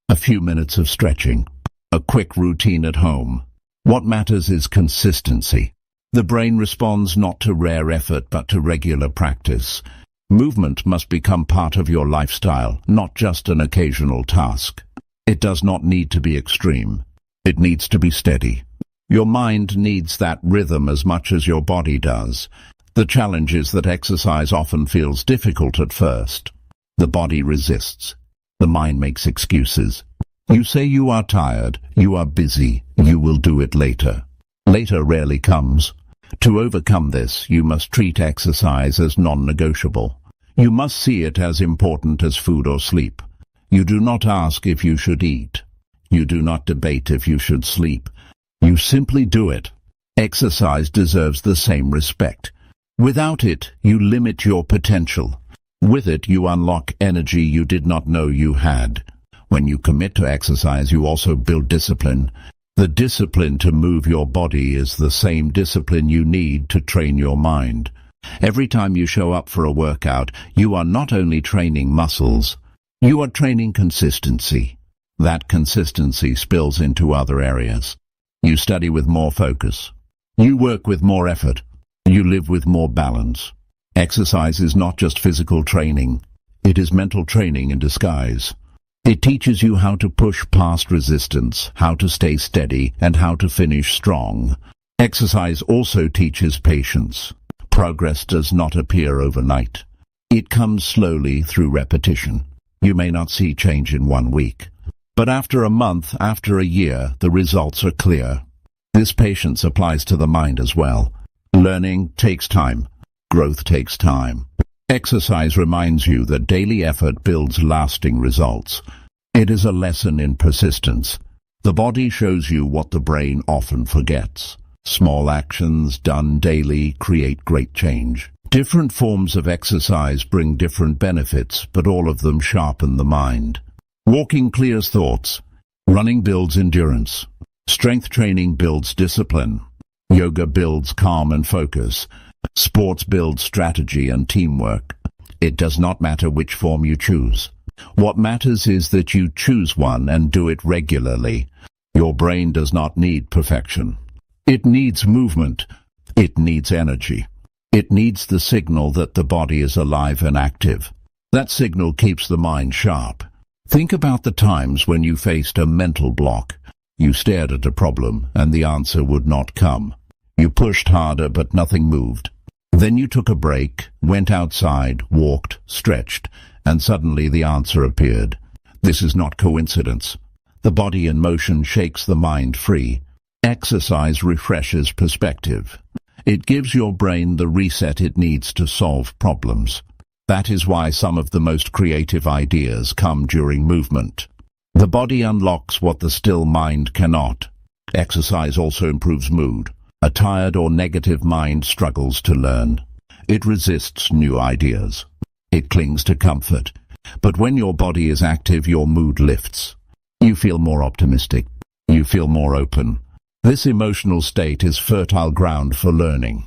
a few minutes of stretching, a quick routine at home. What matters is consistency. The brain responds not to rare effort but to regular practice. Movement must become part of your lifestyle, not just an occasional task. It does not need to be extreme. It needs to be steady. Your mind needs that rhythm as much as your body does. The challenge is that exercise often feels difficult at first. The body resists. The mind makes excuses. You say you are tired, you are busy, you will do it later. Later rarely comes. To overcome this, you must treat exercise as non-negotiable. You must see it as important as food or sleep. You do not ask if you should eat. You do not debate if you should sleep. You simply do it. Exercise deserves the same respect. Without it, you limit your potential. With it, you unlock energy you did not know you had. When you commit to exercise, you also build discipline. The discipline to move your body is the same discipline you need to train your mind. Every time you show up for a workout, you are not only training muscles, you are training consistency. That consistency spills into other areas. You study with more focus. You work with more effort. You live with more balance. Exercise is not just physical training. It is mental training in disguise. It teaches you how to push past resistance, how to stay steady, and how to finish strong. Exercise also teaches patience. Progress does not appear overnight. It comes slowly through repetition. You may not see change in 1 week. But after a month, after a year, the results are clear. This patience applies to the mind as well. Learning takes time. Growth takes time. Exercise reminds you that daily effort builds lasting results. It is a lesson in persistence. The body shows you what the brain often forgets. Small actions done daily create great change. Different forms of exercise bring different benefits, but all of them sharpen the mind. Walking clears thoughts. Running builds endurance. Strength training builds discipline. Yoga builds calm and focus. Sports build strategy and teamwork. It does not matter which form you choose. What matters is that you choose one and do it regularly. Your brain does not need perfection. It needs movement. It needs energy. It needs the signal that the body is alive and active. That signal keeps the mind sharp. Think about the times when you faced a mental block. You stared at a problem and the answer would not come. You pushed harder but nothing moved. Then you took a break, went outside, walked, stretched, and suddenly the answer appeared. This is not coincidence. The body in motion shakes the mind free. Exercise refreshes perspective. It gives your brain the reset it needs to solve problems. That is why some of the most creative ideas come during movement. The body unlocks what the still mind cannot. Exercise also improves mood. A tired or negative mind struggles to learn. It resists new ideas. It clings to comfort. But when your body is active, your mood lifts. You feel more optimistic. You feel more open. This emotional state is fertile ground for learning.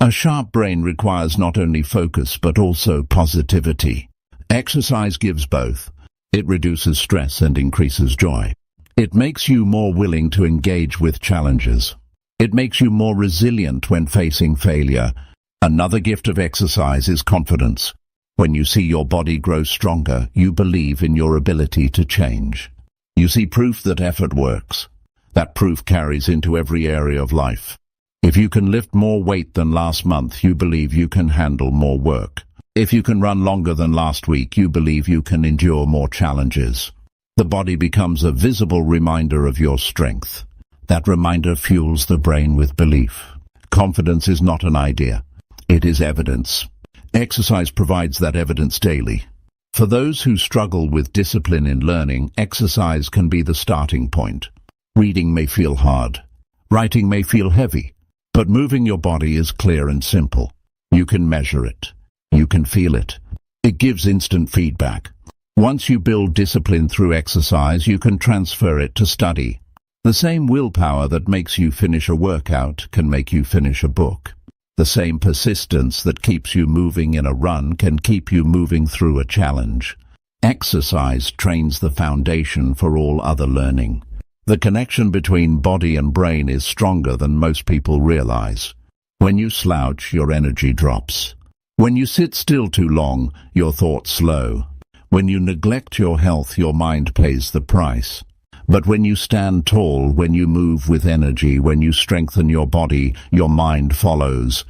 A sharp brain requires not only focus but also positivity. Exercise gives both. It reduces stress and increases joy. It makes you more willing to engage with challenges. It makes you more resilient when facing failure. Another gift of exercise is confidence. When you see your body grow stronger, you believe in your ability to change. You see proof that effort works. That proof carries into every area of life. If you can lift more weight than last month, you believe you can handle more work. If you can run longer than last week, you believe you can endure more challenges. The body becomes a visible reminder of your strength. That reminder fuels the brain with belief. Confidence is not an idea. It is evidence. Exercise provides that evidence daily. For those who struggle with discipline in learning, exercise can be the starting point. Reading may feel hard. Writing may feel heavy. But moving your body is clear and simple. You can measure it. You can feel it. It gives instant feedback. Once you build discipline through exercise, you can transfer it to study. The same willpower that makes you finish a workout can make you finish a book. The same persistence that keeps you moving in a run can keep you moving through a challenge. Exercise trains the foundation for all other learning. The connection between body and brain is stronger than most people realize. When you slouch, your energy drops. When you sit still too long, your thoughts slow. When you neglect your health, your mind pays the price. But when you stand tall, when you move with energy, when you strengthen your body, your mind follows.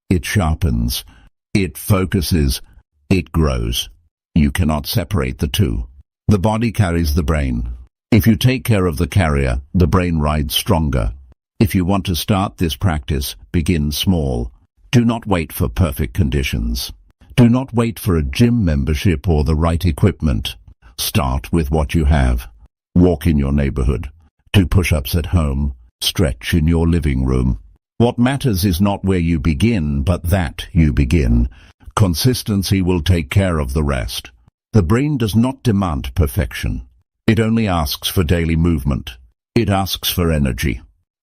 It sharpens. It focuses. It grows. You cannot separate the two. The body carries the brain. If you take care of the carrier, the brain rides stronger. If you want to start this practice, begin small. Do not wait for perfect conditions. Do not wait for a gym membership or the right equipment. Start with what you have. Walk in your neighborhood. Do push-ups at home. Stretch in your living room. What matters is not where you begin, but that you begin. Consistency will take care of the rest. The brain does not demand perfection. It only asks for daily movement. It asks for energy.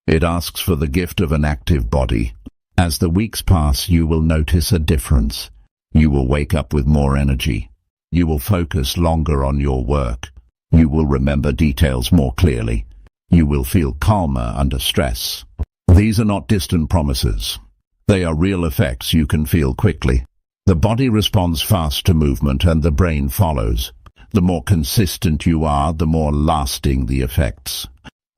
It asks for the gift of an active body. As the weeks pass, you will notice a difference. You will wake up with more energy. You will focus longer on your work. You will remember details more clearly. You will feel calmer under stress. These are not distant promises. They are real effects you can feel quickly. The body responds fast to movement and the brain follows. The more consistent you are, the more lasting the effects.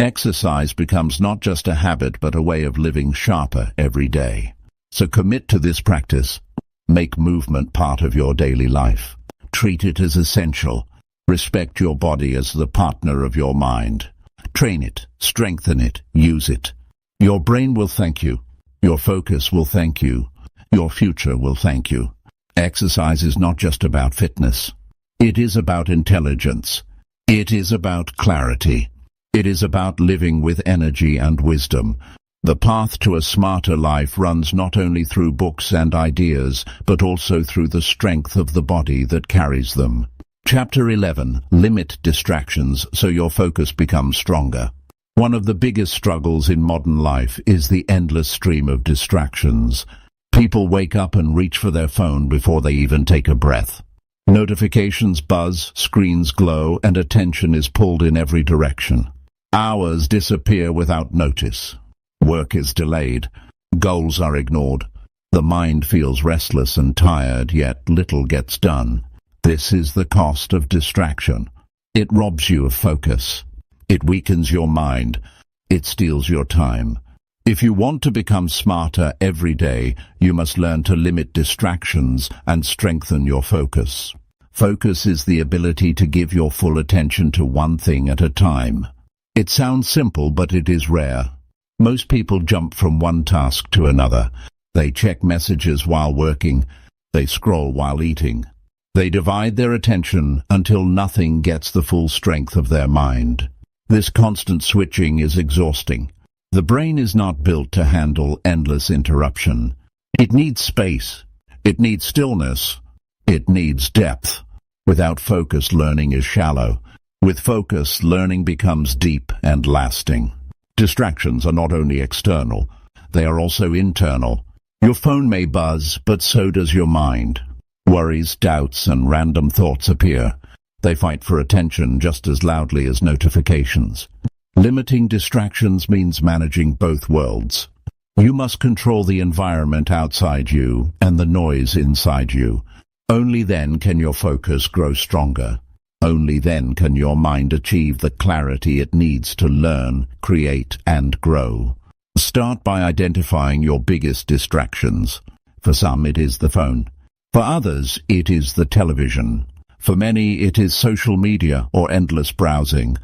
Exercise becomes not just a habit but a way of living sharper every day. So commit to this practice. Make movement part of your daily life. Treat it as essential. Respect your body as the partner of your mind. Train it, strengthen it, use it. Your brain will thank you. Your focus will thank you. Your future will thank you. Exercise is not just about fitness. It is about intelligence. It is about clarity. It is about living with energy and wisdom. The path to a smarter life runs not only through books and ideas, but also through the strength of the body that carries them. Chapter 11. Limit distractions so your focus becomes stronger. One of the biggest struggles in modern life is the endless stream of distractions. People wake up and reach for their phone before they even take a breath. Notifications buzz, screens glow, and attention is pulled in every direction. Hours disappear without notice. Work is delayed. Goals are ignored. The mind feels restless and tired, yet little gets done. This is the cost of distraction. It robs you of focus. It weakens your mind. It steals your time. If you want to become smarter every day, you must learn to limit distractions and strengthen your focus. Focus is the ability to give your full attention to one thing at a time. It sounds simple, but it is rare. Most people jump from one task to another. They check messages while working. They scroll while eating. They divide their attention until nothing gets the full strength of their mind. This constant switching is exhausting. The brain is not built to handle endless interruption. It needs space. It needs stillness. It needs depth. Without focus, learning is shallow. With focus, learning becomes deep and lasting. Distractions are not only external, they are also internal. Your phone may buzz, but so does your mind. Worries, doubts, and random thoughts appear. They fight for attention just as loudly as notifications. Limiting distractions means managing both worlds. You must control the environment outside you and the noise inside you. Only then can your focus grow stronger. Only then can your mind achieve the clarity it needs to learn, create, and grow. Start by identifying your biggest distractions. For some, it is the phone. For others, it is the television. For many, it is social media or endless browsing.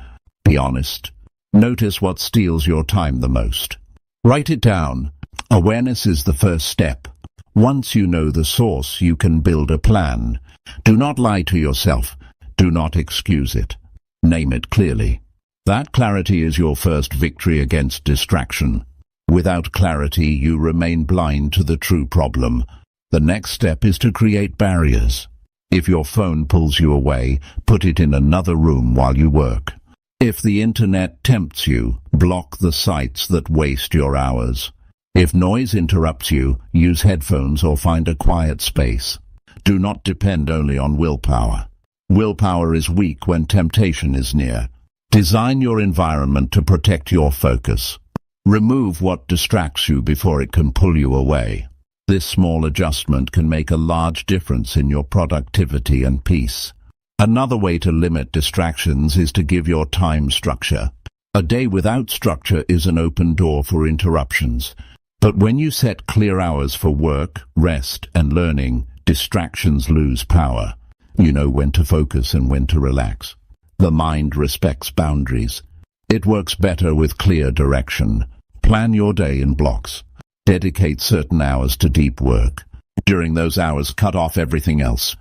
Be honest. Notice what steals your time the most. Write it down. Awareness is the first step. Once you know the source, you can build a plan. Do not lie to yourself. Do not excuse it. Name it clearly. That clarity is your first victory against distraction. Without clarity, you remain blind to the true problem. The next step is to create barriers. If your phone pulls you away, put it in another room while you work. If the internet tempts you, block the sites that waste your hours. If noise interrupts you, use headphones or find a quiet space. Do not depend only on willpower. Willpower is weak when temptation is near. Design your environment to protect your focus. Remove what distracts you before it can pull you away. This small adjustment can make a large difference in your productivity and peace. Another way to limit distractions is to give your time structure. A day without structure is an open door for interruptions. But when you set clear hours for work, rest, and learning, distractions lose power. You know when to focus and when to relax. The mind respects boundaries. It works better with clear direction. Plan your day in blocks. Dedicate certain hours to deep work. During those hours, cut off everything else.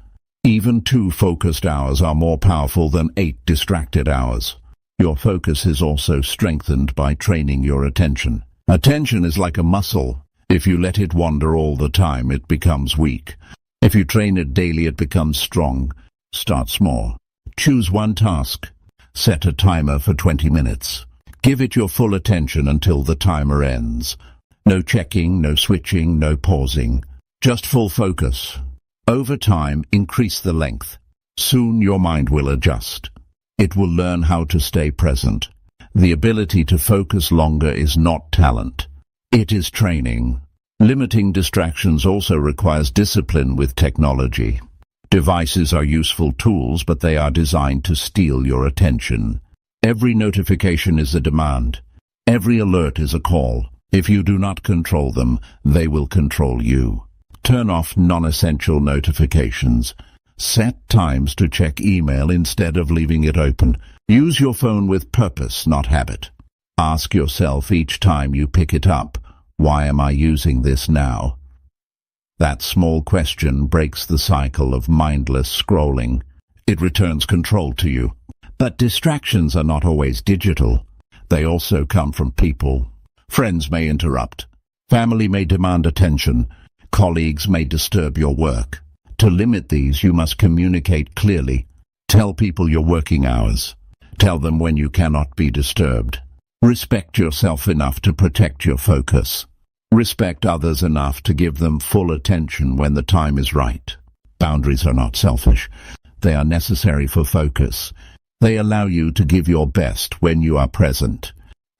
Even 2 focused hours are more powerful than 8 distracted hours. Your focus is also strengthened by training your attention. Attention is like a muscle. If you let it wander all the time, it becomes weak. If you train it daily, it becomes strong. Start small. Choose one task. Set a timer for 20 minutes. Give it your full attention until the timer ends. No checking, no switching, no pausing. Just full focus. Over time, increase the length. Soon your mind will adjust. It will learn how to stay present. The ability to focus longer is not talent. It is training. Limiting distractions also requires discipline with technology. Devices are useful tools, but they are designed to steal your attention. Every notification is a demand. Every alert is a call. If you do not control them, they will control you. Turn off non-essential notifications. Set times to check email instead of leaving it open. Use your phone with purpose, not habit. Ask yourself each time you pick it up, why am I using this now? That small question breaks the cycle of mindless scrolling. It returns control to you. But distractions are not always digital. They also come from people. Friends may interrupt. Family may demand attention. Colleagues may disturb your work. To limit these, you must communicate clearly. Tell people your working hours. Tell them when you cannot be disturbed. Respect yourself enough to protect your focus. Respect others enough to give them full attention when the time is right. Boundaries are not selfish. They are necessary for focus. They allow you to give your best when you are present.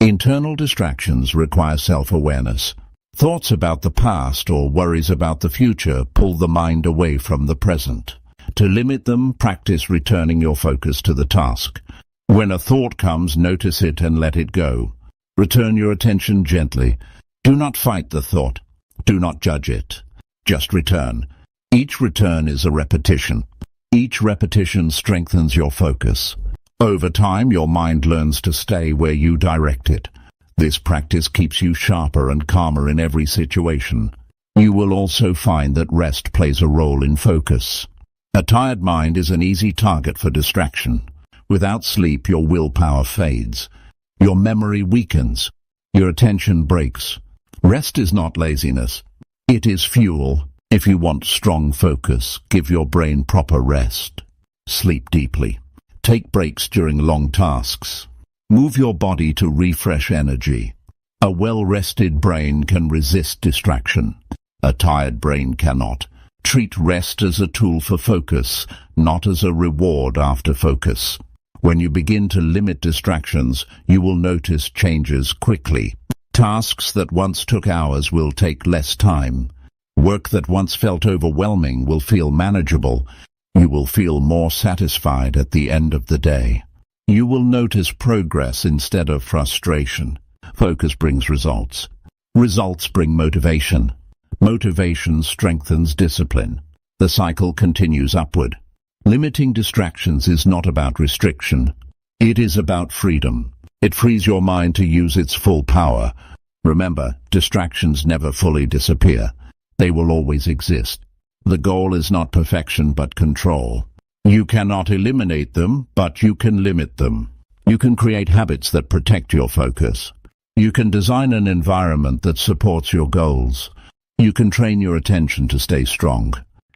Internal distractions require self-awareness. Thoughts about the past or worries about the future pull the mind away from the present. To limit them, practice returning your focus to the task. When a thought comes, notice it and let it go. Return your attention gently. Do not fight the thought. Do not judge it. Just return. Each return is a repetition. Each repetition strengthens your focus. Over time, your mind learns to stay where you direct it. This practice keeps you sharper and calmer in every situation. You will also find that rest plays a role in focus. A tired mind is an easy target for distraction. Without sleep, your willpower fades. Your memory weakens. Your attention breaks. Rest is not laziness. It is fuel. If you want strong focus, give your brain proper rest. Sleep deeply. Take breaks during long tasks. Move your body to refresh energy. A well-rested brain can resist distraction. A tired brain cannot. Treat rest as a tool for focus, not as a reward after focus. When you begin to limit distractions, you will notice changes quickly. Tasks that once took hours will take less time. Work that once felt overwhelming will feel manageable. You will feel more satisfied at the end of the day. You will notice progress instead of frustration. Focus brings results. Results bring motivation. Motivation strengthens discipline. The cycle continues upward. Limiting distractions is not about restriction. It is about freedom. It frees your mind to use its full power. Remember, distractions never fully disappear. They will always exist. The goal is not perfection but control. You cannot eliminate them, but you can limit them. You can create habits that protect your focus. You can design an environment that supports your goals. You can train your attention to stay strong.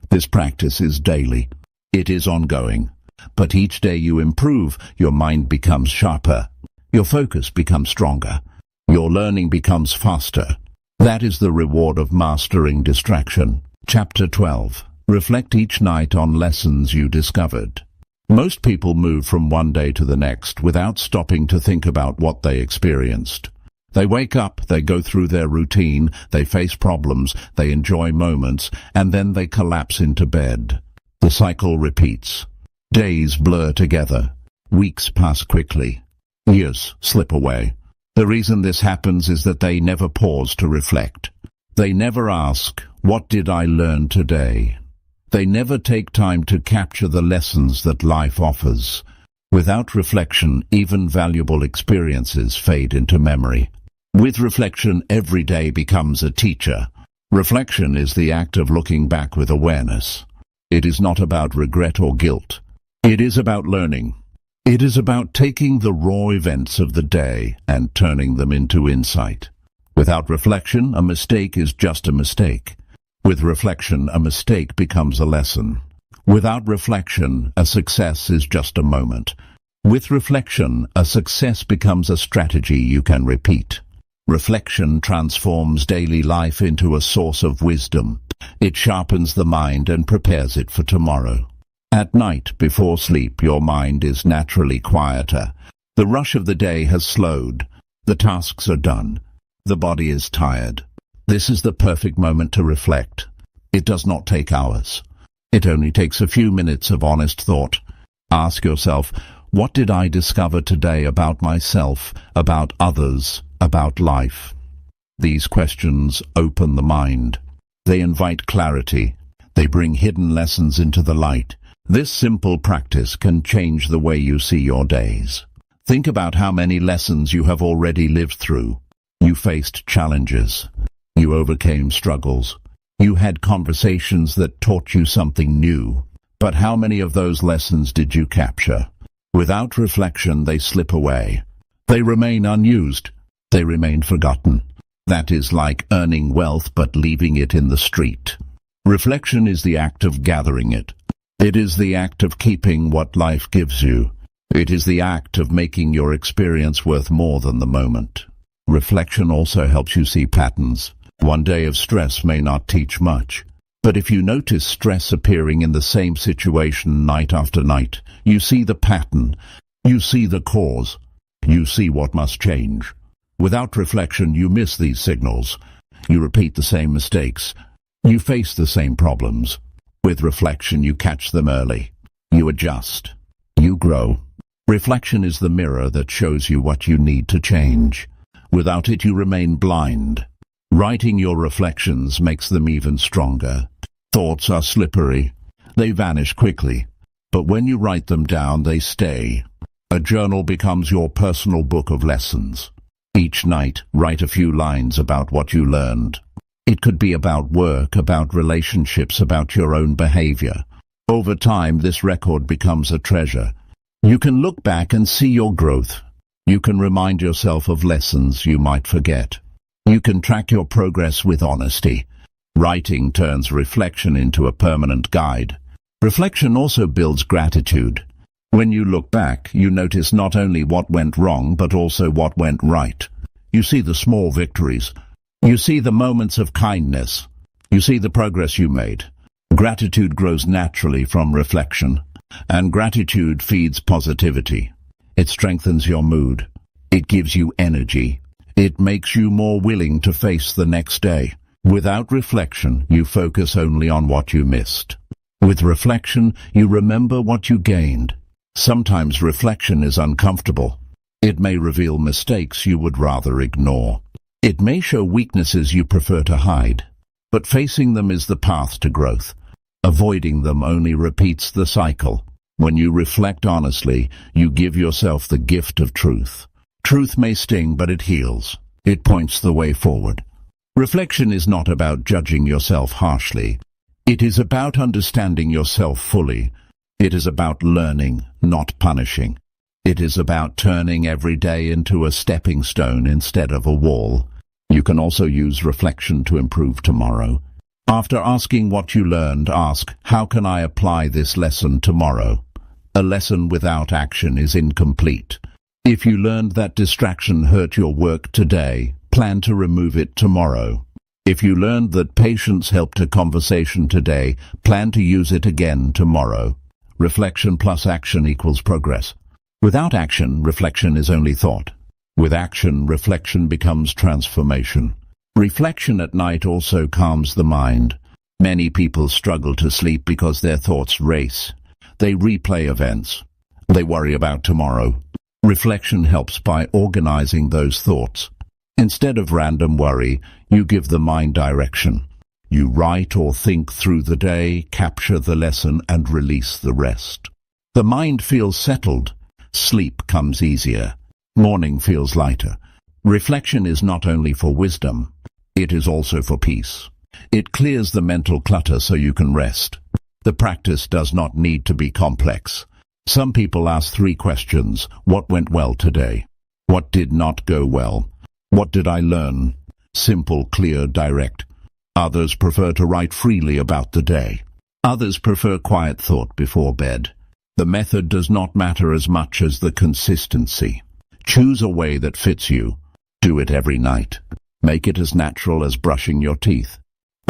This practice is daily. It is ongoing. But each day you improve, your mind becomes sharper. Your focus becomes stronger. Your learning becomes faster. That is the reward of mastering distraction. Chapter 12. Reflect each night on lessons you discovered. Most people move from one day to the next without stopping to think about what they experienced. They wake up, they go through their routine, they face problems, they enjoy moments, and then they collapse into bed. The cycle repeats. Days blur together. Weeks pass quickly. Years slip away. The reason this happens is that they never pause to reflect. They never ask, "What did I learn today?" They never take time to capture the lessons that life offers. Without reflection, even valuable experiences fade into memory. With reflection, every day becomes a teacher. Reflection is the act of looking back with awareness. It is not about regret or guilt. It is about learning. It is about taking the raw events of the day and turning them into insight. Without reflection, a mistake is just a mistake. With reflection, a mistake becomes a lesson. Without reflection, a success is just a moment. With reflection, a success becomes a strategy you can repeat. Reflection transforms daily life into a source of wisdom. It sharpens the mind and prepares it for tomorrow. At night, before sleep, your mind is naturally quieter. The rush of the day has slowed. The tasks are done. The body is tired. This is the perfect moment to reflect. It does not take hours. It only takes a few minutes of honest thought. Ask yourself, what did I discover today about myself, about others, about life? These questions open the mind. They invite clarity. They bring hidden lessons into the light. This simple practice can change the way you see your days. Think about how many lessons you have already lived through. You faced challenges. You overcame struggles. You had conversations that taught you something new. But how many of those lessons did you capture? Without reflection, they slip away. They remain unused. They remain forgotten. That is like earning wealth but leaving it in the street. Reflection is the act of gathering it. It is the act of keeping what life gives you. It is the act of making your experience worth more than the moment. Reflection also helps you see patterns. One day of stress may not teach much. But if you notice stress appearing in the same situation night after night, you see the pattern. You see the cause. You see what must change. Without reflection, you miss these signals. You repeat the same mistakes. You face the same problems. With reflection, you catch them early. You adjust. You grow. Reflection is the mirror that shows you what you need to change. Without it, you remain blind. Writing your reflections makes them even stronger. Thoughts are slippery. They vanish quickly. But when you write them down, they stay. A journal becomes your personal book of lessons. Each night, write a few lines about what you learned. It could be about work, about relationships, about your own behavior. Over time, this record becomes a treasure. You can look back and see your growth. You can remind yourself of lessons you might forget. You can track your progress with honesty. Writing turns reflection into a permanent guide. Reflection also builds gratitude. When you look back, you notice not only what went wrong, but also what went right. You see the small victories. You see the moments of kindness. You see the progress you made. Gratitude grows naturally from reflection, and gratitude feeds positivity. It strengthens your mood. It gives you energy. It makes you more willing to face the next day. Without reflection, you focus only on what you missed. With reflection, you remember what you gained. Sometimes reflection is uncomfortable. It may reveal mistakes you would rather ignore. It may show weaknesses you prefer to hide. But facing them is the path to growth. Avoiding them only repeats the cycle. When you reflect honestly, you give yourself the gift of truth. Truth may sting, but it heals. It points the way forward. Reflection is not about judging yourself harshly. It is about understanding yourself fully. It is about learning, not punishing. It is about turning every day into a stepping stone instead of a wall. You can also use reflection to improve tomorrow. After asking what you learned, ask, how can I apply this lesson tomorrow? A lesson without action is incomplete. If you learned that distraction hurt your work today, plan to remove it tomorrow. If you learned that patience helped a conversation today, plan to use it again tomorrow. Reflection plus action equals progress. Without action, reflection is only thought. With action, reflection becomes transformation. Reflection at night also calms the mind. Many people struggle to sleep because their thoughts race. They replay events. They worry about tomorrow. Reflection helps by organizing those thoughts. Instead of random worry, you give the mind direction. You write or think through the day, capture the lesson, and release the rest. The mind feels settled. Sleep comes easier. Morning feels lighter. Reflection is not only for wisdom, it is also for peace. It clears the mental clutter so you can rest. The practice does not need to be complex. Some people ask 3 questions. What went well today? What did not go well? What did I learn? Simple, clear, direct. Others prefer to write freely about the day. Others prefer quiet thought before bed. The method does not matter as much as the consistency. Choose a way that fits you. Do it every night. Make it as natural as brushing your teeth.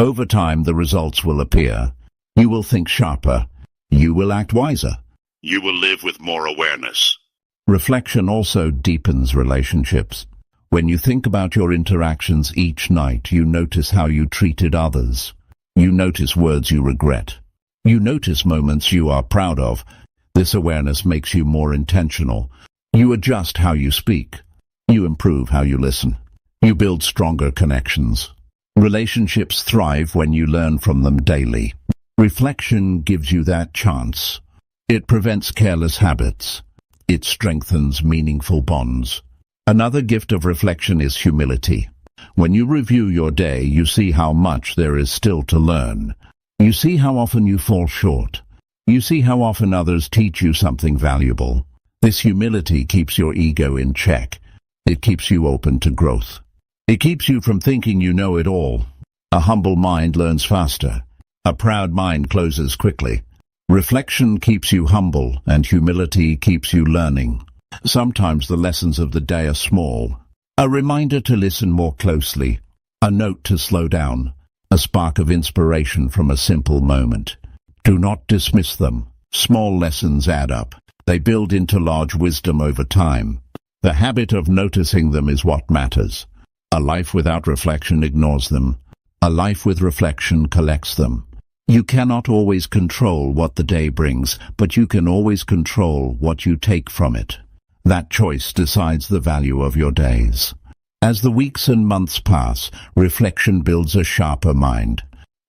Over time, the results will appear. You will think sharper. You will act wiser. You will live with more awareness. Reflection also deepens relationships. When you think about your interactions each night, you notice how you treated others. You notice words you regret. You notice moments you are proud of. This awareness makes you more intentional. You adjust how you speak. You improve how you listen. You build stronger connections. Relationships thrive when you learn from them daily. Reflection gives you that chance. It prevents careless habits. It strengthens meaningful bonds. Another gift of reflection is humility. When you review your day, you see how much there is still to learn. You see how often you fall short. You see how often others teach you something valuable. This humility keeps your ego in check. It keeps you open to growth. It keeps you from thinking you know it all. A humble mind learns faster. A proud mind closes quickly. Reflection keeps you humble, and humility keeps you learning. Sometimes the lessons of the day are small. A reminder to listen more closely. A note to slow down. A spark of inspiration from a simple moment. Do not dismiss them. Small lessons add up. They build into large wisdom over time. The habit of noticing them is what matters. A life without reflection ignores them. A life with reflection collects them. You cannot always control what the day brings, but you can always control what you take from it. That choice decides the value of your days. As the weeks and months pass, reflection builds a sharper mind.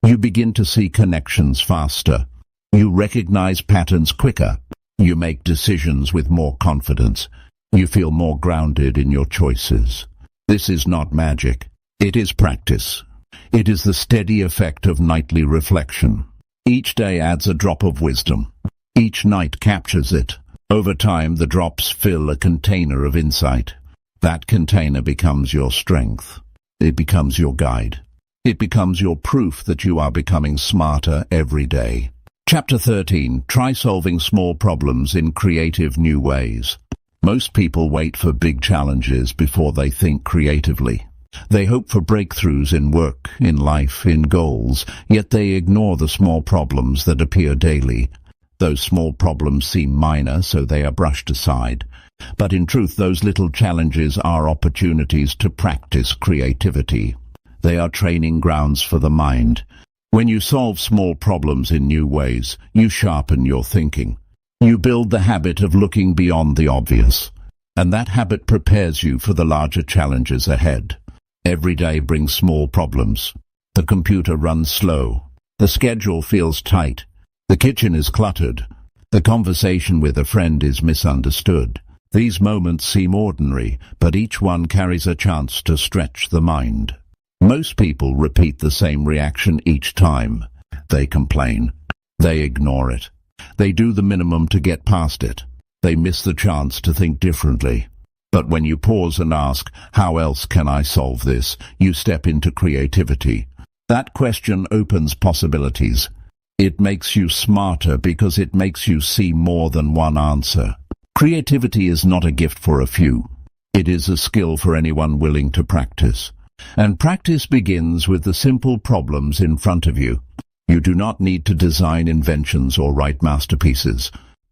You begin to see connections faster. You recognize patterns quicker. You make decisions with more confidence. You feel more grounded in your choices. This is not magic. It is practice. It is the steady effect of nightly reflection. Each day adds a drop of wisdom. Each night captures it. Over time, the drops fill a container of insight. That container becomes your strength. It becomes your guide. It becomes your proof that you are becoming smarter every day. Chapter 13. Try solving small problems in creative new ways. Most people wait for big challenges before they think creatively. They hope for breakthroughs in work, in life, in goals, yet they ignore the small problems that appear daily. Those small problems seem minor, so they are brushed aside. But in truth, those little challenges are opportunities to practice creativity. They are training grounds for the mind. When you solve small problems in new ways, you sharpen your thinking. You build the habit of looking beyond the obvious. And that habit prepares you for the larger challenges ahead. Every day brings small problems. The computer runs slow. The schedule feels tight. The kitchen is cluttered. The conversation with a friend is misunderstood. These moments seem ordinary, but each one carries a chance to stretch the mind. Most people repeat the same reaction each time. They complain. They ignore it. They do the minimum to get past it. They miss the chance to think differently. But when you pause and ask, how else can I solve this, you step into creativity. That question opens possibilities. It makes you smarter because it makes you see more than one answer. Creativity is not a gift for a few. It is a skill for anyone willing to practice. And practice begins with the simple problems in front of you. You do not need to design inventions or write masterpieces.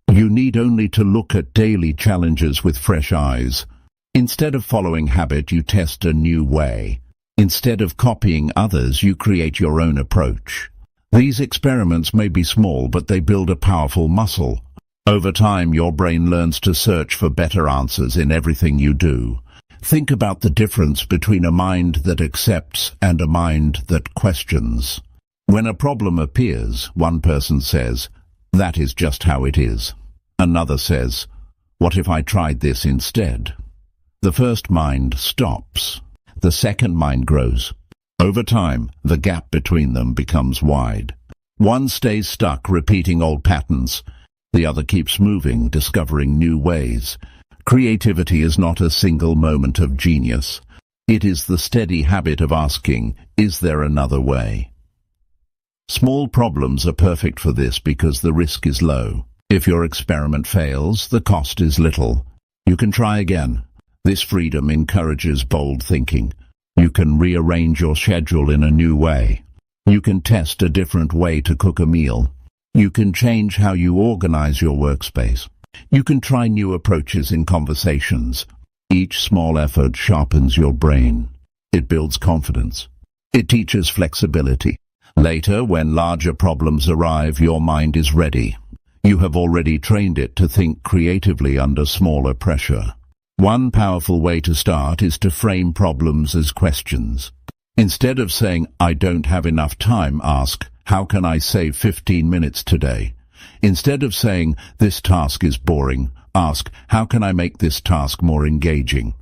You need only to look at daily challenges with fresh eyes. Instead of following habit, you test a new way. Instead of copying others, you create your own approach. These experiments may be small, but they build a powerful muscle. Over time, your brain learns to search for better answers in everything you do. Think about the difference between a mind that accepts and a mind that questions. When a problem appears, one person says, "That is just how it is." Another says, "What if I tried this instead?" The first mind stops. The second mind grows. Over time, the gap between them becomes wide. One stays stuck, repeating old patterns. The other keeps moving, discovering new ways. Creativity is not a single moment of genius. It is the steady habit of asking, is there another way? Small problems are perfect for this because the risk is low. If your experiment fails, the cost is little. You can try again. This freedom encourages bold thinking. You can rearrange your schedule in a new way. You can test a different way to cook a meal. You can change how you organize your workspace. You can try new approaches in conversations. Each small effort sharpens your brain. It builds confidence. It teaches flexibility. Later, when larger problems arrive, your mind is ready. You have already trained it to think creatively under smaller pressure. One powerful way to start is to frame problems as questions. Instead of saying, "I don't have enough time," ask, "How can I save 15 minutes today?" Instead of saying, "This task is boring," ask, "How can I make this task more engaging?"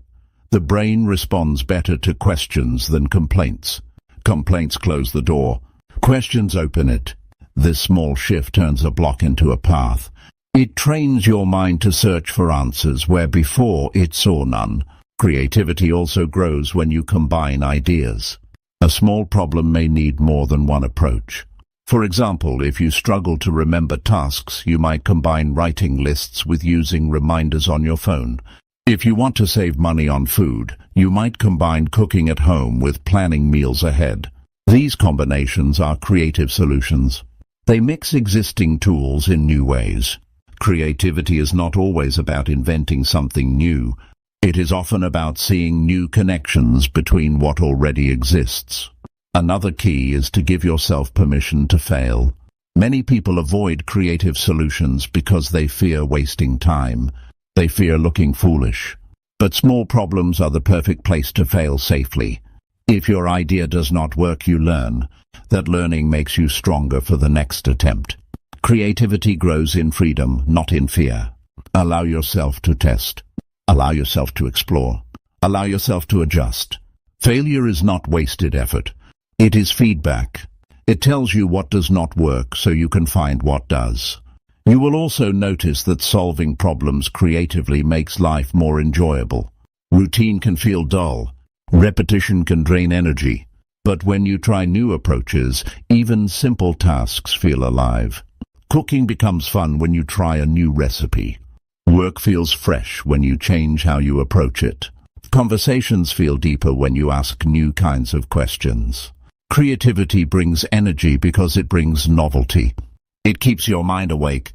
The brain responds better to questions than complaints. Complaints close the door. Questions open it. This small shift turns a block into a path. It trains your mind to search for answers where before it saw none. Creativity also grows when you combine ideas. A small problem may need more than one approach. For example, if you struggle to remember tasks, you might combine writing lists with using reminders on your phone. If you want to save money on food, you might combine cooking at home with planning meals ahead. These combinations are creative solutions. They mix existing tools in new ways. Creativity is not always about inventing something new. It is often about seeing new connections between what already exists. Another key is to give yourself permission to fail. Many people avoid creative solutions because they fear wasting time. They fear looking foolish. But small problems are the perfect place to fail safely. If your idea does not work, you learn. That learning makes you stronger for the next attempt. Creativity grows in freedom, not in fear. Allow yourself to test. Allow yourself to explore. Allow yourself to adjust. Failure is not wasted effort. It is feedback. It tells you what does not work so you can find what does. You will also notice that solving problems creatively makes life more enjoyable. Routine can feel dull. Repetition can drain energy. But when you try new approaches, even simple tasks feel alive. Cooking becomes fun when you try a new recipe. Work feels fresh when you change how you approach it. Conversations feel deeper when you ask new kinds of questions. Creativity brings energy because it brings novelty. It keeps your mind awake.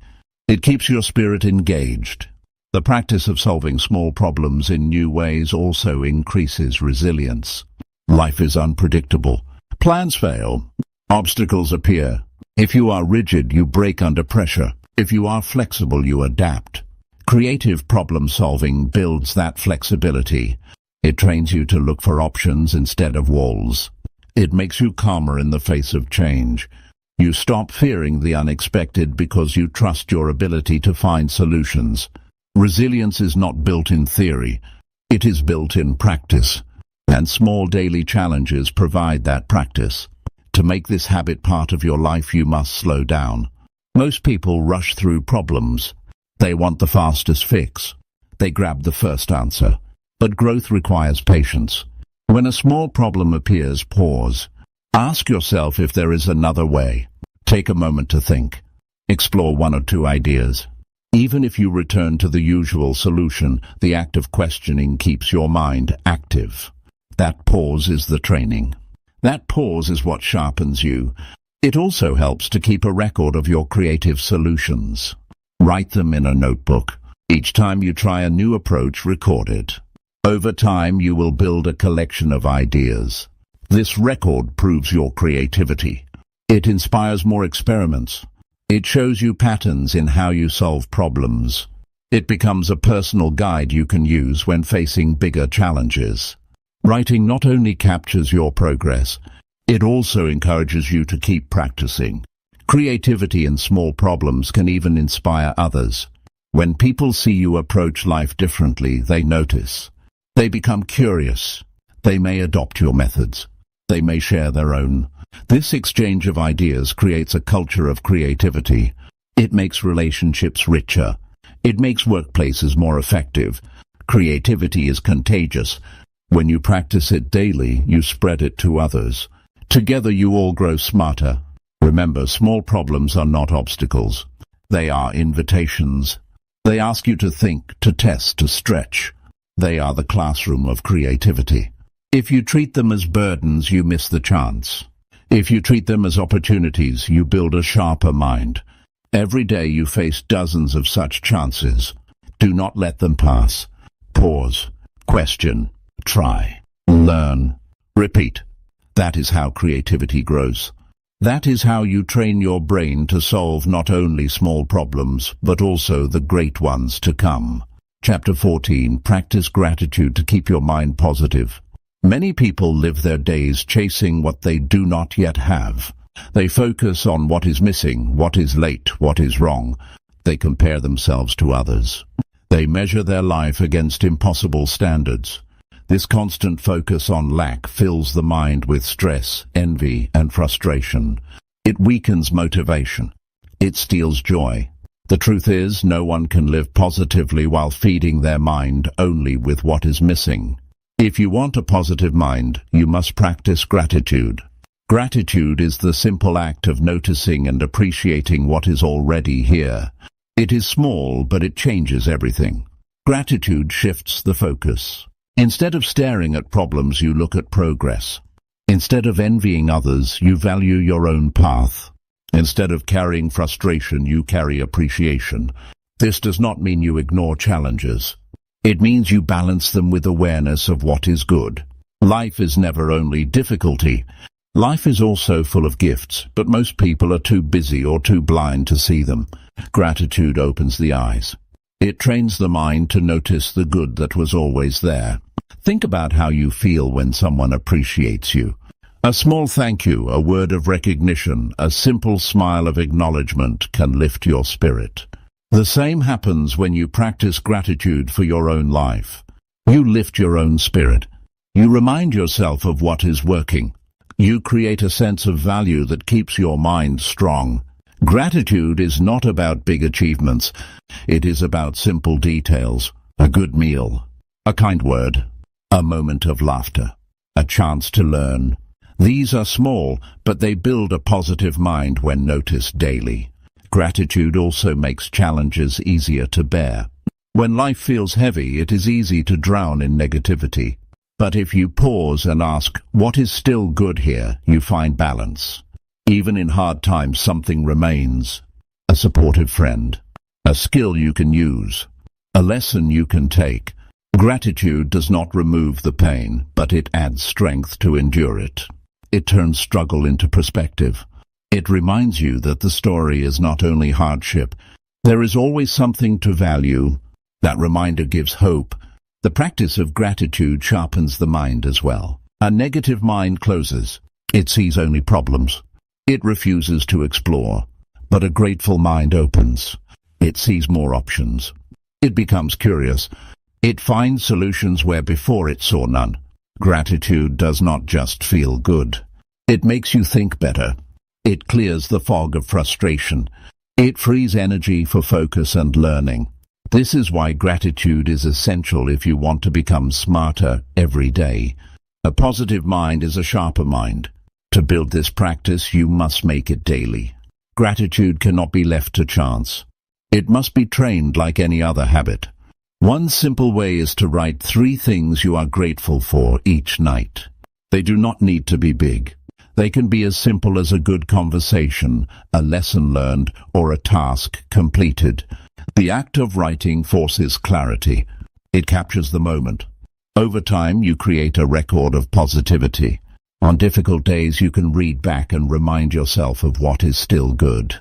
It keeps your spirit engaged. The practice of solving small problems in new ways also increases resilience. Life is unpredictable. Plans fail. Obstacles appear. If you are rigid, you break under pressure. If you are flexible, you adapt. Creative problem-solving builds that flexibility. It trains you to look for options instead of walls. It makes you calmer in the face of change. You stop fearing the unexpected because you trust your ability to find solutions. Resilience is not built in theory. It is built in practice. And small daily challenges provide that practice. To make this habit part of your life, you must slow down. Most people rush through problems. They want the fastest fix. They grab the first answer. But growth requires patience. When a small problem appears, pause. Ask yourself if there is another way. Take a moment to think. Explore one or two ideas. Even if you return to the usual solution, the act of questioning keeps your mind active. That pause is the training. That pause is what sharpens you. It also helps to keep a record of your creative solutions. Write them in a notebook. Each time you try a new approach, record it. Over time, you will build a collection of ideas. This record proves your creativity. It inspires more experiments. It shows you patterns in how you solve problems. It becomes a personal guide you can use when facing bigger challenges. Writing not only captures your progress, it also encourages you to keep practicing. Creativity in small problems can even inspire others. When people see you approach life differently, they notice. They become curious. They may adopt your methods. They may share their own. This exchange of ideas creates a culture of creativity. It makes relationships richer. It makes workplaces more effective. Creativity is contagious. When you practice it daily, you spread it to others. Together you all grow smarter. Remember, small problems are not obstacles. They are invitations. They ask you to think, to test, to stretch. They are the classroom of creativity. If you treat them as burdens, you miss the chance. If you treat them as opportunities, you build a sharper mind. Every day you face dozens of such chances. Do not let them pass. Pause. Question. Try. Learn. Repeat. That is how creativity grows. That is how you train your brain to solve not only small problems, but also the great ones to come. Chapter 14. Practice gratitude to keep your mind positive. Many people live their days chasing what they do not yet have. They focus on what is missing, what is late, what is wrong. They compare themselves to others. They measure their life against impossible standards. This constant focus on lack fills the mind with stress, envy, and frustration. It weakens motivation. It steals joy. The truth is, no one can live positively while feeding their mind only with what is missing. If you want a positive mind, you must practice gratitude. Gratitude is the simple act of noticing and appreciating what is already here. It is small, but it changes everything. Gratitude shifts the focus. Instead of staring at problems, you look at progress. Instead of envying others, you value your own path. Instead of carrying frustration, you carry appreciation. This does not mean you ignore challenges. It means you balance them with awareness of what is good. Life is never only difficulty. Life is also full of gifts, but most people are too busy or too blind to see them. Gratitude opens the eyes. It trains the mind to notice the good that was always there. Think about how you feel when someone appreciates you. A small thank you, a word of recognition, a simple smile of acknowledgement can lift your spirit. The same happens when you practice gratitude for your own life. You lift your own spirit. You remind yourself of what is working. You create a sense of value that keeps your mind strong. Gratitude is not about big achievements. It is about simple details. A good meal, a kind word, a moment of laughter, a chance to learn. These are small, but they build a positive mind when noticed daily. Gratitude also makes challenges easier to bear. When life feels heavy, it is easy to drown in negativity. But if you pause and ask, what is still good here, you find balance. Even in hard times, something remains. A supportive friend, a skill you can use, a lesson you can take. Gratitude does not remove the pain, but it adds strength to endure it. It turns struggle into perspective. It reminds you that the story is not only hardship. There is always something to value. That reminder gives hope. The practice of gratitude sharpens the mind as well. A negative mind closes. It sees only problems. It refuses to explore. But a grateful mind opens. It sees more options. It becomes curious. It finds solutions where before it saw none. Gratitude does not just feel good. It makes you think better. It clears the fog of frustration. It frees energy for focus and learning. This is why gratitude is essential if you want to become smarter every day. A positive mind is a sharper mind. To build this practice, you must make it daily. Gratitude cannot be left to chance. It must be trained like any other habit. One simple way is to write 3 things you are grateful for each night. They do not need to be big. They can be as simple as a good conversation, a lesson learned, or a task completed. The act of writing forces clarity. It captures the moment. Over time, you create a record of positivity. On difficult days, you can read back and remind yourself of what is still good.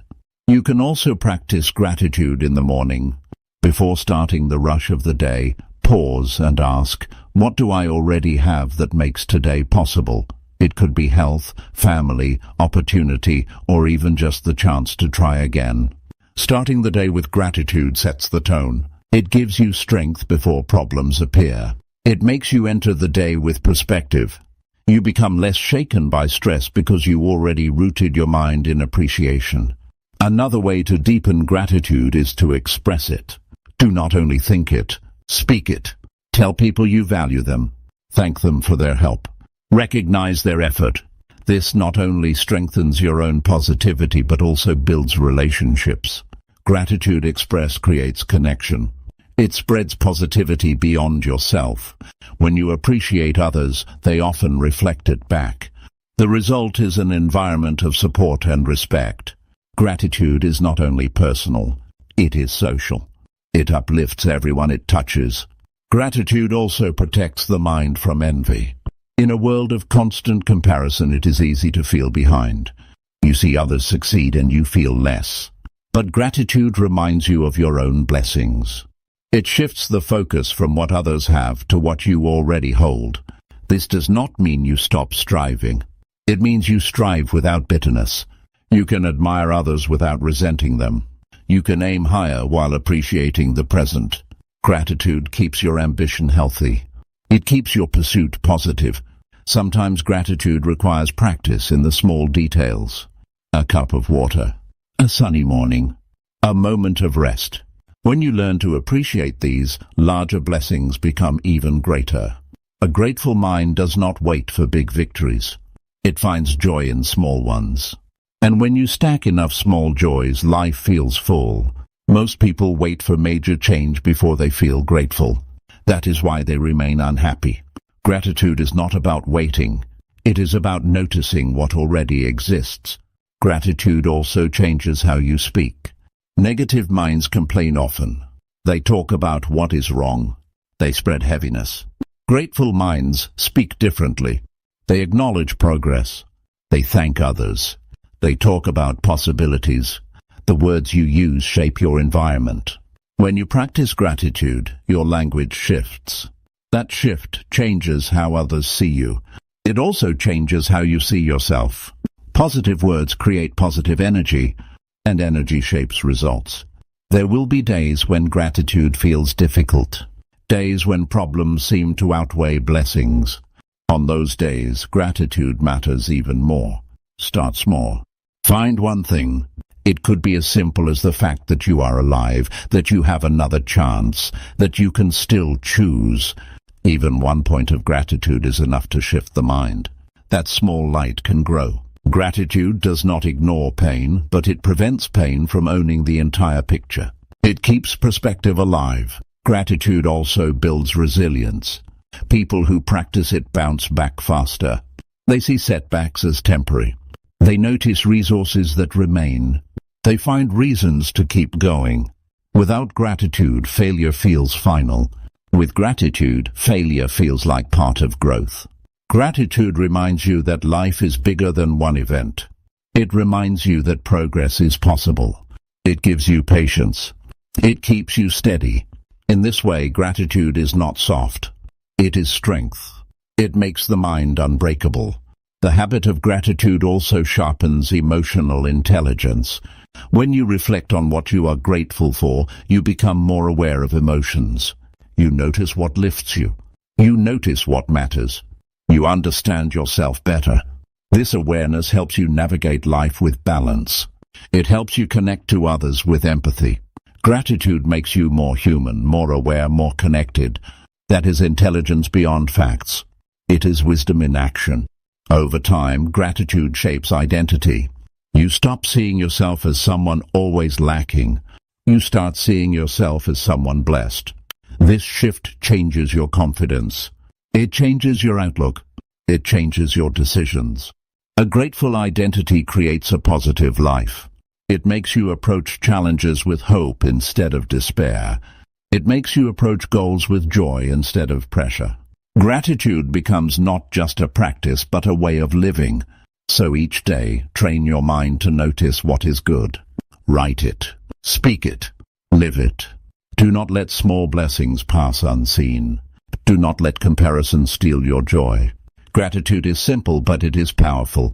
You can also practice gratitude in the morning. Before starting the rush of the day, pause and ask, what do I already have that makes today possible? It could be health, family, opportunity, or even just the chance to try again. Starting the day with gratitude sets the tone. It gives you strength before problems appear. It makes you enter the day with perspective. You become less shaken by stress because you already rooted your mind in appreciation. Another way to deepen gratitude is to express it. Do not only think it, speak it. Tell people you value them. Thank them for their help. Recognize their effort. This not only strengthens your own positivity but also builds relationships. Gratitude expressed creates connection. It spreads positivity beyond yourself. When you appreciate others, they often reflect it back. The result is an environment of support and respect. Gratitude is not only personal, it is social. It uplifts everyone it touches. Gratitude also protects the mind from envy. In a world of constant comparison, it is easy to feel behind. You see others succeed and you feel less. But gratitude reminds you of your own blessings. It shifts the focus from what others have to what you already hold. This does not mean you stop striving. It means you strive without bitterness. You can admire others without resenting them. You can aim higher while appreciating the present. Gratitude keeps your ambition healthy. It keeps your pursuit positive. Sometimes gratitude requires practice in the small details. A cup of water, a sunny morning, a moment of rest. When you learn to appreciate these, larger blessings become even greater. A grateful mind does not wait for big victories. It finds joy in small ones. And when you stack enough small joys, life feels full. Most people wait for major change before they feel grateful. That is why they remain unhappy. Gratitude is not about waiting. It is about noticing what already exists. Gratitude also changes how you speak. Negative minds complain often. They talk about what is wrong. They spread heaviness. Grateful minds speak differently. They acknowledge progress. They thank others. They talk about possibilities. The words you use shape your environment. When you practice gratitude, your language shifts. That shift changes how others see you. It also changes how you see yourself. Positive words create positive energy, and energy shapes results. There will be days when gratitude feels difficult. Days when problems seem to outweigh blessings. On those days, gratitude matters even more. Start small. Find one thing. It could be as simple as the fact that you are alive, that you have another chance, that you can still choose. Even one point of gratitude is enough to shift the mind. That small light can grow. Gratitude does not ignore pain, but it prevents pain from owning the entire picture. It keeps perspective alive. Gratitude also builds resilience. People who practice it bounce back faster. They see setbacks as temporary. They notice resources that remain. They find reasons to keep going. Without gratitude, failure feels final. With gratitude, failure feels like part of growth. Gratitude reminds you that life is bigger than one event. It reminds you that progress is possible. It gives you patience. It keeps you steady. In this way, gratitude is not soft. It is strength. It makes the mind unbreakable. The habit of gratitude also sharpens emotional intelligence. When you reflect on what you are grateful for, you become more aware of emotions. You notice what lifts you. You notice what matters. You understand yourself better. This awareness helps you navigate life with balance. It helps you connect to others with empathy. Gratitude makes you more human, more aware, more connected. That is intelligence beyond facts. It is wisdom in action. Over time, gratitude shapes identity. You stop seeing yourself as someone always lacking. You start seeing yourself as someone blessed. This shift changes your confidence. It changes your outlook. It changes your decisions. A grateful identity creates a positive life. It makes you approach challenges with hope instead of despair. It makes you approach goals with joy instead of pressure. Gratitude becomes not just a practice but a way of living. So each day, train your mind to notice what is good. Write it. Speak it. Live it. Do not let small blessings pass unseen. Do not let comparison steal your joy. Gratitude is simple, but it is powerful.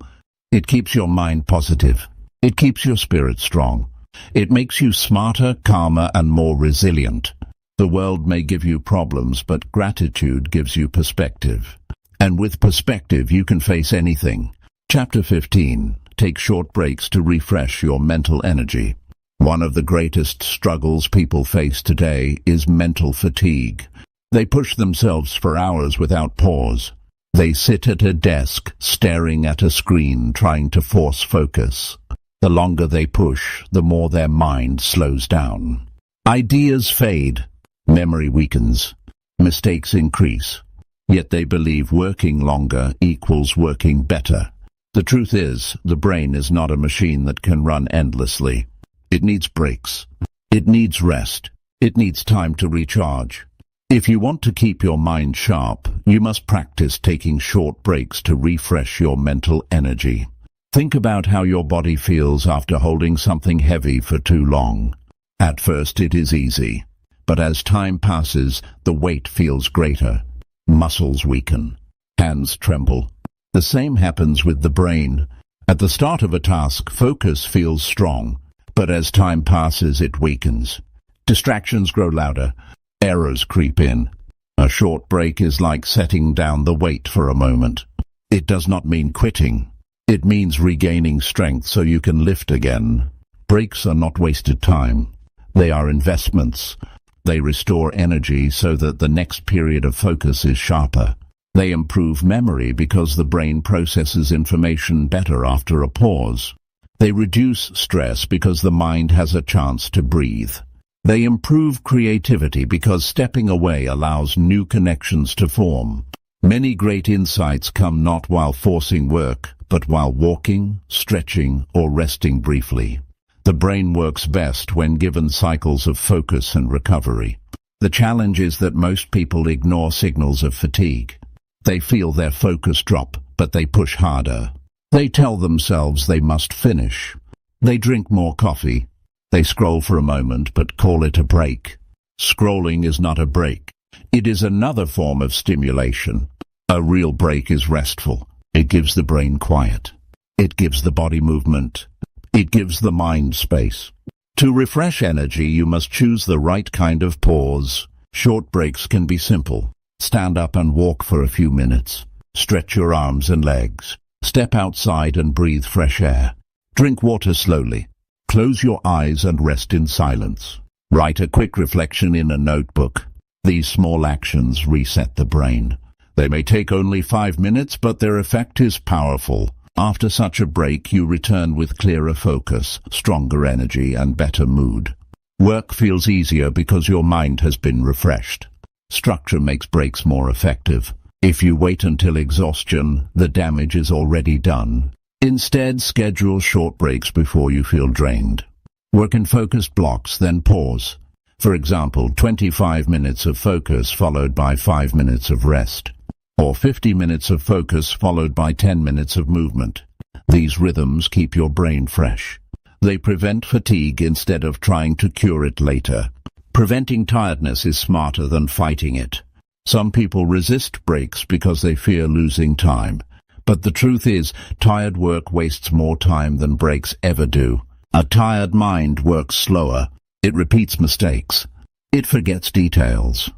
It keeps your mind positive. It keeps your spirit strong. It makes you smarter, calmer, and more resilient. The world may give you problems, but gratitude gives you perspective. And with perspective, you can face anything. Chapter 15. Take short breaks to refresh your mental energy. One of the greatest struggles people face today is mental fatigue. They push themselves for hours without pause. They sit at a desk, staring at a screen, trying to force focus. The longer they push, the more their mind slows down. Ideas fade. Memory weakens. Mistakes increase. Yet they believe working longer equals working better. The truth is, the brain is not a machine that can run endlessly. It needs breaks. It needs rest. It needs time to recharge. If you want to keep your mind sharp, you must practice taking short breaks to refresh your mental energy. Think about how your body feels after holding something heavy for too long. At first it is easy, but as time passes, the weight feels greater. Muscles weaken. Hands tremble. The same happens with the brain. At the start of a task, focus feels strong, but as time passes, it weakens. Distractions grow louder. Errors creep in. A short break is like setting down the weight for a moment. It does not mean quitting. It means regaining strength so you can lift again. Breaks are not wasted time. They are investments. They restore energy so that the next period of focus is sharper. They improve memory because the brain processes information better after a pause. They reduce stress because the mind has a chance to breathe. They improve creativity because stepping away allows new connections to form. Many great insights come not while forcing work, but while walking, stretching, or resting briefly. The brain works best when given cycles of focus and recovery. The challenge is that most people ignore signals of fatigue. They feel their focus drop, but they push harder. They tell themselves they must finish. They drink more coffee. They scroll for a moment but call it a break. Scrolling is not a break. It is another form of stimulation. A real break is restful. It gives the brain quiet. It gives the body movement. It gives the mind space. To refresh energy, you must choose the right kind of pause. Short breaks can be simple. Stand up and walk for a few minutes. Stretch your arms and legs. Step outside and breathe fresh air. Drink water slowly. Close your eyes and rest in silence. Write a quick reflection in a notebook. These small actions reset the brain. They may take only 5 minutes, but their effect is powerful. After such a break, you return with clearer focus, stronger energy, and better mood. Work feels easier because your mind has been refreshed. Structure makes breaks more effective. If you wait until exhaustion, the damage is already done. Instead, schedule short breaks before you feel drained. Work in focused blocks, then pause. For example, 25 minutes of focus followed by 5 minutes of rest. Or 50 minutes of focus followed by 10 minutes of movement. These rhythms keep your brain fresh. They prevent fatigue instead of trying to cure it later. Preventing tiredness is smarter than fighting it. Some people resist breaks because they fear losing time. But the truth is, tired work wastes more time than breaks ever do. A tired mind works slower. It repeats mistakes. It forgets details.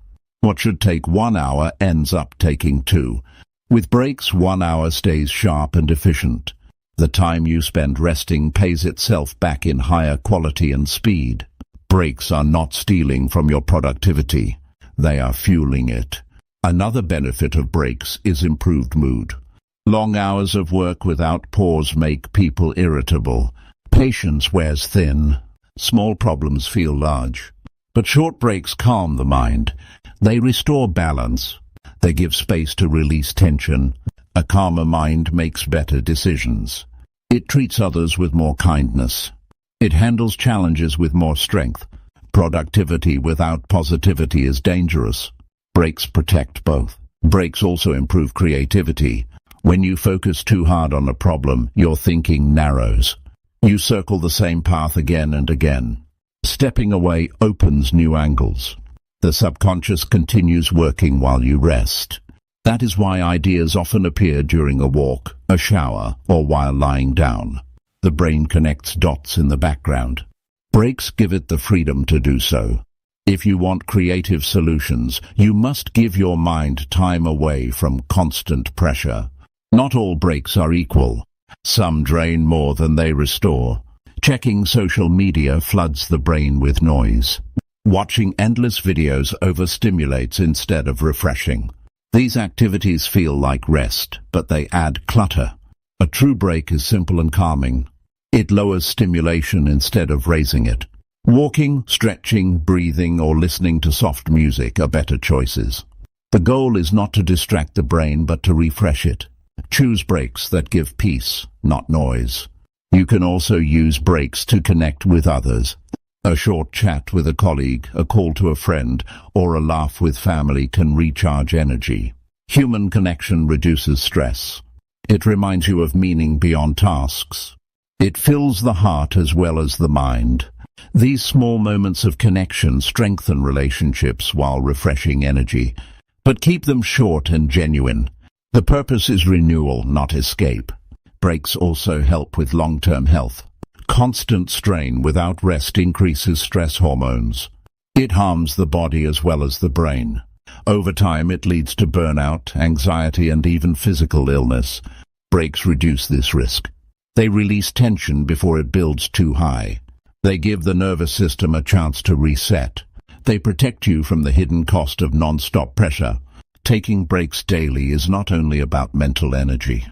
What should take 1 hour ends up taking 2. With breaks, 1 hour stays sharp and efficient. The time you spend resting pays itself back in higher quality and speed. Breaks are not stealing from your productivity. They are fueling it. Another benefit of breaks is improved mood. Long hours of work without pause make people irritable. Patience wears thin. Small problems feel large. But short breaks calm the mind. They restore balance. They give space to release tension. A calmer mind makes better decisions. It treats others with more kindness. It handles challenges with more strength. Productivity without positivity is dangerous. Breaks protect both. Breaks also improve creativity. When you focus too hard on a problem, your thinking narrows. You circle the same path again and again. Stepping away opens new angles. The subconscious continues working while you rest. That is why ideas often appear during a walk, a shower, or while lying down. The brain connects dots in the background. Breaks give it the freedom to do so. If you want creative solutions, you must give your mind time away from constant pressure. Not all breaks are equal. Some drain more than they restore. Checking social media floods the brain with noise. Watching endless videos overstimulates instead of refreshing. These activities feel like rest, but they add clutter. A true break is simple and calming. It lowers stimulation instead of raising it. Walking, stretching, breathing, or listening to soft music are better choices. The goal is not to distract the brain, but to refresh it. Choose breaks that give peace, not noise. You can also use breaks to connect with others. A short chat with a colleague, a call to a friend, or a laugh with family can recharge energy. Human connection reduces stress. It reminds you of meaning beyond tasks. It fills the heart as well as the mind. These small moments of connection strengthen relationships while refreshing energy. But keep them short and genuine. The purpose is renewal, not escape. Breaks also help with long-term health. Constant strain without rest increases stress hormones. It harms the body as well as the brain. Over time, it leads to burnout, anxiety, and even physical illness. Breaks reduce this risk. They release tension before it builds too high. They give the nervous system a chance to reset. They protect you from the hidden cost of non-stop pressure. Taking breaks daily is not only about mental energy.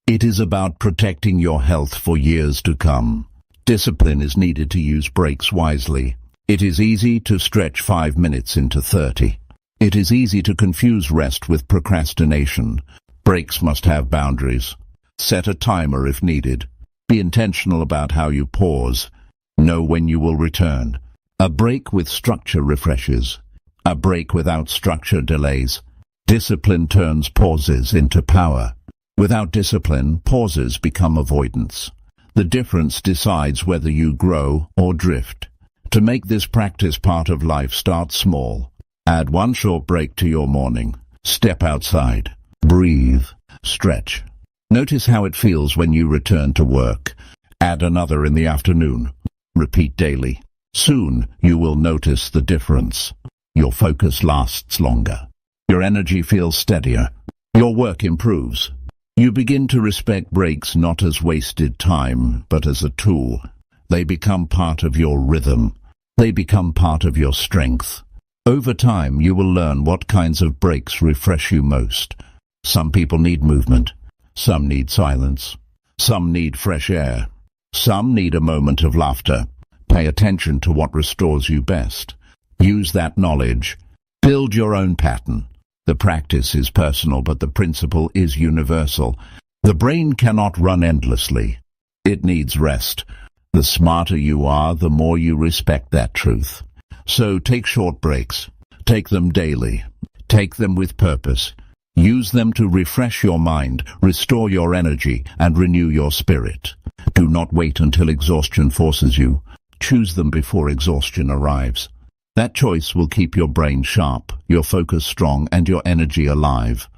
It is about protecting your health for years to come. Discipline is needed to use breaks wisely. It is easy to stretch 5 minutes into 30. It is easy to confuse rest with procrastination. Breaks must have boundaries. Set a timer if needed. Be intentional about how you pause. Know when you will return. A break with structure refreshes. A break without structure delays. Discipline turns pauses into power. Without discipline, pauses become avoidance. The difference decides whether you grow or drift. To make this practice part of life, start small. Add one short break to your morning. Step outside. Breathe. Stretch. Notice how it feels when you return to work. Add another in the afternoon. Repeat daily. Soon, you will notice the difference. Your focus lasts longer. Your energy feels steadier. Your work improves. You begin to respect breaks not as wasted time, but as a tool. They become part of your rhythm. They become part of your strength. Over time, you will learn what kinds of breaks refresh you most. Some people need movement. Some need silence. Some need fresh air. Some need a moment of laughter. Pay attention to what restores you best. Use that knowledge. Build your own pattern. The practice is personal, but the principle is universal. The brain cannot run endlessly. It needs rest. The smarter you are, the more you respect that truth. So take short breaks. Take them daily. Take them with purpose. Use them to refresh your mind, restore your energy, and renew your spirit. Do not wait until exhaustion forces you. Choose them before exhaustion arrives. That choice will keep your brain sharp, your focus strong, and your energy alive.